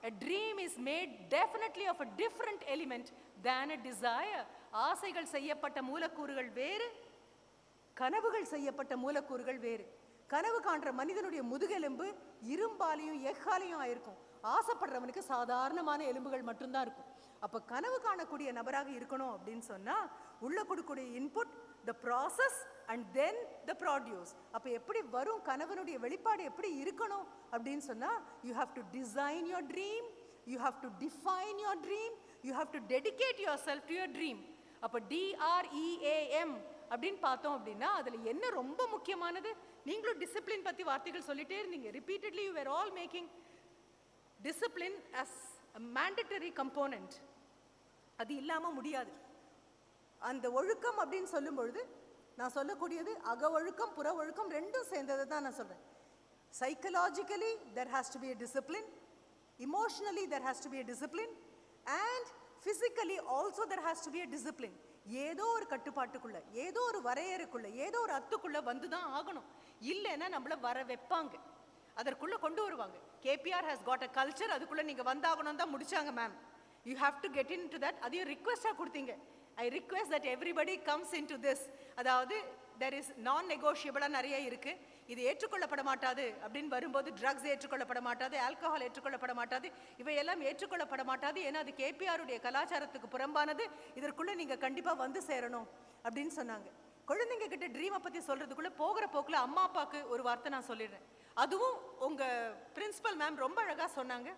a dream is made definitely of a different element than a desire. ஆசைகள் செய்யப்பட்ட மூலக்கூறுகள் வேறு, கனவுகள் செய்யப்பட்ட மூலக்கூறுகள் வேறு. கனவு காண்ற மனிதனுடைய முதுகெலும்பு இரும்பாலையும் எக்காலையும் ஆயிருக்கும். ஆசைப்படுறவனுக்கு சாதாரணமான எலும்புகள் மட்டும்தான் இருக்கும். அப்போ கனவு காணக்கூடிய நபராக இருக்கணும் அப்படின்னு சொன்னால் உள்ள கொடுக்கக்கூடிய input, the process and then the produce. அப்போ எப்படி வரும் கனவனுடைய வெளிப்பாடு எப்படி இருக்கணும் அப்படின்னு சொன்னால் you have to design your dream, you have to define your dream, you have to dedicate your self to your dream. அப்போ DREAM அப்படின்னு பார்த்தோம் அப்படின்னா அதில் என்ன ரொம்ப முக்கியமானது? நீங்களும் டிசிப்ளின் பற்றி வார்த்தைகள் சொல்லிட்டே இருந்தீங்க. Repeatedly you were all making discipline as a mandatory component. அது இல்லாமல் முடியாது. அந்த ஒழுக்கம் அப்படின்னு சொல்லும் பொழுது நான் சொல்லக்கூடியது அக ஒழுக்கம் புற ஒழுக்கம் ரெண்டும் சேர்ந்ததை தான் நான் சொல்கிறேன். Psychologically there has to be a discipline, emotionally there has to be a discipline, and physically also there has to be a discipline. ஏதோ ஒரு கட்டுப்பாட்டுக்குள்ள, ஏதோ ஒரு வரையறைக்குள்ள, ஏதோ ஒரு அத்துக்குள்ள வந்து தான் ஆகணும். இல்லைன்னா நம்மள வர வைப்பாங்க, அதற்குள்ள கொண்டு வருவாங்க. KPR has got a culture, அதுக்குள்ள நீங்க வந்தாகணும் தான் முடிச்சாங்க ma'am. You have to get in to that. அதையும் ரிக்வெஸ்டாக கொடுத்தீங்க. I request that everybody comes in to this. அதாவது தெர் இஸ் நான் நெகோஷியபிளாக நிறைய இருக்கு. இது ஏற்றுக்கொள்ளப்பட மாட்டாது அப்படின்னு வரும்போது ட்ரக்ஸ் ஏற்றுக்கொள்ளப்பட மாட்டாது, ஆல்கஹால் ஏற்றுக்கொள்ளப்பட மாட்டாது, இவையெல்லாம் ஏற்றுக்கொள்ளப்பட மாட்டாது. ஏன்னா அது KPRுடைய கலாச்சாரத்துக்கு புறம்பானது. இதற்குள்ள நீங்க கண்டிப்பா வந்து சேரணும் அப்படின்னு சொன்னாங்க. குழந்தைங்க கிட்ட ட்ரீமை பற்றி சொல்கிறதுக்குள்ளே போகிற போக்கில் அம்மா அப்பாவுக்கு ஒரு வார்த்தை நான் சொல்லிடுறேன். அதுவும் உங்கள் பிரின்சிபல் மேம் ரொம்ப அழகாக சொன்னாங்க.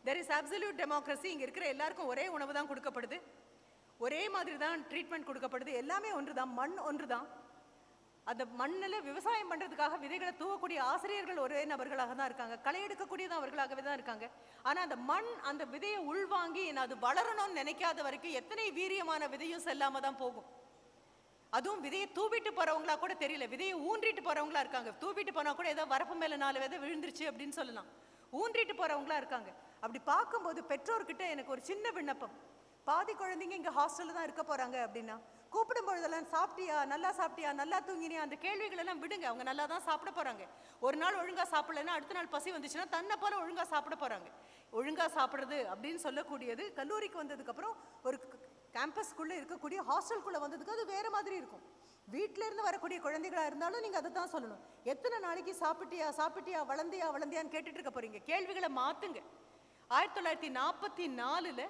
There is absolute democracy. இங்கே இருக்கிற எல்லாருக்கும் ஒரே உணவு தான் கொடுக்கப்படுது, ஒரே மாதிரி தான் ட்ரீட்மெண்ட் கொடுக்கப்படுது, எல்லாமே ஒன்று தான், மண் ஒன்று தான். அந்த மண்ணில் விவசாயம் பண்ணுறதுக்காக விதைகளை தூவக்கூடிய ஆசிரியர்கள் ஒரே நபர்களாக தான் இருக்காங்க, களை எடுக்கக்கூடியது அவர்களாகவே தான் இருக்காங்க. ஆனால் அந்த மண் அந்த விதையை உள்வாங்கி அது வளரணும்னு நினைக்காத வரைக்கும் எத்தனை வீரியமான விதையும் செல்லாமல் தான் போகும். அதுவும் விதையை தூவிட்டு போகிறவங்களா கூட தெரியல, விதையை ஊன்றிட்டு போகிறவங்களா இருக்காங்க. தூவிட்டு போனால் கூட ஏதோ வரப்பு மேலே 4 விதை விழுந்துருச்சு அப்படின்னு சொல்லலாம். ஊன்றிட்டு போகிறவங்களா இருக்காங்க. அப்படி பார்க்கும்போது பெற்றோர்கிட்ட எனக்கு ஒரு சின்ன விண்ணப்பம். பாதி குழந்தைங்க இங்கே ஹாஸ்டலில் தான் இருக்க போகிறாங்க அப்படின்னா, கூப்பிடும் பொழுதெல்லாம் சாப்பிட்டியா, நல்லா தூங்கினியா, அந்த கேள்விகள் எல்லாம் விடுங்க. அவங்க நல்லா தான் சாப்பிட போகிறாங்க. ஒரு நாள் ஒழுங்காக சாப்பிடலன்னா அடுத்த நாள் பசி வந்துச்சுன்னா தன்னை போல ஒழுங்காக சாப்பிட போகிறாங்க. ஒழுங்காக சாப்பிட்றது அப்படின்னு சொல்லக்கூடியது கல்லூரிக்கு வந்ததுக்கப்புறம் ஒரு கேம்பஸ்க்குள்ளே இருக்கக்கூடிய ஹாஸ்டலுக்குள்ளே வந்ததுக்கு அது வேறு மாதிரி இருக்கும். வீட்டிலேருந்து வரக்கூடிய குழந்தைகளாக இருந்தாலும் நீங்கள் அதை தான் சொல்லணும். எத்தனை நாளைக்கு சாப்பிட்டியா வளர்ந்தியான்னு கேட்டுட்டு இருக்க போகிறீங்க? கேள்விகளை மாற்றுங்க. 1944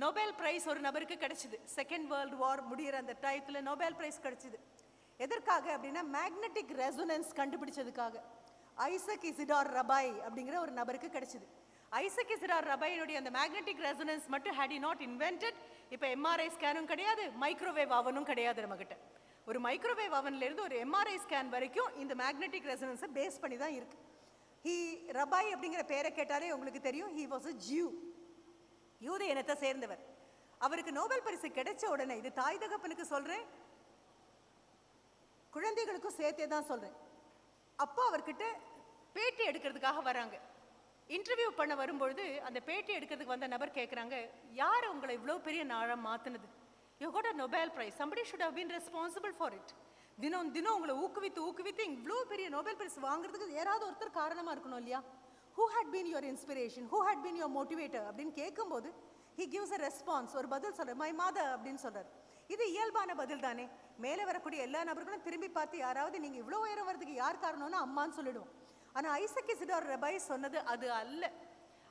நோபல் பிரைஸ் ஒரு நபருக்கு கிடைச்சிது. செகண்ட் வேர்ல்டு வார் முடிகிற அந்த டயத்தில் நோபல் பிரைஸ் கிடைச்சிது. எதற்காக அப்படின்னா மேக்னெட்டிக் ரெசோனன்ஸ் கண்டுபிடிச்சதுக்காக. ஐசக் இசிடார் ரபாய் அப்படிங்கிற ஒரு நபருக்கு கிடைச்சிது. ஐசக் இசிடார் ரபாயினுடைய அந்த மேக்னெட்டிக் ரெசோனன்ஸ் மட்டும் ஹேட் இ நாட் இன்வென்டட், இப்போ எம்ஆர்ஐ ஸ்கேனும் கிடையாது, மைக்ரோவேவ் அவனும் கிடையாது நம்மகிட்ட. ஒரு மைக்ரோவேவ் அவன்லேருந்து ஒரு எம்ஆர்ஐ ஸ்கேன் வரைக்கும் இந்த மேக்னெட்டிக் ரெசோனன்ஸை பேஸ் பண்ணி தான் இருக்கு. ரபாய் அப்படிங்கிற பேரை கேட்டாலே உங்களுக்கு தெரியும், ஹி வாஸ் அ ஜூ, யூத இனத்தை சேர்ந்தவர். அவருக்கு நோபல் பரிசு கிடைச்ச உடனே, இது தாய் தகப்பனுக்கு சொல்றேன், குழந்தைகளுக்கும் சேர்த்தே தான் சொல்றேன், அப்போ அவர்கிட்ட பேட்டி எடுக்கிறதுக்காக வராங்க. இன்டர்வியூ பண்ண வரும்பொழுது அந்த பேட்டி எடுக்கிறதுக்கு வந்த நபர் கேட்குறாங்க, யார் உங்களை இவ்வளோ பெரிய நாளாக மாற்றினது? You got a Nobel prize, somebody should have been responsible for it. தினம் தினம் உங்களை ஊக்குவித்து இவ்வளோ பெரிய நோபல் பிரைஸ் வாங்குறதுக்கு யாராவது ஒருத்தர் காரணமாக இருக்கணும் இல்லையா? Who had been your inspiration? Who had been your motivator? அப்படின்னு கேட்கும்போது he gives a response, ஒரு பதில் சொல்கிறார், my mother அப்படின்னு சொல்கிறார். இது இயல்பான பதில் தானே. மேலே வரக்கூடிய எல்லா நபர்களும் திரும்பி பார்த்து யாராவது நீங்கள் இவ்வளோ உயரம் வரதுக்கு யார் காரணம்னு அம்மான்னு சொல்லிடுவோம். ஆனால் ஐசக் இசிடார் ரபாய் சொன்னது அது அல்ல.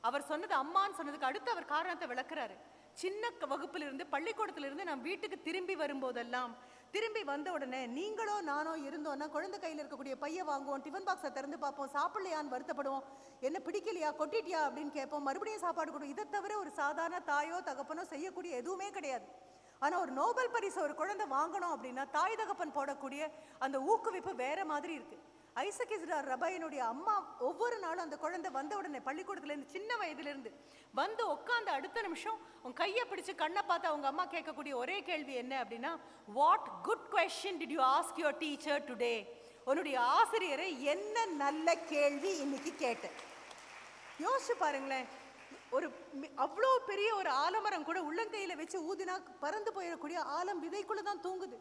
அவர் சொன்னது அம்மான்னு சொன்னதுக்கு அடுத்து அவர் காரணத்தை விளக்குறாரு. சின்ன வகுப்பிலிருந்து பள்ளிக்கூடத்திலிருந்து நான் வீட்டுக்கு திரும்பி வரும்போதெல்லாம், திரும்பி வந்த உடனே நீங்களோ நானோ இருந்தோன்னா குழந்தை கையில் இருக்கக்கூடிய பையை வாங்குவோம், டிஃபன் பாக்ஸை திறந்து பார்ப்போம், சாப்பிடலையான்னு வருத்தப்படுவோம், என்ன பிடிக்கலையா கொட்டிட்டியா அப்படின்னு கேட்போம், மறுபடியும் சாப்பாடு கொடுக்கும். இதை தவிர ஒரு சாதாரண தாயோ தகப்பனோ செய்யக்கூடிய எதுவுமே கிடையாது. ஆனால் ஒரு நோபல் பரிசு ஒரு குழந்தை வாங்கணும் அப்படின்னா தாய் தகப்பன் போடக்கூடிய அந்த ஊக்குவிப்பு வேற மாதிரி இருக்கு. ஐசக் இசிடார் ரபாயினுடைய அம்மா ஒவ்வொரு நாளும் அந்த குழந்தை வந்த உடனே பள்ளிக்கூடத்துலேருந்து சின்ன வயதிலிருந்து வந்து உட்காந்து அடுத்த நிமிஷம் உன் கையை பிடிச்சு கண்ணை பார்த்து அவங்க அம்மா கேட்கக்கூடிய ஒரே கேள்வி என்ன அப்படின்னா, what good question did you ask your teacher today? உன்னுடைய ஆசிரியரை என்ன நல்ல கேள்வி இன்னைக்கு கேட்ட? யோசிச்சு பாருங்களேன். ஒரு அவ்வளோ பெரிய ஒரு ஆலமரம் கூட உள்ளங்கையில் வச்சு ஊதினா பறந்து போயிடக்கூடிய ஆலம் விதைக்குள்ளே தான் தூங்குது.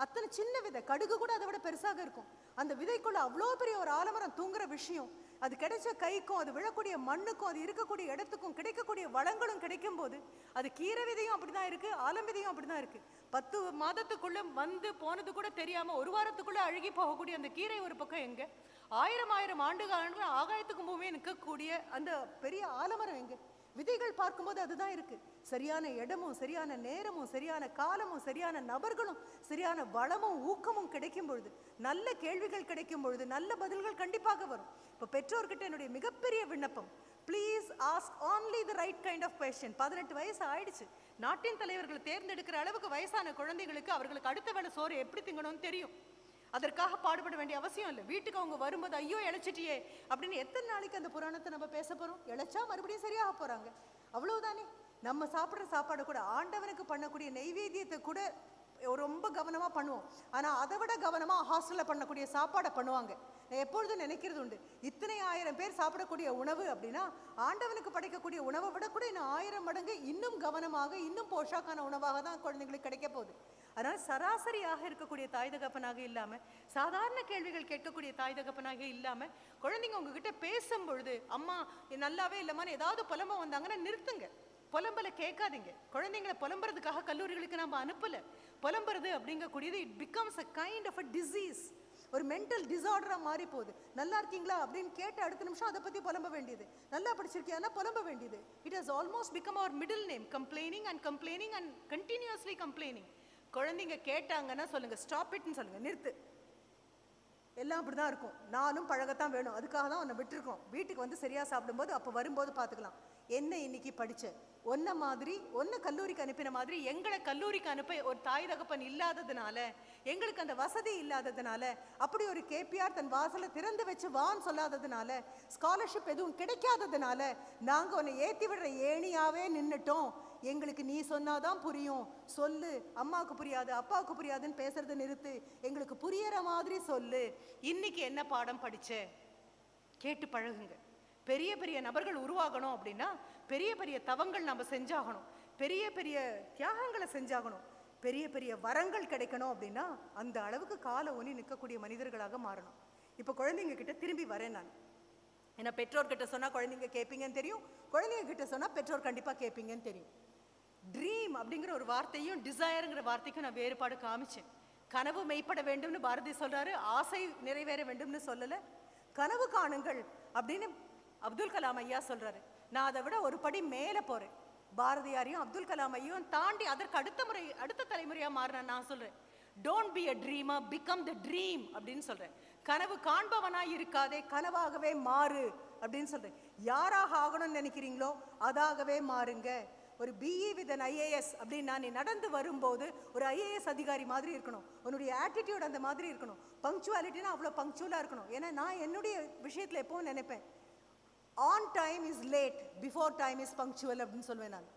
அத்தனை சின்ன விதை, கடுகு கூட அதை விட பெருசாக இருக்கும். அந்த விதைக்குள்ள அவ்வளோ பெரிய ஒரு ஆலமரம் தூங்குற விஷயம், அது கிடைச்ச கைக்கும் அது விழக்கூடிய மண்ணுக்கும் அது இருக்கக்கூடிய இடத்துக்கும் கிடைக்கக்கூடிய வளங்களும் கிடைக்கும் போது, அது கீரை விதையும் அப்படிதான் இருக்கு, ஆலம் விதையும் அப்படிதான் இருக்கு. 10 மாதத்துக்குள்ள வந்து போனது கூட தெரியாம ஒரு வாரத்துக்குள்ள அழுகி போகக்கூடிய அந்த கீரை ஒரு பக்கம் எங்க, 1000 ஆண்டுகள் ஆகாயத்துக்கும் பூமியே நிற்கக்கூடிய அந்த பெரிய ஆலமரம் எங்க? விதைகள் பார்க்கும்போது அதுதான் இருக்கு. சரியான இடமும் சரியான நேரமும் சரியான காலமும் சரியான நபர்களும் சரியான வளமும் ஊக்கமும் கிடைக்கும் பொழுது, நல்ல கேள்விகள் கிடைக்கும் பொழுது நல்ல பதில்கள் கண்டிப்பாக வரும். இப்போ பெற்றோர்கிட்ட என்னுடைய மிகப்பெரிய விண்ணப்பம், please ask only the right kind of question. 18 வயசு ஆயிடுச்சு. நாட்டின் தலைவர்களை தேர்ந்தெடுக்கிற அளவுக்கு வயசான குழந்தைகளுக்கு அவர்களுக்கு அடுத்த வேளை சோறு எப்படி திங்கணும்னு தெரியும். அதற்காக பாடுபட வேண்டிய அவசியம் இல்லை. வீட்டுக்கு அவங்க வரும்போது ஐயோ இழைச்சிட்டியே அப்படின்னு எத்தனை நாளைக்கு அந்த புராணத்தை நம்ம பேச போகிறோம்? இழைச்சா மறுபடியும் சரியாக போகிறாங்க, அவ்வளவுதானே. நம்ம சாப்பிட்ற சாப்பாடு கூட, ஆண்டவனுக்கு பண்ணக்கூடிய நெய்வேத்தியத்தை கூட ரொம்ப கவனமாக பண்ணுவோம். ஆனால் அதை விட கவனமாக ஹாஸ்டலில் பண்ணக்கூடிய சாப்பாடை பண்ணுவாங்க. நான் எப்பொழுதும் நினைக்கிறது உண்டு, இத்தனை 1000 பேர் சாப்பிடக்கூடிய உணவு அப்படின்னா ஆண்டவனுக்கு படைக்கக்கூடிய உணவை விட கூட இன்னும் 1000 மடங்கு இன்னும் கவனமாக இன்னும் போஷாக்கான உணவாக தான் குழந்தைங்களுக்கு கிடைக்க போகுது. அதனால் சராசரியாக இருக்கக்கூடிய தாய் தகப்பனாக இல்லாமல், சாதாரண கேள்விகள் கேட்கக்கூடிய தாய் தகப்பனாக இல்லாமல், குழந்தைங்க உங்ககிட்ட பேசும் பொழுது அம்மா நல்லாவே இல்லைம்மான்னு ஏதாவது புலம்ப வந்தாங்கன்னா நிறுத்துங்க. புலம்பலை கேட்காதீங்க. குழந்தைங்களை புலம்புறதுக்காக கல்லூரிகளுக்கு நம்ம அனுப்பலை. புலம்புறது அப்படிங்கக்கூடியது it becomes a kind of a disease, ஒரு மென்டல் டிசார்டராக மாறி போகுது. நல்லா இருக்கீங்களா அப்படின்னு கேட்ட அடுத்த நிமிஷம் அதை பற்றி புலம்ப வேண்டியது, நல்லா படிச்சிருக்கியானா புலம்ப வேண்டியது. It has almost become our middle name, complaining and continuously complaining. குழந்தைங்க கேட்டாங்கன்னா சொல்லுங்க, ஸ்டாப் இட்னு சொல்லுங்க, நிறுத்து. எல்லாம் அப்படி தான் இருக்கும். நானும் பழகத்தான் வேணும், அதுக்காக தான் உன்னை விட்டுருக்கோம். வீட்டுக்கு வந்து சரியாக சாப்பிடும்போது அப்போ வரும்போது பார்த்துக்கலாம். என்ன இன்னைக்கு படித்த ஒன்றை மாதிரி ஒன்று கல்லூரிக்கு அனுப்பின மாதிரி எங்களை கல்லூரிக்கு அனுப்ப ஒரு தாய் தகப்பன் இல்லாததுனால, எங்களுக்கு அந்த வசதி இல்லாததுனால, அப்படி ஒரு கேபிஆர் தன் வாசலை திறந்து வச்சு வான்னு சொல்லாததுனால, ஸ்காலர்ஷிப் எதுவும் கிடைக்காததுனால நாங்கள் உன்னை ஏற்றி விடுற ஏணியாவே நின்றுட்டோம். எங்களுக்கு நீ சொன்னாதான் புரியும், சொல்லு. அம்மாவுக்கு புரியாது, அப்பாவுக்கு புரியாதுன்னு பேசுறதை நிறுத்து, எங்களுக்கு புரியற மாதிரி சொல்லு. இன்னைக்கு என்ன பாடம் படிச்ச கேட்டு பழகுங்க. பெரிய பெரிய நபர்கள் உருவாகணும் அப்படின்னா பெரிய பெரிய தவங்கள் நம்ம செஞ்சாகணும், பெரிய பெரிய தியாகங்களை செஞ்சாகணும். பெரிய பெரிய வரங்கள் கிடைக்கணும் அப்படின்னா அந்த அளவுக்கு காலை ஊனி நிற்கக்கூடிய மனிதர்களாக மாறணும். இப்போ குழந்தைங்க கிட்ட திரும்பி வரேன் நான். ஏன்னா பெற்றோர்கிட்ட சொன்னால் குழந்தைங்க கேட்பீங்கன்னு தெரியும், குழந்தைங்க கிட்ட சொன்னால் பெற்றோர் கண்டிப்பாக கேட்பீங்கன்னு தெரியும். ட்ரீம் அப்படிங்கிற ஒரு வார்த்தையும் டிசையருங்கிற வார்த்தைக்கும் நான் வேறுபாடு காமிச்சேன். கனவு மெய்ப்பட வேண்டும்னு பாரதி சொல்றாரு, ஆசை நிறைவேற வேண்டும்னு சொல்லலை. கனவு காணுங்கள் அப்படின்னு அப்துல் கலாம் ஐயா சொல்றாரு. நான் அதை விட ஒரு படி மேலே போறேன். பாரதியாரையும் அப்துல் கலாம் ஐயும் தாண்டி அதற்கு அடுத்த தலைமுறையாக மாறின நான் சொல்றேன், don't be a trimmer, become the dream அப்படின்னு சொல்றேன். கனவு காண்பவனாய் இருக்காதே, கனவாகவே மாறு அப்படின்னு சொல்றேன். யாராக ஆகணும்னு நினைக்கிறீங்களோ அதாகவே மாறுங்க. ஒரு பிஇ வித் அன் ஐஏஎஸ் அப்படின்னா நீ நடந்து வரும்போது ஒரு ஐஏஎஸ் அதிகாரி மாதிரி இருக்கணும், உன்னுடைய ஆட்டிடியூட் அந்த மாதிரி இருக்கணும். பங்க்சுவாலிட்டினா அவ்வளோ பங்க்சுவலாக இருக்கணும். ஏன்னா நான் என்னுடைய விஷயத்தில் எப்பவும் நினைப்பேன், on time is late, before time is punctual அப்படின்னு சொல்லுவேன் நான்.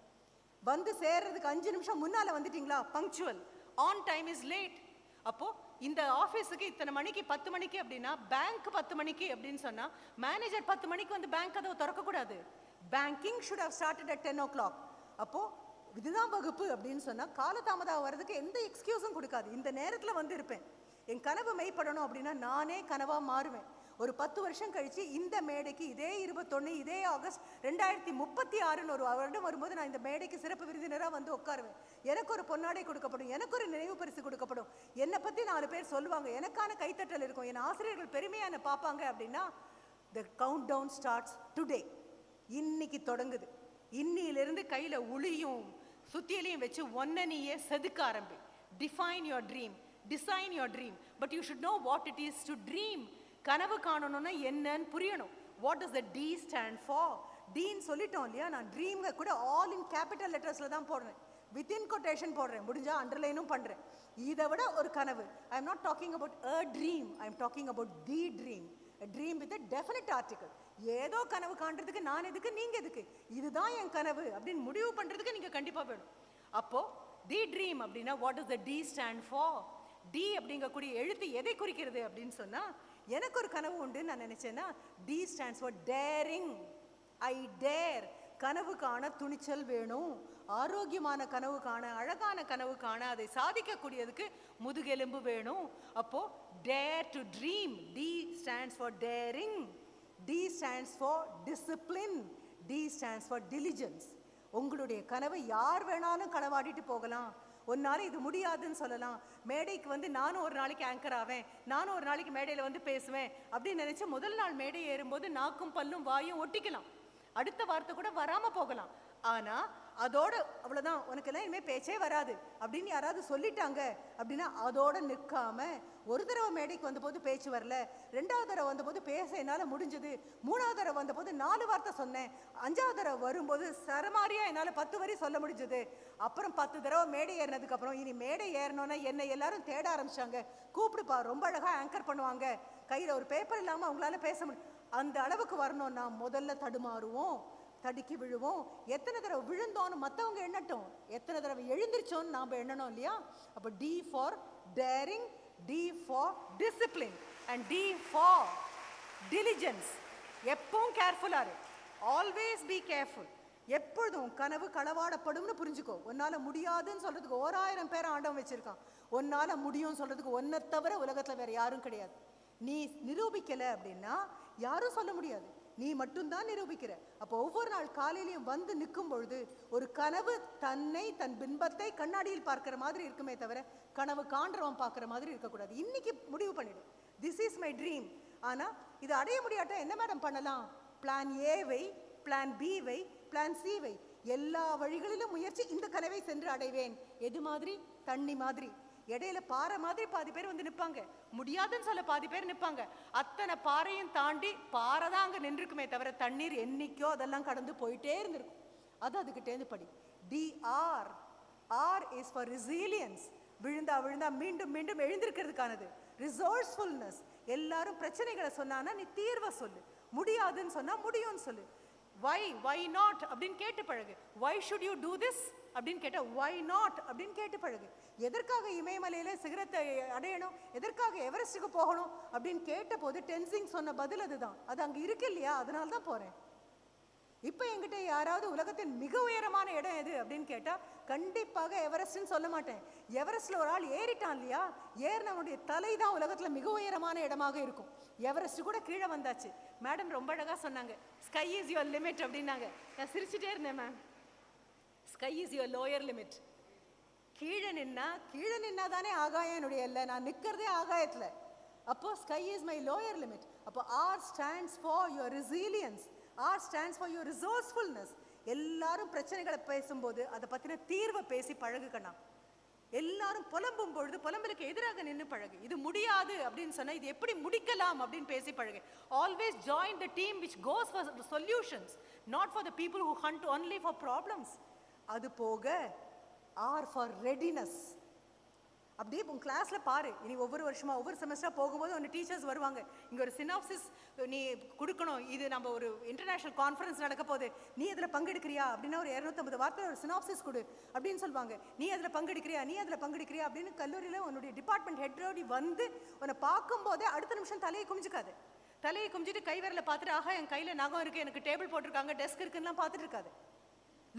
வந்து சேர்றதுக்கு 5 நிமிஷம் முன்னால் வந்துட்டீங்களா punctual, on time is late. அப்போது இந்த ஆஃபீஸுக்கு இத்தனை மணிக்கு 10 மணிக்கு அப்படின்னா பேங்க் 10 மணிக்கு அப்படின்னு சொன்னால் மேனேஜர் 10 மணிக்கு வந்து பேங்க் கதவை திறக்கக்கூடாது. Banking should have started at 10 o'clock. அப்போது இதுதான் வகுப்பு அப்படின்னு சொன்னால் காலதாமதம் வர்றதுக்கு எந்த எக்ஸ்கியூஸும் கொடுக்காது. இந்த நேரத்தில் வந்து இருப்பேன். என் கனவு மெய்ப்படணும் அப்படின்னா நானே கனவாக மாறுவேன். ஒரு 10 வருஷம் கழித்து இந்த மேடைக்கு இதே 21 இதே ஆகஸ்ட் 2036 ஒரு வருடம் வரும்போது நான் இந்த மேடைக்கு சிறப்பு விருந்தினராக வந்து உட்காருவேன். எனக்கு ஒரு பொன்னாடை கொடுக்கப்படும், எனக்கு ஒரு நினைவு பரிசு கொடுக்கப்படும், என்னை பற்றி 4 பேர் சொல்லுவாங்க, எனக்கான கைத்தட்டல் இருக்கும், என் ஆசிரியர்கள் பெருமையாக என்னை பார்ப்பாங்க. அப்படின்னா the countdown starts today. இன்னைக்கு தொடங்குது. இன்னிலிருந்து கையில் உளியும் சுத்தியலையும் வச்சு ஒன்றை நீயே செதுக்க ஆரம்பி. Define your dream, design your dream, but you should know what it is to dream. கனவு காணணும்னா என்னன்னு புரியணும். What does the D stand for? டீன்னு சொல்லிட்டோம் இல்லையா? நான் ட்ரீம்க கூட ஆல் இன் கேபிட்டல் லெட்டர்ஸில் தான் போடுறேன், வித்தின் கொட்டேஷன் போடுறேன், முடிஞ்சா அண்டர்லைனும் பண்ணுறேன். இதை விட ஒரு கனவு. I am not talking about a dream, I am talking about the dream. Dream with a definite article. ஏதோ கனவு காண்றதுக்கு நான் எதுக்கு, நீங்கள் எதுக்கு, இதுதான் என் கனவு அப்படின்னு முடிவு பண்ணுறதுக்கு நீங்கள் கண்டிப்பாக வேணும். அப்போது தி ட்ரீம் அப்படின்னா what is the D stand for? D அப்படிங்கக்கூடிய எழுத்து எதை குறிக்கிறது அப்படின்னு சொன்னால், எனக்கு ஒரு கனவு உண்டு நான் நினச்சேன்னா D stands for daring. I dare. கனவு காண துணிச்சல் வேணும். ஆரோக்கியமான கனவு காண, அழகான கனவு காண, அதை சாதிக்கக்கூடியதுக்கு முதுகெலும்பு வேணும். அப்போ dare to dream. D stands for daring, D stands for discipline, D stands for diligence. உங்களுடைய கனவை யார் வேணாலும் களவாடிட்டு போகலாம். ஒன்னால இது முடியாதுன்னு சொல்லலாம். மேடைக்கு வந்து நானும் ஒரு நாளைக்கு ஆங்கர் ஆவேன், நானும் ஒரு நாளைக்கு மேடையில் வந்து பேசுவேன் அப்படின்னு நினச்சி முதல் நாள் மேடை ஏறும்போது நாக்கும் பல்லும் வாயும் ஒட்டிக்கலாம், அடுத்த வார்த்தை கூட வராமல் போகலாம். ஆனால் அதோட அவ்வளோதான், உனக்கெல்லாம் இனிமேல் பேச்சே வராது அப்படின்னு யாராவது சொல்லிட்டாங்க அப்படின்னா அதோட நிற்காம, ஒரு தடவை மேடைக்கு வந்தபோது பேச்சு வரல, 2வது தடவை வந்தபோது பேச என்னால் முடிஞ்சது, 3வது தடவை வந்தபோது 4 வார்த்தை சொன்னேன், 5வது தடவை வரும்போது சரமாரியாக என்னால் 10 வரி சொல்ல முடிஞ்சது. அப்புறம் 10 தடவை மேடை ஏறினதுக்கப்புறம் இனி மேடை ஏறணுன்னா என்னை எல்லாரும் தேட ஆரம்பிச்சாங்க. கூப்பிடுப்பா, ரொம்ப அழகாக ஆங்கர் பண்ணுவாங்க, கையில் ஒரு பேப்பர் இல்லாமல் அவங்களால பேச முடியும். அந்த அளவுக்கு வரணும்னா முதல்ல தடுமாறுவோம், தடுக்கி விழுவோம். எத்தனை தடவை விழுந்தோன்னு மற்றவங்க எண்ணட்டும், எத்தனை தடவை எழுந்திரிச்சோன்னு நாம் எண்ணணும் இல்லையா? அப்போ D for daring, D for discipline and D for diligence. எப்பவும் கேர்ஃபுல்லாக இரு, ஆல்வேஸ் பி கேர்ஃபுல். எப்பொழுதும் கனவு களவாடப்படும்னு புரிஞ்சுக்கோ. உன்னால் முடியாதுன்னு சொல்கிறதுக்கு 1000 பேர் ஆண்டவன் வச்சுருக்கான். உன்னால் முடியும்னு சொல்கிறதுக்கு ஒன்றை தவிர உலகத்தில் வேறு யாரும் கிடையாது. நீ நிரூபிக்கலை அப்படின்னா யாரும் சொல்ல முடியாது, நீ மட்டும்தான் நிரூபிக்கிற. அப்போ ஒவ்வொரு நாள் காலையிலையும் வந்து நிற்கும் பொழுது ஒரு கனவு தன்னை, தன் பின்பத்தை கண்ணாடியில் பார்க்குற மாதிரி இருக்குமே தவிர கனவு காண்றவன் பார்க்குற மாதிரி இருக்கக்கூடாது. இன்னைக்கு முடிவு பண்ணிடு, திஸ் இஸ் மை ட்ரீம். ஆனால் இது அடைய முடியாட்டா என்ன மேடம் பண்ணலாம்? பிளான் ஏவை, பிளான் பிவை, பிளான் சிவை, எல்லா வழிகளிலும் முயற்சி, இந்த கனவை சென்று அடைவேன். எது மாதிரி? தண்ணி மாதிரி. இடையில பாறை மாதிரி பாதி பேர் வந்து நிற்பாங்க, முடியாதுன்னு சொல்ல பாதி பேர் நிற்பாங்க. அத்தனை பாறையும் தாண்டி பாறை தான் அங்கே நின்றுக்குமே தவிர தண்ணீர் என்னைக்கோ அதெல்லாம் கடந்து போயிட்டே இருந்திருக்கும். அது அதுக்கிட்டேருந்து படி. DR, R is for resilience. விழுந்தா விழுந்தா மீண்டும் மீண்டும் எழுந்திருக்கிறதுக்கானது. ரிசோர்ஸ்ஃபுல்னஸ். எல்லாரும் பிரச்சனைகளை சொன்னான்னா நீ தீர்வை சொல்லு, முடியாதுன்னு சொன்னா முடியும்னு சொல்லு. why not அப்படின்னு கேட்டு பழகு. why should you do this அப்படின்னு கேட்டா why not அப்படின்னு கேட்டு பழகு. எதற்காக இமயமலையில சிகரத்தை அடையணும், எதற்காக எவரெஸ்டுக்கு போகணும் அப்படின்னு கேட்ட போது டென்சிங் சொன்ன பதில் அதுதான். அது அங்கே இருக்கு இல்லையா, அதனால தான் போறேன். இப்போ என்கிட்ட யாராவது உலகத்தின் மிக உயரமான இடம் எது அப்படின்னு கேட்டால் கண்டிப்பாக எவரெஸ்ட்னு சொல்ல மாட்டேன். எவரெஸ்ட்ல ஒரு ஆள் ஏறிட்டான் இல்லையா, ஏறினவனுடைய தலை தான் உலகத்தில் மிக உயரமான இடமாக இருக்கும். எவரெஸ்ட் கூட கீழே வந்தாச்சு. மேடம் ரொம்ப அழகாக சொன்னாங்க, ஸ்கை இஸ் யுவர் லிமிட் அப்படின்னாங்க. நான் சிரிச்சுட்டே இருந்தேன். Ma'am, sky is your lower limit. கீழே நின்னா தானே ஆகாயம் என்னுடைய இல்லை, நான் நிற்கிறதே ஆகாயத்தில். அப்போ sky is my lower limit. அப்போ R stands for your resilience, R stands for your resourcefulness. எல்லாரும் பிரச்சனைகளை பேசும்போது அதை பற்றின தீர்வை பேசி பழகுக்கணும். எல்லாரும் புலம்பும் பொழுது புலம்பலுக்கு எதிராக நின்று பழகு. இது முடியாது அப்படின்னு சொன்னால் இது எப்படி முடிக்கலாம் அப்படின்னு பேசி பழகு. Always join the team which goes for solutions, not for the people who hunt only for problems. அது போக R for readiness. அப்படியே உன் கிளாஸில் பாரு, இனி ஒவ்வொரு வருஷமா ஒவ்வொரு செமஸ்டராக போகும்போது ஒன்று டீச்சர்ஸ் வருவாங்க, இங்கே ஒரு சினாப்சிஸ் நீ கொடுக்கணும், இது நம்ம ஒரு இன்டர்நேஷ்னல் கான்ஃபரன்ஸ் நடக்க போகுது, நீ அதில் பங்கெடுக்கிறியா அப்படின்னா ஒரு 250 வார்த்தை ஒரு சினாப்சிஸ் கொடு அப்படின்னு சொல்லுவாங்க. நீ அதில் பங்கெடுக்கிறியா அப்படின்னு கல்லூரியில் உன்னுடைய டிபார்ட்மெண்ட் ஹெட்டோடி வந்து உன்னை பார்க்கும்போதே அடுத்த நிமிஷம் தலையை குமிஞ்சிக்காது. தலையை குமிஞ்சிட்டு கை விரலை பார்த்துட்டு ஆஹா என் கையில் நகம் இருக்குது, எனக்கு டேபிள் போட்டிருக்காங்க, டெஸ்க் இருக்குன்னா பார்த்துட்டு இருக்காது.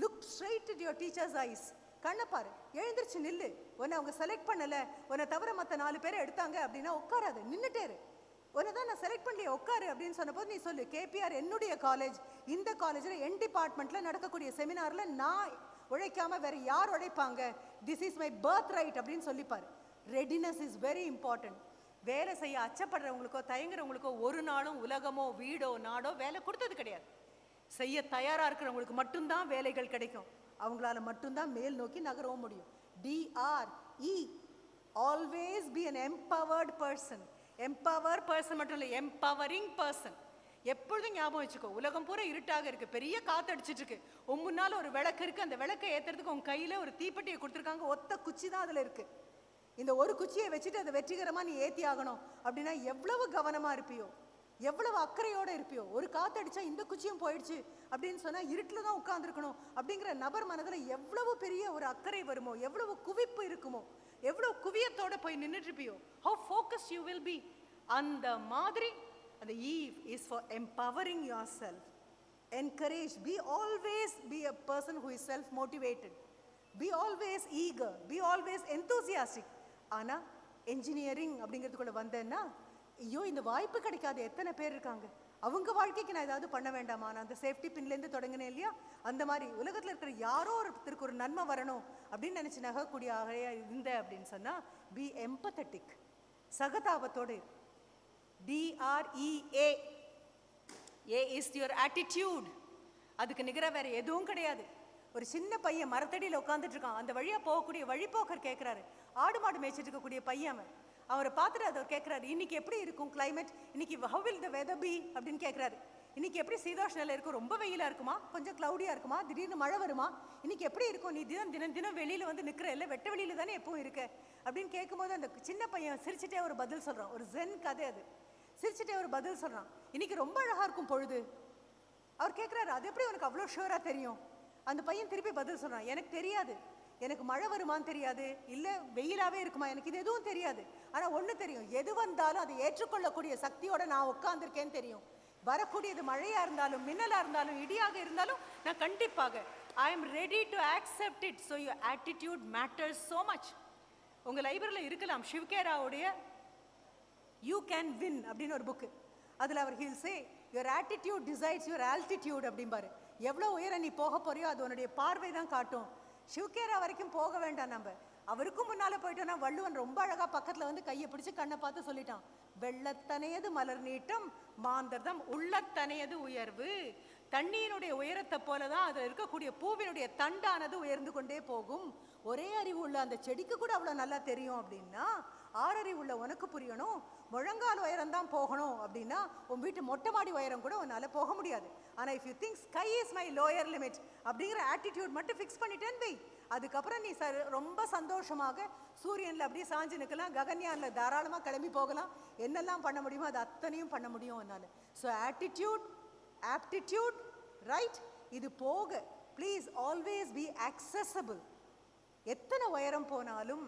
Look straight at your teacher's eyes. கண்ணை பாரு, எழுந்திரிச்சு நில்லு. உன்னை அவங்க செலக்ட் பண்ணலை, உன்னை தவிர மற்ற 4 பேரை எடுத்தாங்க அப்படின்னா உட்காராது, நின்றுட்டேரு. உன்னை தான் நான் செலக்ட் பண்ணலையே, உட்காரு அப்படின்னு சொன்னபோது நீ சொல்லு, KPR என்னுடைய காலேஜ், இந்த காலேஜில் என் டிபார்ட்மெண்ட்டில் நடக்கக்கூடிய செமினாரில் நான் உழைக்காம வேற யார் உழைப்பாங்க, this is my birth right அப்படின்னு சொல்லிப்பாரு. Readiness is very important. வேலை செய்ய அச்சப்படுறவங்களுக்கோ தயங்குறவங்களுக்கோ ஒரு நாளும் உலகமோ வீடோ நாடோ வேலை கொடுத்தது கிடையாது. செய்ய தயாராக இருக்கிறவங்களுக்கு மட்டும்தான் வேலைகள் கிடைக்கும், அவங்களால மட்டும்தான் மேல் நோக்கி நகரவும் முடியும். DRE, always be an empowered person. empower person மட்டும் இல்லை, empowering person. எப்பொழுதும் ஞாபகம் வச்சுக்கோ, உலகம் பூரா இருட்டாக இருக்கு, பெரிய காத்து அடிச்சிட்டு இருக்கு, முன்னால ஒரு விளக்கு இருக்கு, அந்த விளக்கை ஏத்துறதுக்கு உன் கையில ஒரு தீப்பெட்டியை கொடுத்துருக்காங்க, ஒத்த குச்சி தான் அதுல இருக்கு. இந்த ஒரு குச்சியை வச்சுட்டு அதை வெற்றிகரமா நீ ஏத்தி ஆகணும் அப்படின்னா எவ்வளவு கவனமா இருப்பியோ, எவ்வளவு அக்கறையோட இருப்பியோ. ஒரு காத்து அடிச்சா இந்த குச்சியும் போயிடுச்சு அப்படின்னு சொன்னா இருட்டில் தான் உட்கார்ந்துருக்கணும் அப்படிங்கிற நபர் மனதில் எவ்வளவு பெரிய ஒரு அக்கறை வருமோ, எவ்வளவு குவிப்பு இருக்குமோ, எவ்வளவு குவியத்தோட போய் நின்றுட்டு இருப்பியோ. how focused you will be. அந்த மாதிரி அந்த E is for empowering yourself. Encourage, always be a person who is self motivated, be always eager, be always enthusiastic. ஆனா என்ஜினியரிங் அப்படிங்கிறதுக்குள்ள வந்தேன்னா ஐயோ இந்த வாய்ப்பு கிடைக்காத எத்தனை பேர் இருக்காங்க, அவங்க வாழ்க்கைக்கு நான் ஏதாவது பண்ண வேண்டாமா, நான் அந்த சேஃப்டி பின்லேருந்து தொடங்கினேன் இல்லையா, அந்த மாதிரி உலகத்தில் இருக்கிற யாரோ ஒருத்தருக்கு ஒரு நன்மை வரணும் அப்படின்னு நினச்சி நகக்கூடிய ஆகையா இருந்த அப்படின்னு சொன்னால் பி எம்பத்தட்டிக், சகதாபத்தோடு. DREA, A is your attitude. அதுக்கு நிகராக வேற எதுவும் கிடையாது. ஒரு சின்ன பையன் மரத்தடியில் உட்காந்துட்டு இருக்கான், அந்த வழியாக போகக்கூடிய வழிபோக்கர் கேட்குறாரு, ஆடு மாடு மேய்ச்சிட்டு இருக்கக்கூடிய பையன் அவரை பார்த்துட்டு அவர் கேட்குறாரு, இன்னைக்கு எப்படி இருக்கும் கிளைமேட், இன்னைக்கு how will the weather be அப்படின்னு கேட்குறாரு. இன்னைக்கு எப்படி சீதோஷ் நிலை இருக்கும், ரொம்ப வெயிலாக இருக்குமா, கொஞ்சம் க்ளவுடியாக இருக்குமா, திடீர்னு மழை வருமா, இன்னைக்கு எப்படி இருக்கும், நீ தினம் வெளியில் வந்து நிற்கிற இல்லை, வெட்ட வெளியில் தானே எப்பவும் இருக்க அப்படின்னு கேட்கும்போது அந்த சின்ன பையன் சிரிச்சுட்டே ஒரு பதில் சொல்கிறான். ஒரு ஜென் கதை அது. சிரிச்சுட்டே ஒரு பதில் சொல்கிறான், இன்னைக்கு ரொம்ப அழகாக இருக்கும் பொழுது. அவர் கேட்குறாரு, அது எப்படி உனக்கு அவ்வளோ ஷுவராக தெரியும். அந்த பையன் திருப்பி பதில் சொல்கிறான், எனக்கு தெரியாது, எனக்கு மழை வருமானு தெரியாது, இல்லை வெயிலாகவே இருக்குமா, எனக்கு இது எதுவும் தெரியாது. ஆனால் ஒன்று தெரியும், எது வந்தாலும் அதை ஏற்றுக்கொள்ளக்கூடிய சக்தியோட நான் உட்காந்துருக்கேன்னு தெரியும். வரக்கூடியது மழையாக இருந்தாலும் மின்னலாக இருந்தாலும் இடியாக இருந்தாலும் நான் கண்டிப்பாக I am ready to accept it. So your attitude matters so much. உங்கள் லைப்ரரியில் இருக்கலாம் ஷிவ்கேராவுடைய யூ கேன் வின் அப்படின்னு ஒரு புக்கு. அதில் அவர் he'll say your attitude decides your altitude அப்படிம்பாரு. எவ்வளோ உயரம் நீ போக போறியோ அது உன்னுடைய பார்வை தான் காட்டும். ஷிவ்கேரா வரைக்கும் போக வேண்டாம், நம்ம அவருக்கும் முன்னால போயிட்டோம்னா வள்ளுவன் ரொம்ப அழகா பக்கத்துல வந்து கையை பிடிச்சு கண்ணை பார்த்து சொல்லிட்டான், வெள்ளத்தனையது மலர் நீட்டம் மாந்தர்தம் உள்ளத்தனையது உயர்வு, தண்ணீருடைய உயரத்தை போல தான் அதில் இருக்கக்கூடிய பூவினுடைய தண்டானது உயர்ந்து கொண்டே போகும். ஒரே அறிவு உள்ள அந்த செடிக்கு கூட அவ்வளோ நல்லா தெரியும் அப்படின்னா, ஆறறிவு உள்ள உனக்கு புரியணும். முழங்கால் உயரம் தான் போகணும் அப்படின்னா உன் வீட்டு மொட்டை மாடி உயரம் கூட உன்னால் போக முடியாது. ஆனால் if you think sky is my lower limit அப்படிங்கிற ஆட்டிடியூட் மட்டும் ஃபிக்ஸ் பண்ணிட்டேன் வை, அதுக்கப்புறம் நீ ரொம்ப சந்தோஷமாக சூரியனில் அப்படியே சாஞ்சு நிற்கலாம், ககன்யானில் தாராளமாக கிளம்பி போகலாம், என்னெல்லாம் பண்ண முடியுமோ அது அத்தனையும் பண்ண முடியும் உன்னால். ஸோ ஆட்டிடியூட், ஆப்டிடியூட், ரைட், இது போக ப்ளீஸ் ஆல்வேஸ் பி accessible. எத்தனை உயரம் போனாலும்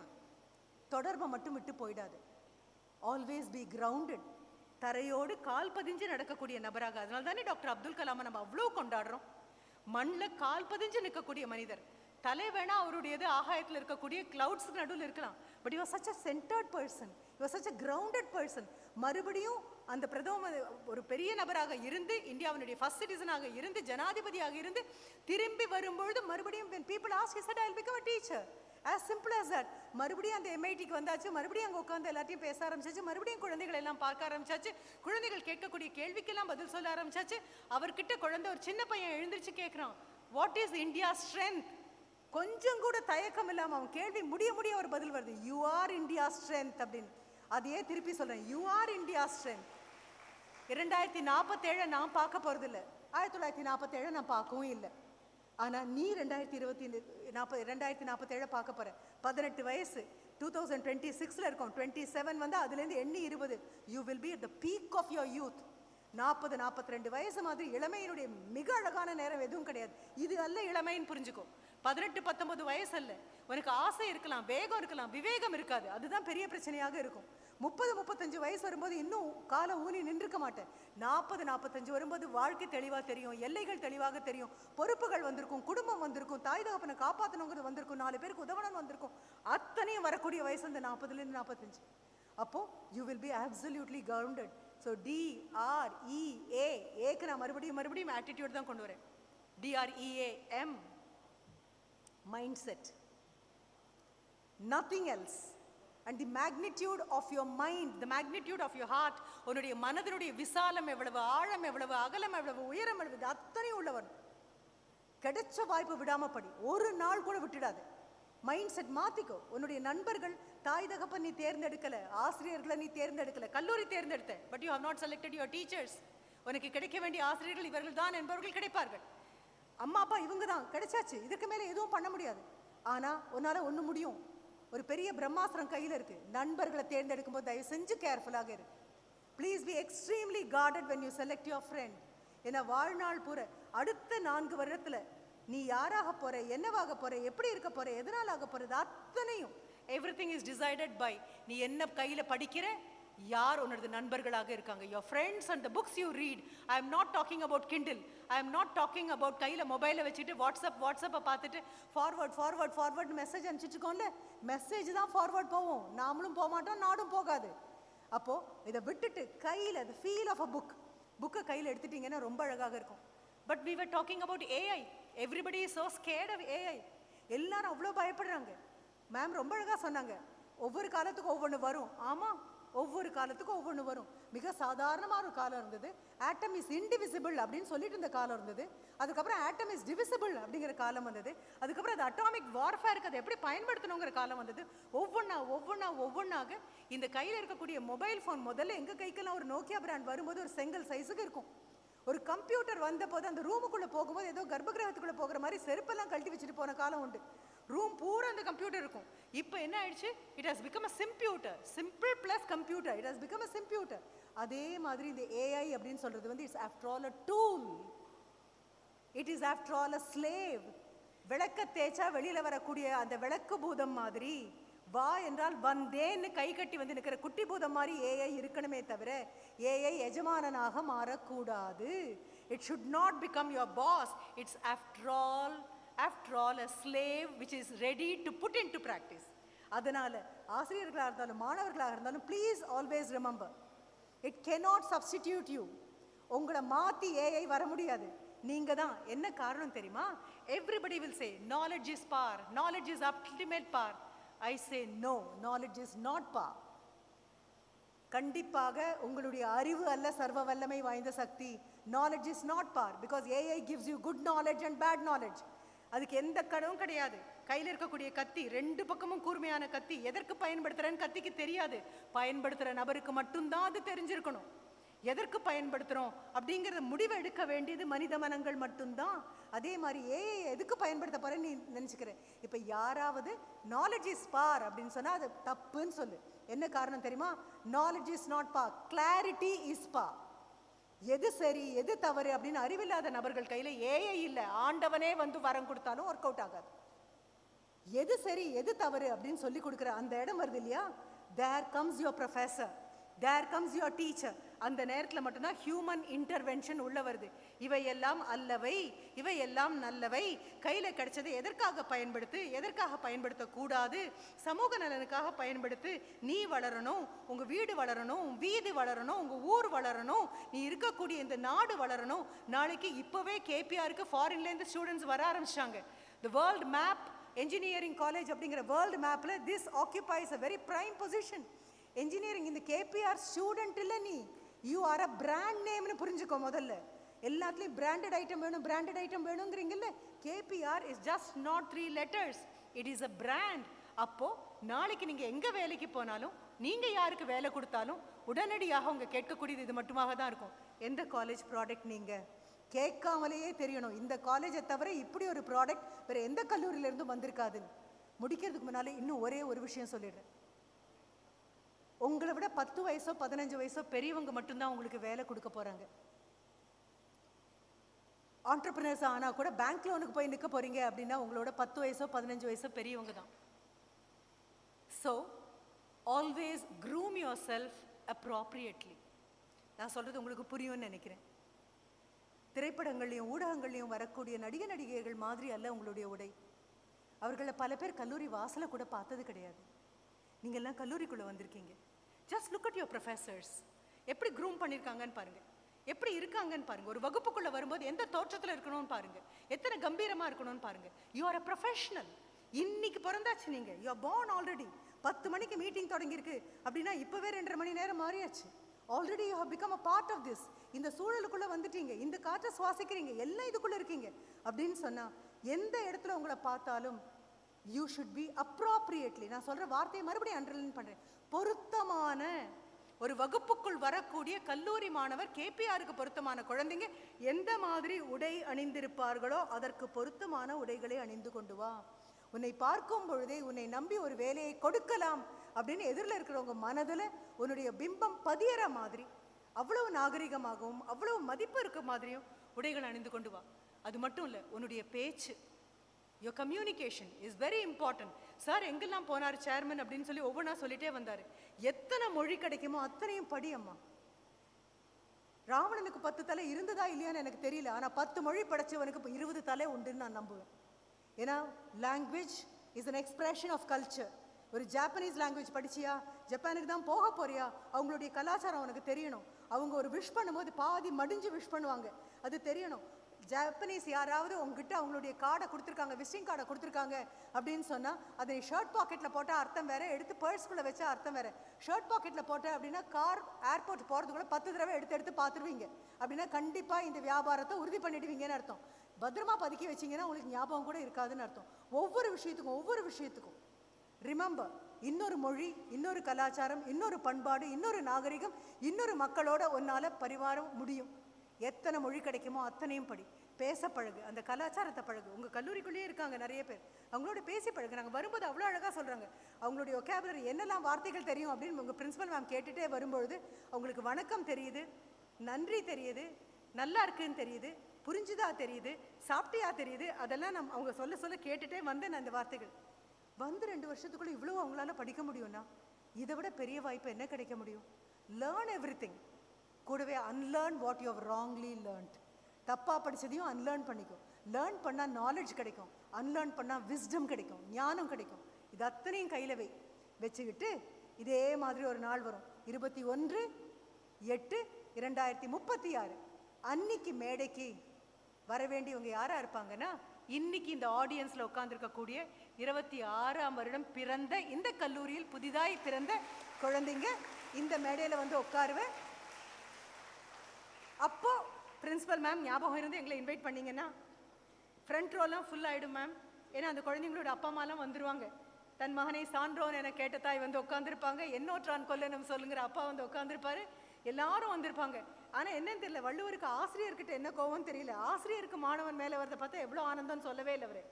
தொடர்பை மட்டும் விட்டு போயிடாது. ஆல்வேஸ் பி கிரவுண்டட், தரையோடு கால் பதிஞ்சு நடக்கக்கூடிய நபராக. அதனால தானே டாக்டர் அப்துல் கலாமை நம்ம அவ்வளோ கொண்டாடுறோம். மண்ணில் கால் பதிஞ்சு நிற்கக்கூடிய மனிதர். தலை வேணா அவருடையது ஆகாயத்தில் இருக்கக்கூடிய கிளவுட்ஸ்க்கு நடுவில் இருக்கலாம், but you are such a centred person, you are such a grounded person. மறுபடியும் அந்த பிரதமர் ஒரு பெரிய நபராக இருந்து, இந்தியாவினுடைய ஃபர்ஸ்ட் சிட்டிசனாக இருந்து, ஜனாதிபதியாக இருந்து திரும்பி வரும்பொழுது மறுபடியும் when people ask, he said, I'll become a teacher. As simple as that. மறுபடியும் அந்த MITக்கு வந்தாச்சு, மறுபடியும் அங்கே உட்காந்து எல்லாத்தையும் பேச ஆரம்பிச்சாச்சு, மறுபடியும் குழந்தைகள் எல்லாம் பார்க்க ஆரம்பிச்சாச்சு, குழந்தைகள் கேட்கக்கூடிய கேள்விக்கெல்லாம் பதில் சொல்ல ஆரம்பிச்சாச்சு. அவர்கிட்ட குழந்தை ஒரு சின்ன பையன் எழுந்திரிச்சு கேட்குறான், வாட் இஸ் இந்தியா ஸ்ட்ரென்த்? கொஞ்சம் கூட தயக்கம் இல்லாமல் அவன் கேள்வி முடிய ஒரு பதில் வருது, யூ ஆர் இந்தியா ஸ்ட்ரென்த் அப்படின்னு. அதையே திருப்பி சொல்கிறேன், யூ ஆர் இந்தியா ஸ்ட்ரென்த். 2047 நான் பார்க்க போகிறதில்ல, 1947 நான் பார்க்கவும் இல்லை. ஆனால் நீ 2047 பார்க்க போகிற. 18 வயசு 2026 இருக்கும், 27 வந்து அதுலேருந்து எண்ணி 20, you will be at the peak of your youth. 40-42 வயசு மாதிரி இளமையினுடைய மிக அழகான நேரம் எதுவும் கிடையாது. இது அல்ல இளமைன்னு புரிஞ்சுக்கோ. 18-19 வயசு அல்ல. உனக்கு ஆசை இருக்கலாம், வேகம் இருக்கலாம், விவேகம் இருக்காது, அதுதான் பெரிய பிரச்சனையாக இருக்கும். 30-35 வயசு வரும்போது இன்னும் காலம் ஊனி நின்றுக்க மாட்டேன். 40-45 வரும்போது வாழ்க்கை தெளிவாக தெரியும், எல்லைகள் தெளிவாக தெரியும், பொறுப்புகள் வந்திருக்கும், குடும்பம் வந்திருக்கும், தாய் தகப்பனை காப்பாற்றணுங்கிறது வந்திருக்கும், 4 பேருக்கு உதவணும்னு வந்திருக்கும். அத்தனையும் வரக்கூடிய வயசு அந்த 40லேருந்து 45. அப்போ you will B absolutely grounded. So DREA, ஏக்கு நான் மறுபடியும் ஆட்டிடியூட் தான் கொண்டு வரேன். DREAM, mindset, nothing else. And the magnitude of your mind, the magnitude of your heart, உன்னுடைய மனதினுடைய விசாலம் எவ்வளவு, ஆழம் எவ்வளவு, அகலம் எவ்வளவு, உயரம் எவ்வளவு, அத்தனையும் உள்ளவன். கிடைச்ச வாய்ப்பு விடாம படி, ஒரு நாள் கூட விட்டுடாது. Mind set மாத்திக்கோ. உன்னுடைய நண்பர்கள், தாய் தகப்பன் நீ தேர்ந்தெடுக்கல, ஆசிரியர்களை நீ தேர்ந்தெடுக்கல, கல்லூரி தேர்ந்தெடுத்த, but you have not selected your teachers. உனக்கு கிடைக்க வேண்டிய ஆசிரியர்கள் இவர்கள் தான் என்பவர்கள் கிடைப்பார்கள். அம்மா அப்பா இவங்க தான், கிடைச்சாச்சு, இதுக்கு மேலே எதுவும் பண்ண முடியாது. ஆனால் உன்னால் ஒன்று முடியும். ஒரு பெரிய பிரம்மாஸ்திரம் கையில் இருக்கு. நண்பர்களை தேர்ந்தெடுக்கும் போது தயவு செஞ்சு கேர்ஃபுல்லாக இரு. Please be extremely guarded when you select your friend. ஏன்னா வாழ்நாள் பூர அடுத்த 4 வருடத்தில் நீ யாராக போற, என்னவாக போற, எப்படி இருக்க போற, எதனால் ஆக போறது, அத்தனையும் எவ்ரிதிங் இஸ் டிசைடட் பை நீ என்ன கையில் படிக்கிற, யார் உன்னோட நண்பர்களாக இருக்காங்க. your friends and the books you read. I am not talking about Kindle. I am not talking about கையில் மொபைலை வச்சுட்டு வாட்ஸ்அப்பை பார்த்துட்டு ஃபார்வர்ட் மெசேஜ் அனுப்பிச்சிட்டுக்கோங்க. மெசேஜ் தான் ஃபார்வர்ட் போவோம், நாமளும் போக மாட்டோம், நாடும் போகாது. அப்போது இதை விட்டுட்டு கையில் the feel of a book, புக்கை கையில் எடுத்துட்டிங்கன்னா ரொம்ப அழகாக இருக்கும். But we were talking about AI. everybody is so scared of AI. எல்லாரும் அவ்வளோ பயப்படுறாங்க. மேம் ரொம்ப அழகாக சொன்னாங்க, ஒவ்வொரு காலத்துக்கும் ஒவ்வொன்று வரும். ஆமாம், ஒவ்வொரு காலத்துக்கும் ஒவ்வொன்று வரும். மிக சாதாரணமான ஒரு காலம் இருந்தது, ஆட்டம் இஸ் இன்டிவிசிபிள் அப்படின்னு சொல்லிட்டு இருந்த காலம் இருந்தது. அதுக்கப்புறம் ஆட்டம் இஸ் டிவிசிபிள் அப்படிங்கிற காலம் வந்தது. அதுக்கப்புறம் அது அட்டாமிக் வார்ஃபேருக்கு அதை எப்படி பயன்படுத்தணுங்கிற காலம் வந்தது. ஒவ்வொன்றாக இந்த கையில் இருக்கக்கூடிய மொபைல் ஃபோன், முதல்ல எங்கள் கைக்கெல்லாம் ஒரு நோக்கியா பிராண்ட் வரும்போது ஒரு செங்கல் சைஸுக்கு இருக்கும். ஒரு கம்ப்யூட்டர் வந்த போது அந்த ரூமுக்குள்ளே போகும்போது ஏதோ கர்ப்பகிரகத்துக்குள்ளே போகிற மாதிரி செருப்பெல்லாம் கழட்டி வச்சுட்டு போன காலம் உண்டு. ரூம் பூரா அந்த கம்ப்யூட்டர் இருக்கும். இப்போ என்ன ஆயிடுச்சு, it has become a Simputer, simple plus computer, it has become a Simputer. அதே மாதிரி இந்த AI அப்படின்னு சொல்கிறது வந்து it's after all a tool, it is after all a slave. விளக்க தேய்ச்சா வெளியில் வரக்கூடிய அந்த விளக்கு பூதம் மாதிரி, வா என்றால் வந்தேன்னு கை கட்டி வந்து நிற்கிற குட்டி பூதம் மாதிரி AI இருக்கணுமே தவிர AI எஜமானனாக மாறக்கூடாது. It should not become your boss. It's after all a slave which is ready to put into practice. அதனால் ஆசிரியர்களாக இருந்தாலும் மாணவர்களாக இருந்தாலும் please always remember, it cannot substitute you. உங்களை மாற்றி AI வர முடியாது, நீங்கள் தான். என்ன காரணம் தெரியுமா? everybody will say knowledge is power, knowledge is ultimate power. I say no, knowledge is not power. கண்டிப்பாக உங்களுடைய அறிவு அல்ல சர்வ வல்லமை வாய்ந்த சக்தி. Knowledge is not power because AI gives you good knowledge and bad knowledge. அதுக்கு எந்த கடவும் கிடையாது. கையில் இருக்கக்கூடிய கத்தி, ரெண்டு பக்கமும் கூர்மையான கத்தி, எதற்கு பயன்படுத்துறேன்னு கத்திக்கு தெரியாது. பயன்படுத்துகிற நபருக்கு மட்டும்தான் அது தெரிஞ்சிருக்கணும். எதற்கு பயன்படுத்துகிறோம் அப்படிங்கிறத முடிவு எடுக்க வேண்டியது மனித மனங்கள் மட்டும்தான். அதே மாதிரி ஏஐ எதுக்கு பயன்படுத்த போகிறேன்னு நீ நினச்சிக்கிறேன். இப்போ யாராவது நாலேஜ் இஸ் பார் அப்படின்னு சொன்னால் அது தப்புன்னு சொல்லு. என்ன காரணம் தெரியுமா? நாலேஜ் இஸ் நாட் பா, கிளாரிட்டி இஸ் பா. எது சரி எது தவறு அப்படின்னு அறிவில்லாத நபர்கள் கையில் ஏஐ இல்லை, ஆண்டவனே வந்து வரம் கொடுத்தாலும் ஒர்க் அவுட் ஆகாது. எது சரி எது தவறு அப்படின்னு சொல்லி கொடுக்குற அந்த இடம் வருது இல்லையா, there comes your professor, there comes your teacher. அந்த நேரத்தில் மட்டும்தான் ஹியூமன் இன்டர்வென்ஷன் உள்ள வருது. இவையெல்லாம் அல்லவை, இவையெல்லாம் நல்லவை, கையில் கிடைச்சதை எதற்காக பயன்படுத்து, எதற்காக பயன்படுத்தக்கூடாது, சமூக நலனுக்காக பயன்படுத்து. நீ வளரணும், உங்கள் வீடு வளரணும், உன் வீதி வளரணும், உங்கள் ஊர் வளரணும், நீ இருக்கக்கூடிய இந்த நாடு வளரணும். நாளைக்கு இப்போவே கேபிஆருக்கு ஃபாரின்லேருந்து ஸ்டூடெண்ட்ஸ் வர ஆரம்பிச்சிட்டாங்க. The world map engineering college அப்படிங்கிற வேர்ல்டு மேப்பில் this occupies a very prime position. engineering இந்த KPR ஸ்டூடெண்ட் இல்லை, நீ யூ ஆர் அ பிராண்ட் நேம்னு புரிஞ்சுக்கோ. முதல்ல எல்லாத்துலேயும் பிராண்டட் ஐட்டம் வேணும், பிராண்டட் ஐட்டம் வேணுங்கிறீங்கல்ல. KPR is just not 3 letters, it is a brand. அப்போது நாளைக்கு நீங்கள் எங்கே வேலைக்கு போனாலும், நீங்கள் யாருக்கு வேலை கொடுத்தாலும் உடனடியாக அவங்க கேட்கக்கூடியது இது மட்டுமாக தான் இருக்கும். எந்த காலேஜ் ப்ராடக்ட் நீங்கள் கேட்காமலேயே தெரியணும். இந்த காலேஜை தவிர இப்படி ஒரு ப்ராடக்ட் வேறு எந்த கல்லூரியிலேருந்தும் வந்திருக்காதுன்னு. முடிக்கிறதுக்கு முன்னால் இன்னும் ஒரே ஒரு விஷயம் சொல்லிடுறேன். உங்களை விட 10 வயசோ 15 வயசோ பெரியவங்க மட்டும்தான் உங்களுக்கு வேலை கொடுக்க போகிறாங்க. ஆண்டர்பிரினர்ஸ் ஆனால் கூட பேங்க் லோனுக்கு போய் நிற்க போகிறீங்க அப்படின்னா உங்களோட 10 வயசோ 15 வயசோ பெரியவங்க தான். So always groom your self appropriately. நான் சொல்கிறது உங்களுக்கு புரியும்னு நினைக்கிறேன். திரைப்படங்கள்லையும் ஊடகங்கள்லையும் வரக்கூடிய நடிகர்கள் மாதிரி அல்ல உங்களுடைய உடை. அவர்களில் பல பேர் கல்லூரி வாசலை கூட பார்த்தது கிடையாது. நீங்கள்லாம் கல்லூரிக்குள்ளே வந்திருக்கீங்க. Just look at your professors. எப்படி க்ரூம் பண்ணியிருக்காங்கன்னு பாருங்கள், எப்படி இருக்காங்கன்னு பாருங்கள். ஒரு வகுப்புக்குள்ளே வரும்போது எந்த தோற்றத்தில் இருக்கணும்னு பாருங்கள், எத்தனை கம்பீரமாக இருக்கணும்னு பாருங்கள். You are a professional. இன்னைக்கு பிறந்தாச்சு நீங்கள், யூ ஆர் born ஆல்ரெடி. 10 மணிக்கு மீட்டிங் தொடங்கியிருக்கு அப்படின்னா இப்போவே 2.5 மணி நேரம் மாறியாச்சு. Already you have become a part of this. இந்த சூழலுக்குள்ளே வந்துட்டீங்க, இந்த காற்றை சுவாசிக்கிறீங்க, எல்லாம் இதுக்குள்ளே இருக்கீங்க அப்படின்னு சொன்னால் எந்த இடத்துல உங்களை பார்த்தாலும் யூ ஷுட் பி அப்ராப்ரியேட்லி, நான் சொல்கிற வார்த்தையை மறுபடியும் அண்டர்லைன் பண்ணுறேன், பொருத்தமான ஒரு வகுப்புக்குள் வரக்கூடிய கல்லூரி மாணவர், கேபிஆருக்கு பொருத்தமான குழந்தைங்க எந்த மாதிரி உடை அணிந்திருப்பார்களோ அதற்கு பொருத்தமான உடைகளை அணிந்து கொண்டு வா. உன்னை பார்க்கும் பொழுதே உன்னை நம்பி ஒரு வேலையை கொடுக்கலாம் அப்படின்னு எதிரில் இருக்கிறவங்க மனதில் உன்னுடைய பிம்பம் பதியற மாதிரி அவ்வளவு நாகரிகமாகவும் அவ்வளவு மதிப்பு இருக்க மாதிரியும் உடைகள் அணிந்து கொண்டு வா. அது மட்டும் இல்லை, உன்னுடைய பேச்சு, your communication is very important. Sir எங்கெல்லாம் போனார் சேர்மன் அப்படின்னு சொல்லி ஒவ்வொன்றா சொல்லிட்டே வந்தார். எத்தனை மொழி கிடைக்குமோ அத்தனையும் படி அம்மா. ராவணனுக்கு 10 தலை இருந்ததா இல்லையான்னு எனக்கு தெரியல, ஆனால் 10 மொழி படைச்சவனுக்கு இப்போ 20 தலை உண்டுன்னு நான் நம்புவேன். ஏன்னா language is an expression of culture. ஒரு ஜாப்பனீஸ் லாங்குவேஜ் படிச்சியா, ஜப்பானுக்கு தான் போக போறியா, அவங்களுடைய கலாச்சாரம் உனக்கு தெரியணும். அவங்க ஒரு விஷ் பண்ணும்போது பாதி மடிஞ்சு விஷ் பண்ணுவாங்க, அது தெரியணும். ஜாப்பனீஸ் யாராவது உங்ககிட்ட அவங்களுடைய கார்டை கொடுத்துருக்காங்க, விசிட்டிங் கார்டை கொடுத்துருக்காங்க அப்படின்னு சொன்னால் அதை ஷர்ட் பாக்கெட்டில் போட்டால் அர்த்தம் வேறு, எடுத்து பர்ஸ்குள்ளே வச்சா அர்த்தம் வேறு. ஷர்ட் பாக்கெட்டில் போட்டேன் அப்படின்னா கார் ஏர்போர்ட் போகிறதுக்குள்ள 10 தடவை எடுத்து பார்த்துருவீங்க. அப்படின்னா கண்டிப்பாக இந்த வியாபாரத்தை உறுதி பண்ணிடுவீங்கன்னு அர்த்தம். பத்திரமா பதுக்கி வச்சிங்கன்னா உங்களுக்கு ஞாபகம் கூட இருக்காதுன்னு அர்த்தம். ஒவ்வொரு விஷயத்துக்கும் ரிமெம்பர், இன்னொரு மொழி, இன்னொரு கலாச்சாரம், இன்னொரு பண்பாடு, இன்னொரு நாகரிகம், இன்னொரு மக்களோட ஒன்றால் பரிமாற முடியும். எத்தனை மொழி கிடைக்குமோ அத்தனையும் படி, பேச பழகு, அந்த கலாச்சாரத்தை பழகு. உங்கள் கல்லூரிக்குள்ளேயே இருக்காங்க நிறைய பேர், அவங்களோட பேசி பழகு. நாங்கள் வரும்போது அவ்வளோ அழகாக சொல்கிறாங்க, அவங்களுடைய ஒகேபுலரி என்னெல்லாம் வார்த்தைகள் தெரியும் அப்படின்னு உங்கள் பிரின்சிபல் மேம் கேட்டுகிட்டே வரும்பொழுது அவங்களுக்கு வணக்கம் தெரியுது, நன்றி தெரியுது, நல்லா இருக்குன்னு தெரியுது, புரிஞ்சுதா தெரியுது, சாப்பிட்டியா தெரியுது. அதெல்லாம் அவங்க சொல்ல கேட்டுகிட்டே வந்தேன். அந்த வார்த்தைகள் வந்து 2 வருஷத்துக்குள்ளே இவ்வளோ அவங்களால படிக்க முடியும்னா இதை விட பெரிய வாய்ப்பு என்ன கிடைக்க முடியும்? Learn everything. கூடவே unlearn what you have wrongly learned. தப்பாக படித்ததையும் அன்லேர்ன் பண்ணிக்கும். லேர்ன் பண்ணால் நாலேஜ் கிடைக்கும், அன்லேர்ன் பண்ணால் விஸ்டம் கிடைக்கும், ஞானம் கிடைக்கும். இது அத்தனையும் கையில் வச்சுக்கிட்டு இதே மாதிரி ஒரு நாள் வரும், 21/8/2036. அன்னைக்கு மேடைக்கு வர வேண்டியவங்க யாராக இருப்பாங்கன்னா, இன்னைக்கு இந்த ஆடியன்ஸில் உட்காந்துருக்கக்கூடிய 26ஆம் வருடம் பிறந்த இந்த கல்லூரியில் புதிதாய் பிறந்த குழந்தைங்க இந்த மேடையில் வந்து உட்காருவேன். அப்போ பிரின்சிபல் மேம் ஞாபகம் இருந்து எங்களை இன்வைட் பண்ணீங்கன்னா ஃப்ரண்ட் ரோலாம் ஃபுல் ஆகிடும் மேம். ஏன்னா அந்த குழந்தைங்களோட அப்பா அம்மாலாம் வந்துருவாங்க. தன் மகனை சான்றோன் என கேட்ட தாய் வந்து உட்காந்துருப்பாங்க, என்னோற்றான் கொல்லனும் சொல்லுங்கிற அப்பா வந்து உட்காந்துருப்பாரு, எல்லாரும் வந்திருப்பாங்க. ஆனால் என்னன்னு தெரியல, வள்ளுவருக்கு ஆசிரியர்கிட்ட என்ன கோவம் தெரியல, ஆசிரியருக்கு மாணவன் மேலே வரதை பார்த்தா எவ்வளோ ஆனந்தம்னு சொல்லவே இல்லை அவர்.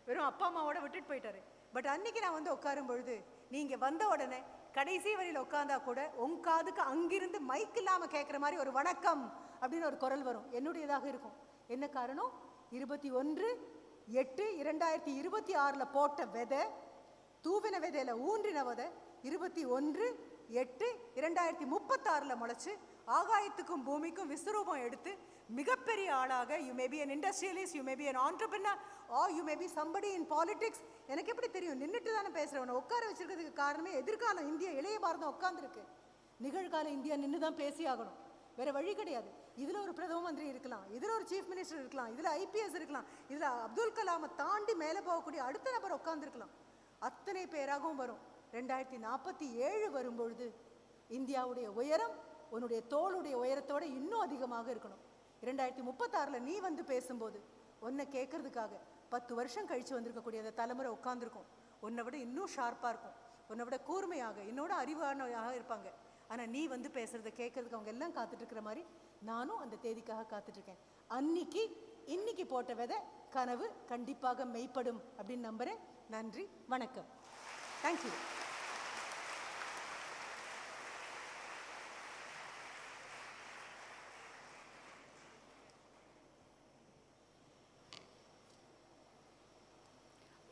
வெறும் அப்பா அம்மாவோட விட்டுட்டு போயிட்டாரு. பட் அன்னைக்கு நான் வந்து உட்காரும் பொழுது நீங்கள் வந்த உடனே கடைசி வரையில் உட்காந்தா கூட உங்க காதுக்கு அங்கிருந்து மைக் இல்லாமல் கேட்குற மாதிரி ஒரு வணக்கம் அப்படின்னு ஒரு குரல் வரும், என்னுடையதாக இருக்கும். என்ன காரணம்? 21/8/2026 போட்ட விதை, தூவின விதையில ஊன்றின விதை 21/8/2036 முளைச்சு ஆகாயத்துக்கும் பூமிக்கும் விஸ்வரூபம் எடுத்து மிகப்பெரிய ஆளாக, you may be an industrialist, you may be an entrepreneur, or you may be somebody in politics. எனக்கு எப்படி தெரியும்? நின்றுட்டு தானே பேசுகிறவனை உட்கார வச்சிருக்கிறதுக்கு காரணமே எதிர்காலம் இந்தியா இளைய பாரதம் உட்காந்துருக்கு. நிகழ்கால இந்தியா நின்று தான் பேசி ஆகணும், வேற வழி கிடையாது. இதில் ஒரு பிரதம மந்திரி இருக்கலாம், இதில் ஒரு சீஃப் மினிஸ்டர் இருக்கலாம், இதில் ஐபிஎஸ் இருக்கலாம், இதில் அப்துல் கலாமை தாண்டி மேலே போகக்கூடிய அடுத்த நபர் உட்காந்துருக்கலாம். அத்தனை பேராகவும் வரும். 2047 வரும்பொழுது இந்தியாவுடைய உயரம் உன்னுடைய தோளுடைய உயரத்தோடு இன்னும் அதிகமாக இருக்கணும். 2036 நீ வந்து பேசும்போது உன்னை கேட்கறதுக்காக 10 வருஷம் கழித்து வந்திருக்கக்கூடிய அந்த தலைமுறை உட்காந்துருக்கும். உன்னை விட இன்னும் ஷார்ப்பாக இருக்கும், உன்னை விட கூர்மையாக, என்னோட அறிவானதாக இருப்பாங்க. ஆனால் நீ வந்து பேசுகிறத கேட்கறதுக்கு அவங்க எல்லாம் காத்துட்ருக்கிற மாதிரி நானும் அந்த தேதிக்காக காத்துட்ருக்கேன். இன்னைக்கு போட்ட விதை கனவு கண்டிப்பாக மெய்ப்படும் அப்படின்னு நம்புகிறேன். நன்றி, வணக்கம், thank you.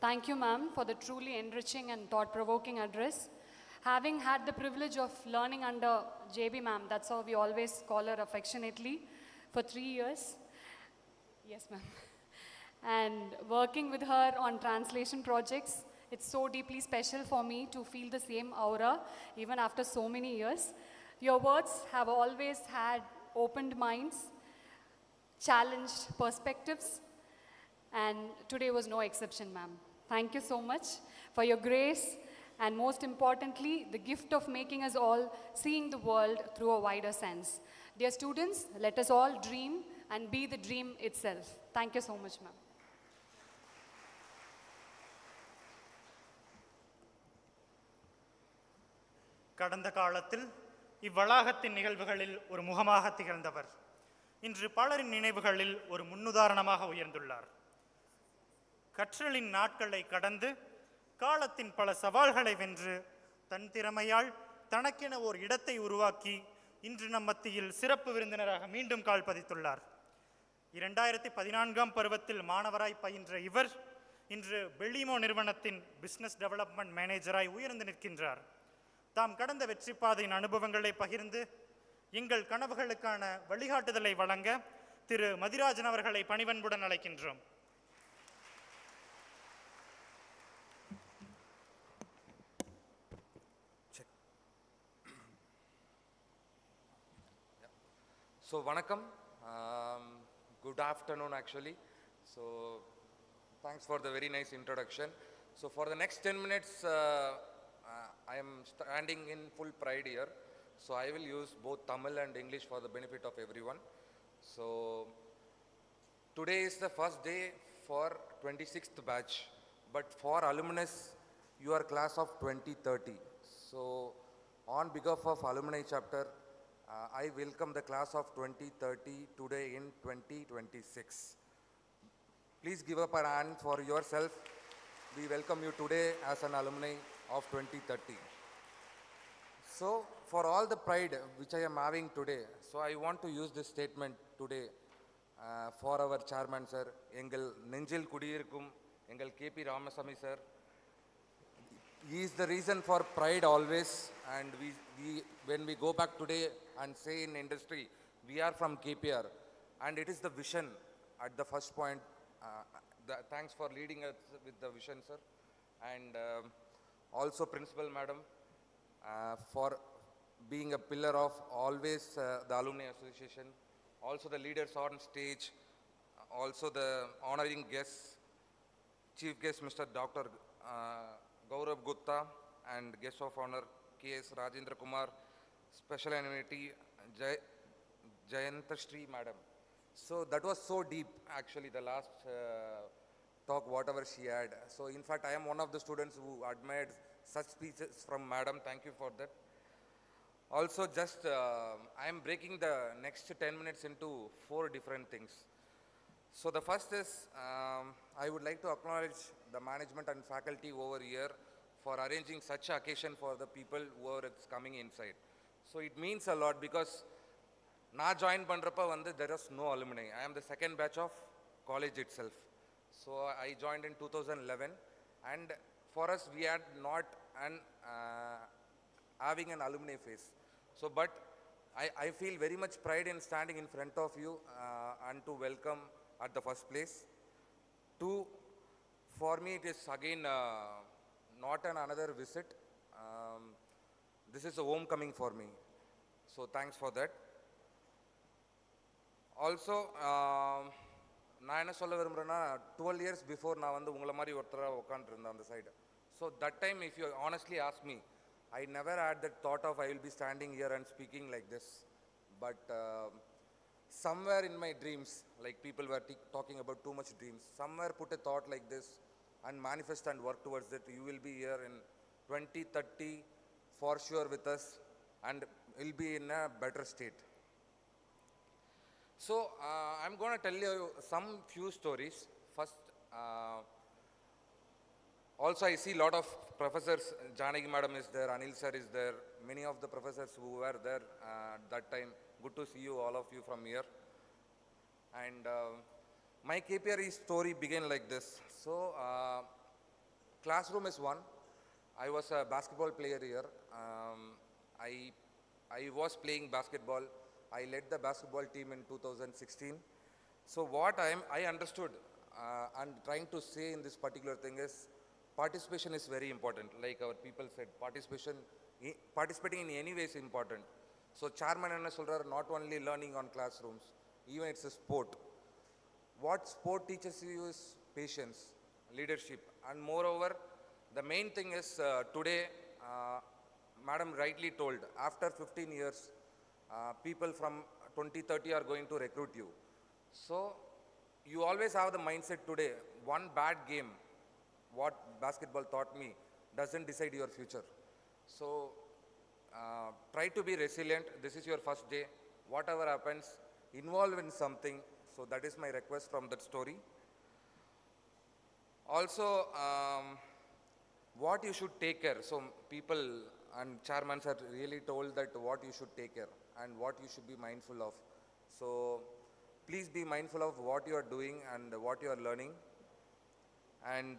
Thank you, ma'am, for the truly enriching and thought-provoking address. Having had the privilege of learning under JB ma'am, that's how we always call her affectionately, for 3 years. Yes, ma'am. And working with her on translation projects, it's so deeply special for me to feel the same aura even after so many years. Your words have always had opened minds, challenged perspectives, and today was no exception, ma'am. Thank you so much for your grace and, most importantly, the gift of making us all seeing the world through a wider sense. Dear students, let us all dream and be the dream itself. Thank you so much, ma'am. கடந்த காலத்தில் இவ்வளாகத்தின் நிகழ்வுகளில் ஒரு முகமாக திகழ்ந்தவர் இன்று பலரின் நினைவுகளில் ஒரு முன்னுதாரணமாக உயர்ந்துள்ளார். கற்றலின் நாட்களை கடந்து காலத்தின் பல சவால்களை வென்று தன் திறமையால் தனக்கென ஓர் இடத்தை உருவாக்கி இன்று நம் மத்தியில் சிறப்பு விருந்தினராக மீண்டும் கால் பதித்துள்ளார். 2014 பருவத்தில் மாணவராய் பயின்ற இவர் இன்று பெல்லிமோ நிறுவனத்தின் பிசினஸ் டெவலப்மெண்ட் மேனேஜராய் உயர்ந்து நிற்கின்றார். தாம் கடந்த வெற்றி பாதையின் அனுபவங்களை பகிர்ந்து எங்கள் கனவுகளுக்கான வழிகாட்டுதலை வழங்க திரு மதிராஜன் அவர்களை பணிவன்புடன் அழைக்கின்றோம். So, vanakkam, good afternoon actually. So, thanks for the very nice introduction. So, for the next 10 minutes, I am standing in full pride here. So, I will use both Tamil and English for the benefit of everyone. So, today is the first day for 26th batch, but for alumnus, you are class of 2030. So, on behalf of alumni chapter, I welcome the class of 2030 today in 2026. Please give up a hand for yourself. We welcome you today as an alumni of 2030. So, for all the pride which I am having today, so I want to use this statement today for our chairman sir, Engal Nenjil Kudiyirkum, Engal KP Ramasamy sir. He is the reason for pride always, and when we go back today and say in industry, we are from KPR, and it is the vision at the first point. Thanks for leading us with the vision, sir, and also Principal Madam for being a pillar of always the Alumni Association, also the leaders on stage, also the honoring guests, Chief Guest Mr. Dr. Gaurav Gupta and Guest of Honor K.S. Rajendra Kumar, Special Annuity Jayantashri Madam. So that was so deep, actually, the last talk, whatever she had. So in fact, I am one of the students who admired such speeches from Madam. Thank you for that. Also, just I am breaking the next 10 minutes into 4 different things. So the first is, I would like to acknowledge the management and faculty over here for arranging such an occasion for the people who are coming inside. So it means a lot because na join பண்றப்ப வந்து there is no alumni. I am the second batch of college itself. So I joined in 2011, and for us we had not an having an alumni phase. So but I feel very much pride in standing in front of you and to welcome at the first place. Two, for me it is again not another visit. This is a homecoming for me. So thanks for that. Also, நான் என்ன சொல்ல விரும்புகிறேன்னா 12 years before நான் வந்து உங்களை மாதிரி ஒருத்தராக உட்காந்துருந்தேன் அந்த side. So that time, if you honestly ask me, I never had that thought of I will be standing here and speaking like this. But somewhere in my dreams, like people were talking about too much dreams, somewhere put a thought like this and manifest and work towards it. You will be here in 2030 for sure with us and will be in a better state. So I'm going to tell you some few stories. First, also I see a lot of professors. Janaki madam is there, Anil sir is there, many of the professors who were there at that time. Good to see you, all of you from here. And my KPRIET story began like this. So classroom is one. I was a basketball player here. I was playing basketball. I led the basketball team in 2016. So what I understood and trying to say in this particular thing is participation is very important. Like our people said, participating in any way is important. So chairman enna solrar, not only learning on classrooms, even it's a sport. What sport teaches you is patience, leadership, and moreover, the main thing is today, madam rightly told, after 15 years, people from 2030 are going to recruit you. So you always have the mindset today, one bad game, what basketball taught me, doesn't decide your future. So try to be resilient. This is your first day. Whatever happens, involve in something. So that is my request from that story. Also, what you should take care. So people and chairmans are really told that what you should take care and what you should be mindful of. So please be mindful of what you are doing and what you are learning. And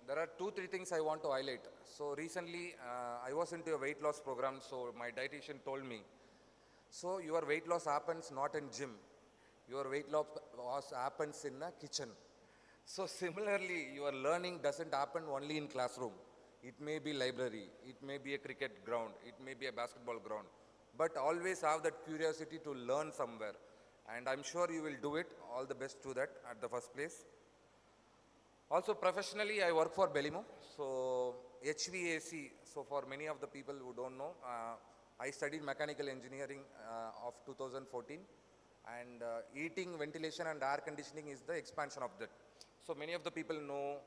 there are 2-3 things I want to highlight. So recently I was into a weight loss program. So my dietitian told me, so your weight loss happens not in gym. Your weight loss happens in a kitchen. So similarly, your learning doesn't happen only in classroom. It may be library, it may be a cricket ground, it may be a basketball ground. But always have that curiosity to learn somewhere. And I'm sure you will do it. All the best to that at the first place. Also professionally, I work for Belimo. So HVAC, so for many of the people who don't know, I studied mechanical engineering of 2014. And heating, ventilation and air conditioning is the expansion of that. So many of the people know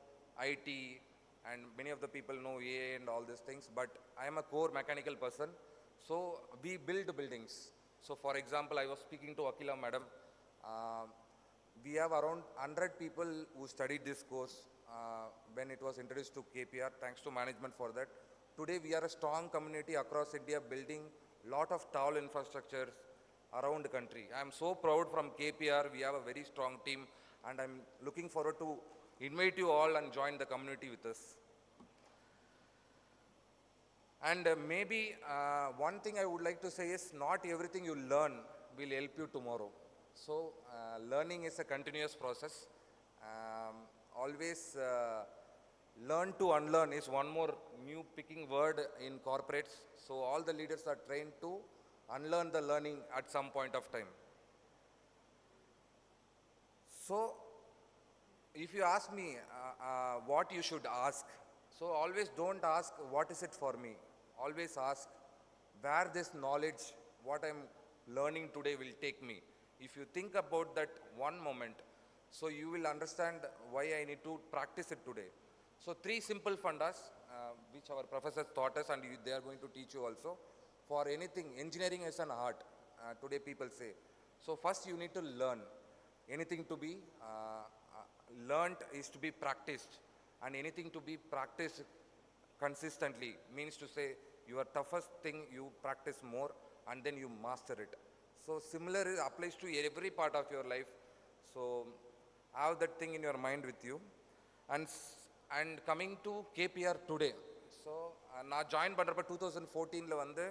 IT and many of the people know AA and all these things, but I am a core mechanical person. So we build buildings. So for example, I was speaking to Akila madam. We have around 100 people who studied this course when it was introduced to KPR. Thanks to management for that. Today we are a strong community across India building lot of tall infrastructures around the country. I am so proud from KPR. We have a very strong team and I'm looking forward to invite you all and join the community with us. And maybe one thing I would like to say is not everything you learn will help you tomorrow. So learning is a continuous process. Always learn to unlearn is one more new picking word in corporates. So all the leaders are trained to unlearn the learning at some point of time. So if you ask me what you should ask, so always don't ask what is it for me. Always ask where this knowledge, what I'm learning today will take me. If you think about that one moment, so you will understand why I need to practice it today. So 3 simple fundas, which our professors taught us and they are going to teach you also. For anything, engineering is an art, today people say. So first you need to learn. Anything to be learnt is to be practiced, and anything to be practiced consistently means to say your toughest thing you practice more and then you master it. So similar applies to every part of your life. So have that thing in your mind with you. And coming to KPR today. So நான் join பண்ணுறப்ப 2014 வந்து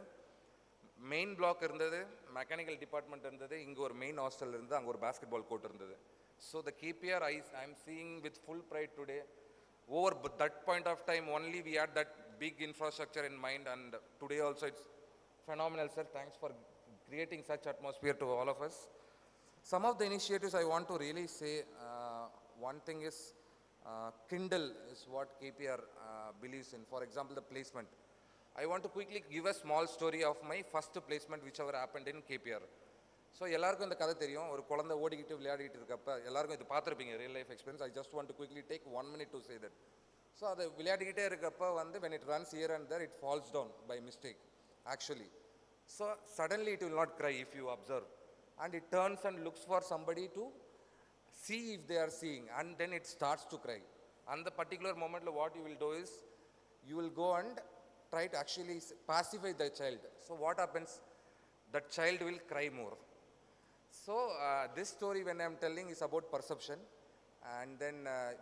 main block இருந்தது, mechanical department இருந்தது, இங்கே ஒரு main hostel இருந்தது, அங்கே ஒரு பாஸ்கெட்பால் கோர்ட் இருந்தது. So the KPR I am seeing with full pride today. Over that point of time only we had that big infrastructure in mind, and today also it's phenomenal, sir. Thanks for creating such atmosphere to all of us. Some of the initiatives I want to really say, one thing is Kindle is what KPR believes in. For example, the placement. I want to quickly give a small story of my first placement whichever happened in KPR. So எல்லாருக்கும் இந்த கதை தெரியும். ஒரு குழந்தை ஓடிக்கிட்டு விளையாடிட்டு இருக்கப்ப எல்லாருக்கும் இது பார்த்துருப்பீங்க, real life experience. I just want to quickly take 1 minute to say that. So அது விளையாடிக்கிட்டே இருக்கப்ப வந்து when it runs here and there, it falls down by mistake actually. So suddenly it will not cry if you observe, and it turns and looks for somebody to see if they are seeing, and then it starts to cry. And the particular moment what you will do is you will go and try to actually pacify the child. So what happens? That child will cry more. So this story when I am telling is about perception, and then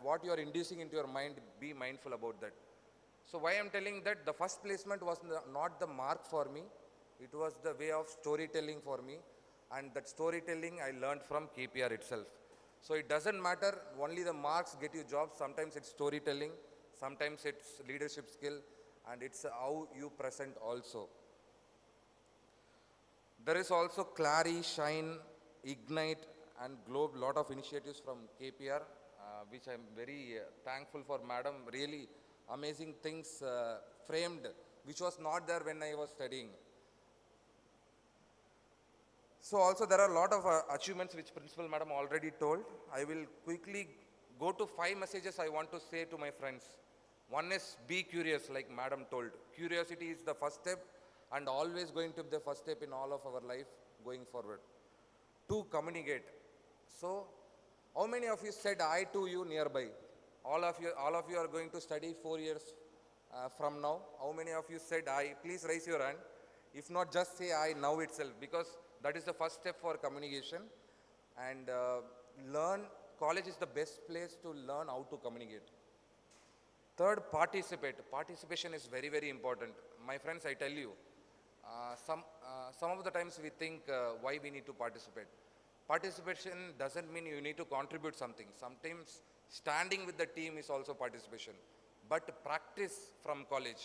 what you are inducing into your mind, be mindful about that. So why I am telling that the first placement was not the mark for me, it was the way of storytelling for me, and that storytelling I learned from KPR itself. So it doesn't matter only the marks get you jobs, sometimes it's storytelling, sometimes it's leadership skill, and it's how you present also. There is also Clary, Shine, Ignite and Globe, lot of initiatives from KPR, which I am very thankful for madam. Really amazing things framed, which was not there when I was studying. So also there are a lot of achievements which principal madam already told. I will quickly go to 5 messages I want to say to my friends. One is be curious, like madam told. Curiosity is the first step and always going to be the first step in all of our life going forward. 2, communicate. So how many of you said I to you nearby? All of you are going to study 4 years from now. How many of you said I? Please raise your hand. If not, just say I now itself, because that is the first step for communication. And learn. College is the best place to learn how to communicate. 3rd, participate. Participation is very, very important. My friends, I tell you, some of the times we think why we need to participate. Participation doesn't mean you need to contribute something. Sometimes standing with the team is also participation. But practice from college.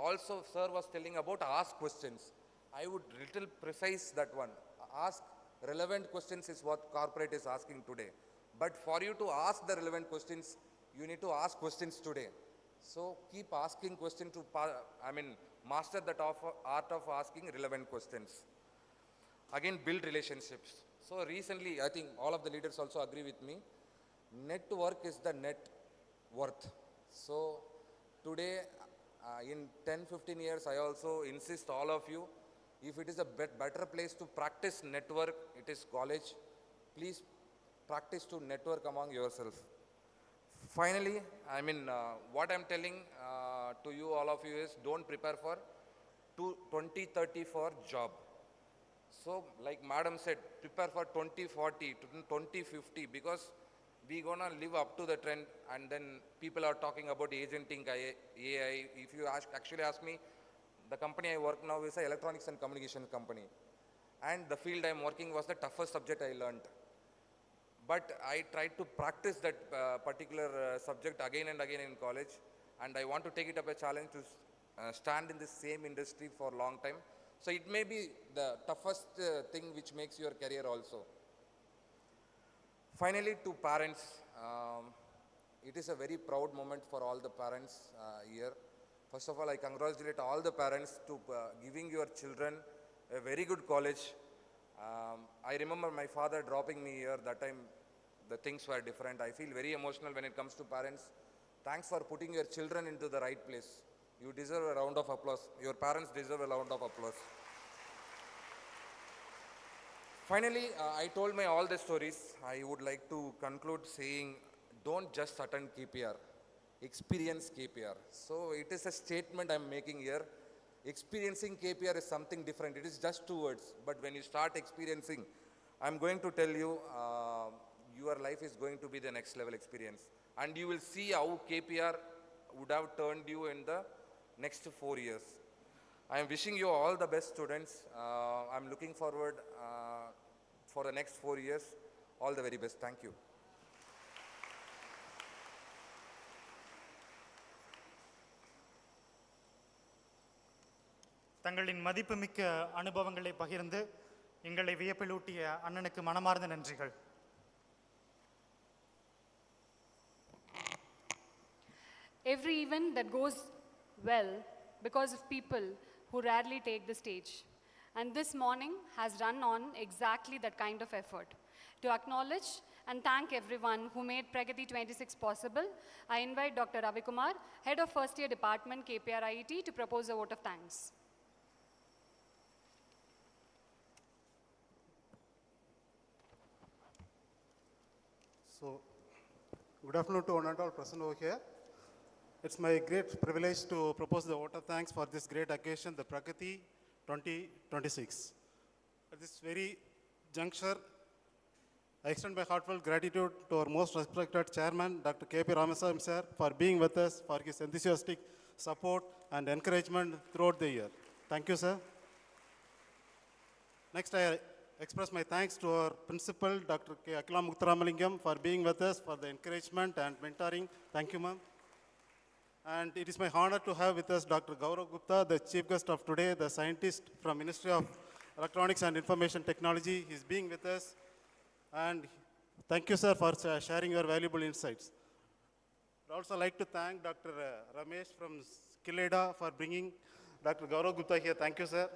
Also, sir was telling about ask questions. I would little precise that one. Ask relevant questions is what corporate is asking today. But for you to ask the relevant questions, you need to ask questions today. So keep asking questions to, master that art of asking relevant questions. Again, build relationships. So recently, I think all of the leaders also agree with me, network is the net worth. So today, in 10-15 years, I also insist all of you, if it is a better place to practice network, it is college. Please practice to network among yourself. Finally, what I'm telling to you, all of you, is don't prepare for 2030 for job. So like madam said, prepare for 2040, 2050, because we gonna live up to the trend. And then people are talking about agenting AI. If you actually ask me, the company I work now is an electronics and communication company. And the field I'm working was the toughest subject I learned. But I tried to practice that particular subject again and again in college, and I want to take it up a challenge to stand in the same industry for a long time. So it may be the toughest thing which makes your career also. Finally, to parents, it is a very proud moment for all the parents here. First of all, I congratulate all the parents to giving your children a very good college, I remember my father dropping me here. That time, the things were different. I feel very emotional when it comes to parents. Thanks for putting your children into the right place. You deserve a round of applause. Your parents deserve a round of applause. Finally, I told my all the stories. I would like to conclude saying, don't just attend KPR, experience KPR. So it is a statement I'm making here. Experiencing KPR is something different. It is just 2 words. But when you start experiencing, I'm going to tell you, your life is going to be the next level experience. And you will see how KPR would have turned you in the next 4 years. I am wishing you all the best, students. I'm looking forward for the next 4 years. All the very best. Thank you. தங்களின் மதிப்புமிக்க அனுபவங்களை பகிர்ந்து எங்களை வியப்பிலூட்டிய அண்ணனுக்கு மனமார்ந்த நன்றிகள். Every event that goes well because of people who rarely take the stage. And this morning has run on exactly that kind of effort. To acknowledge and thank everyone who made Pragathi 26 possible, I invite Dr. Ravi Kumar, Head of First Year Department, KPRIET, to propose a vote of thanks. So, good afternoon to one and all present over here. It's my great privilege to propose the vote of thanks for this great occasion, the Pragathi 2026. At this very juncture, I extend my heartfelt gratitude to our most respected chairman, Dr. KP Ramaswamy sir, for being with us, for his enthusiastic support and encouragement throughout the year. Thank you, sir. Next, I express my thanks to our principal, Dr. K. Akila Muktaramalingam, for being with us, for the encouragement and mentoring. Thank you, ma'am. And it is my honor to have with us Dr. Gaurav Gupta, the chief guest of today, the scientist from Ministry of Electronics and Information Technology. He's being with us. And thank you, sir, for sharing your valuable insights. I'd also like to thank Dr. Ramesh from Skilleda for bringing Dr. Gaurav Gupta here. Thank you, sir.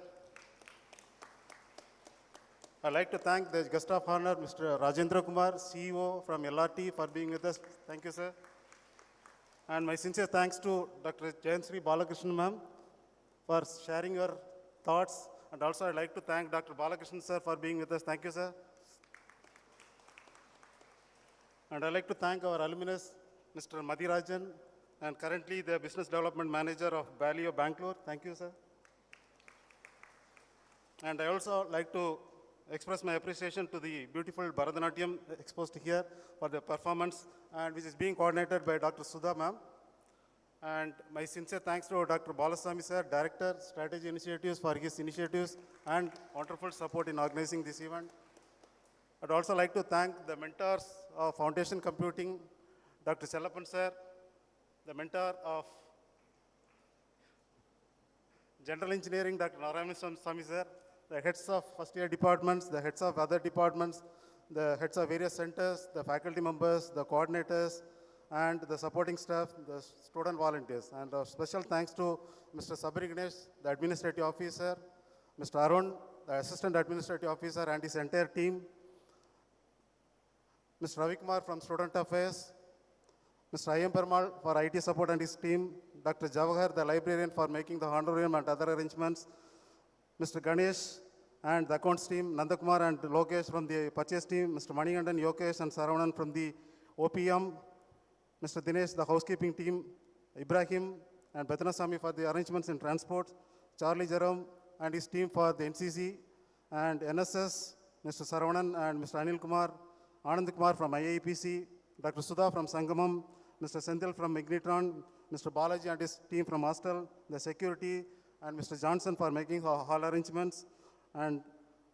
I'd like to thank the guest of honor, Mr. Rajendra Kumar, CEO from LRT, for being with us. Thank you, sir. And my sincere thanks to Dr. Jayansri Balakrishnan, ma'am, for sharing your thoughts. And also I'd like to thank Dr. Balakrishnan, sir, for being with us. Thank you, sir. And I'd like to thank our alumnus, Mr. Madhirajan, and currently the Business Development Manager of Balliol, Bangalore. Thank you, sir. And I also like to express my appreciation to the beautiful Bharatanatyam exposed here for the performance, and which is being coordinated by Dr. Sudha, ma'am. And my sincere thanks to Dr. Balaswamy, sir, Director, Strategy Initiatives, for his initiatives and wonderful support in organizing this event. I'd also like to thank the mentors of Foundation Computing, Dr. Chellappan, sir, the mentor of General Engineering, Dr. Narayan Swami, sir, the heads of first year departments, the heads of other departments, the heads of various centers, the faculty members, the coordinators, and the supporting staff, the student volunteers. And a special thanks to Mr. Sabri Ganesh, the administrative officer, Mr. Arun, the assistant administrative officer, and his entire team, Mr. Ravi Kumar from Student Affairs, Mr. Ayam Permal for IT support and his team, Dr. Javahar, the librarian, for making the honorarium and other arrangements, Mr. Ganesh and the accounts team, Nandakumar and Lokesh from the purchase team, Mr. Manigandan, Yokesh and Saravanan from the OPM, Mr. Dinesh, the housekeeping team, Ibrahim and Bethanasamy for the arrangements in transport, Charlie Jerome and his team for the NCC, and NSS, Mr. Saravanan and Mr. Anil Kumar, Anand Kumar from IIPC, Dr. Sudha from Sangamam, Mr. Senthil from Ignitron, Mr. Balaji and his team from Hostel, the security, and Mr. Johnson for making hall arrangements. And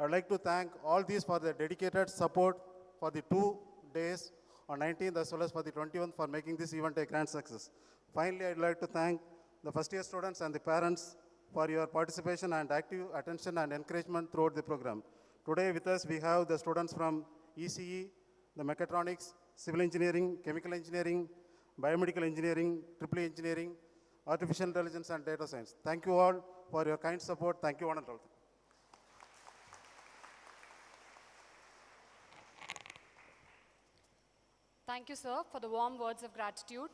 I'd like to thank all these for their dedicated support for the 2 days on 19th as well as for the 21st for making this event a grand success. Finally, I'd like to thank the first year students and the parents for your participation and active attention and encouragement throughout the program. Today with us, we have the students from ECE, the mechatronics, civil engineering, chemical engineering, biomedical engineering, EEE engineering, artificial intelligence and data science. Thank you all for your kind support. Thank you, one and all. Thank you, sir, for the warm words of gratitude.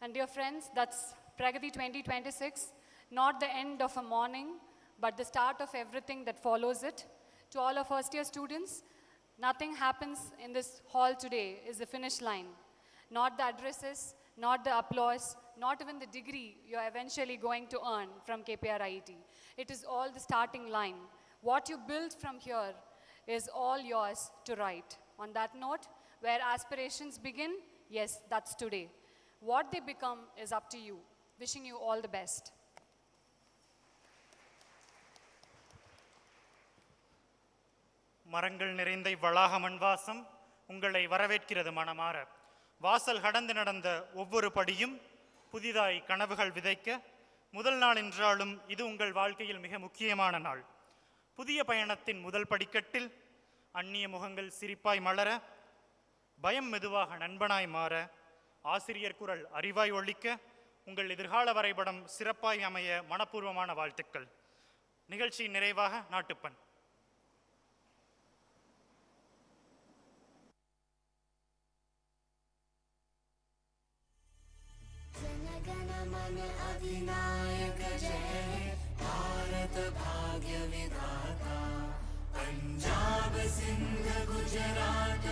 And dear friends, that's Pragathi 2026, not the end of a morning, but the start of everything that follows it. To all our first year students, nothing happens in this hall today is the finish line. Not the addresses, not the applause, not even the degree you're eventually going to earn from KPRIET. It is all the starting line. What you build from here is all yours to write. On that note, where aspirations begin, yes, that's today. What they become is up to you. Wishing you all the best. மரங்கள் நிறைந்த இவ்வளாக மண்வாசம் உங்களை வரவேற்கிறது மனமாற. வாசல் கடந்து நடந்த ஒவ்வொரு படியும் புதிதாய் கனவுகள் விதைக்க, முதல் நாள் என்றாலும் இது உங்கள் வாழ்க்கையில் மிக முக்கியமான நாள். புதிய பயணத்தின் முதல் படிக்கட்டில் அந்நிய முகங்கள் சிரிப்பாய் மலர, பயம் மெதுவாக நண்பனாய் மாற, ஆசிரியர் குரல் அறிவாய் ஒழிக்க, உங்கள் எதிர்கால வரைபடம் சிறப்பாய் அமைய மனப்பூர்வமான வாழ்த்துக்கள். நிகழ்ச்சியின் நிறைவாக நாட்டுப்பண். अधिनायक जय भारत भाग्य विधाता पंजाब सिंध गुजरात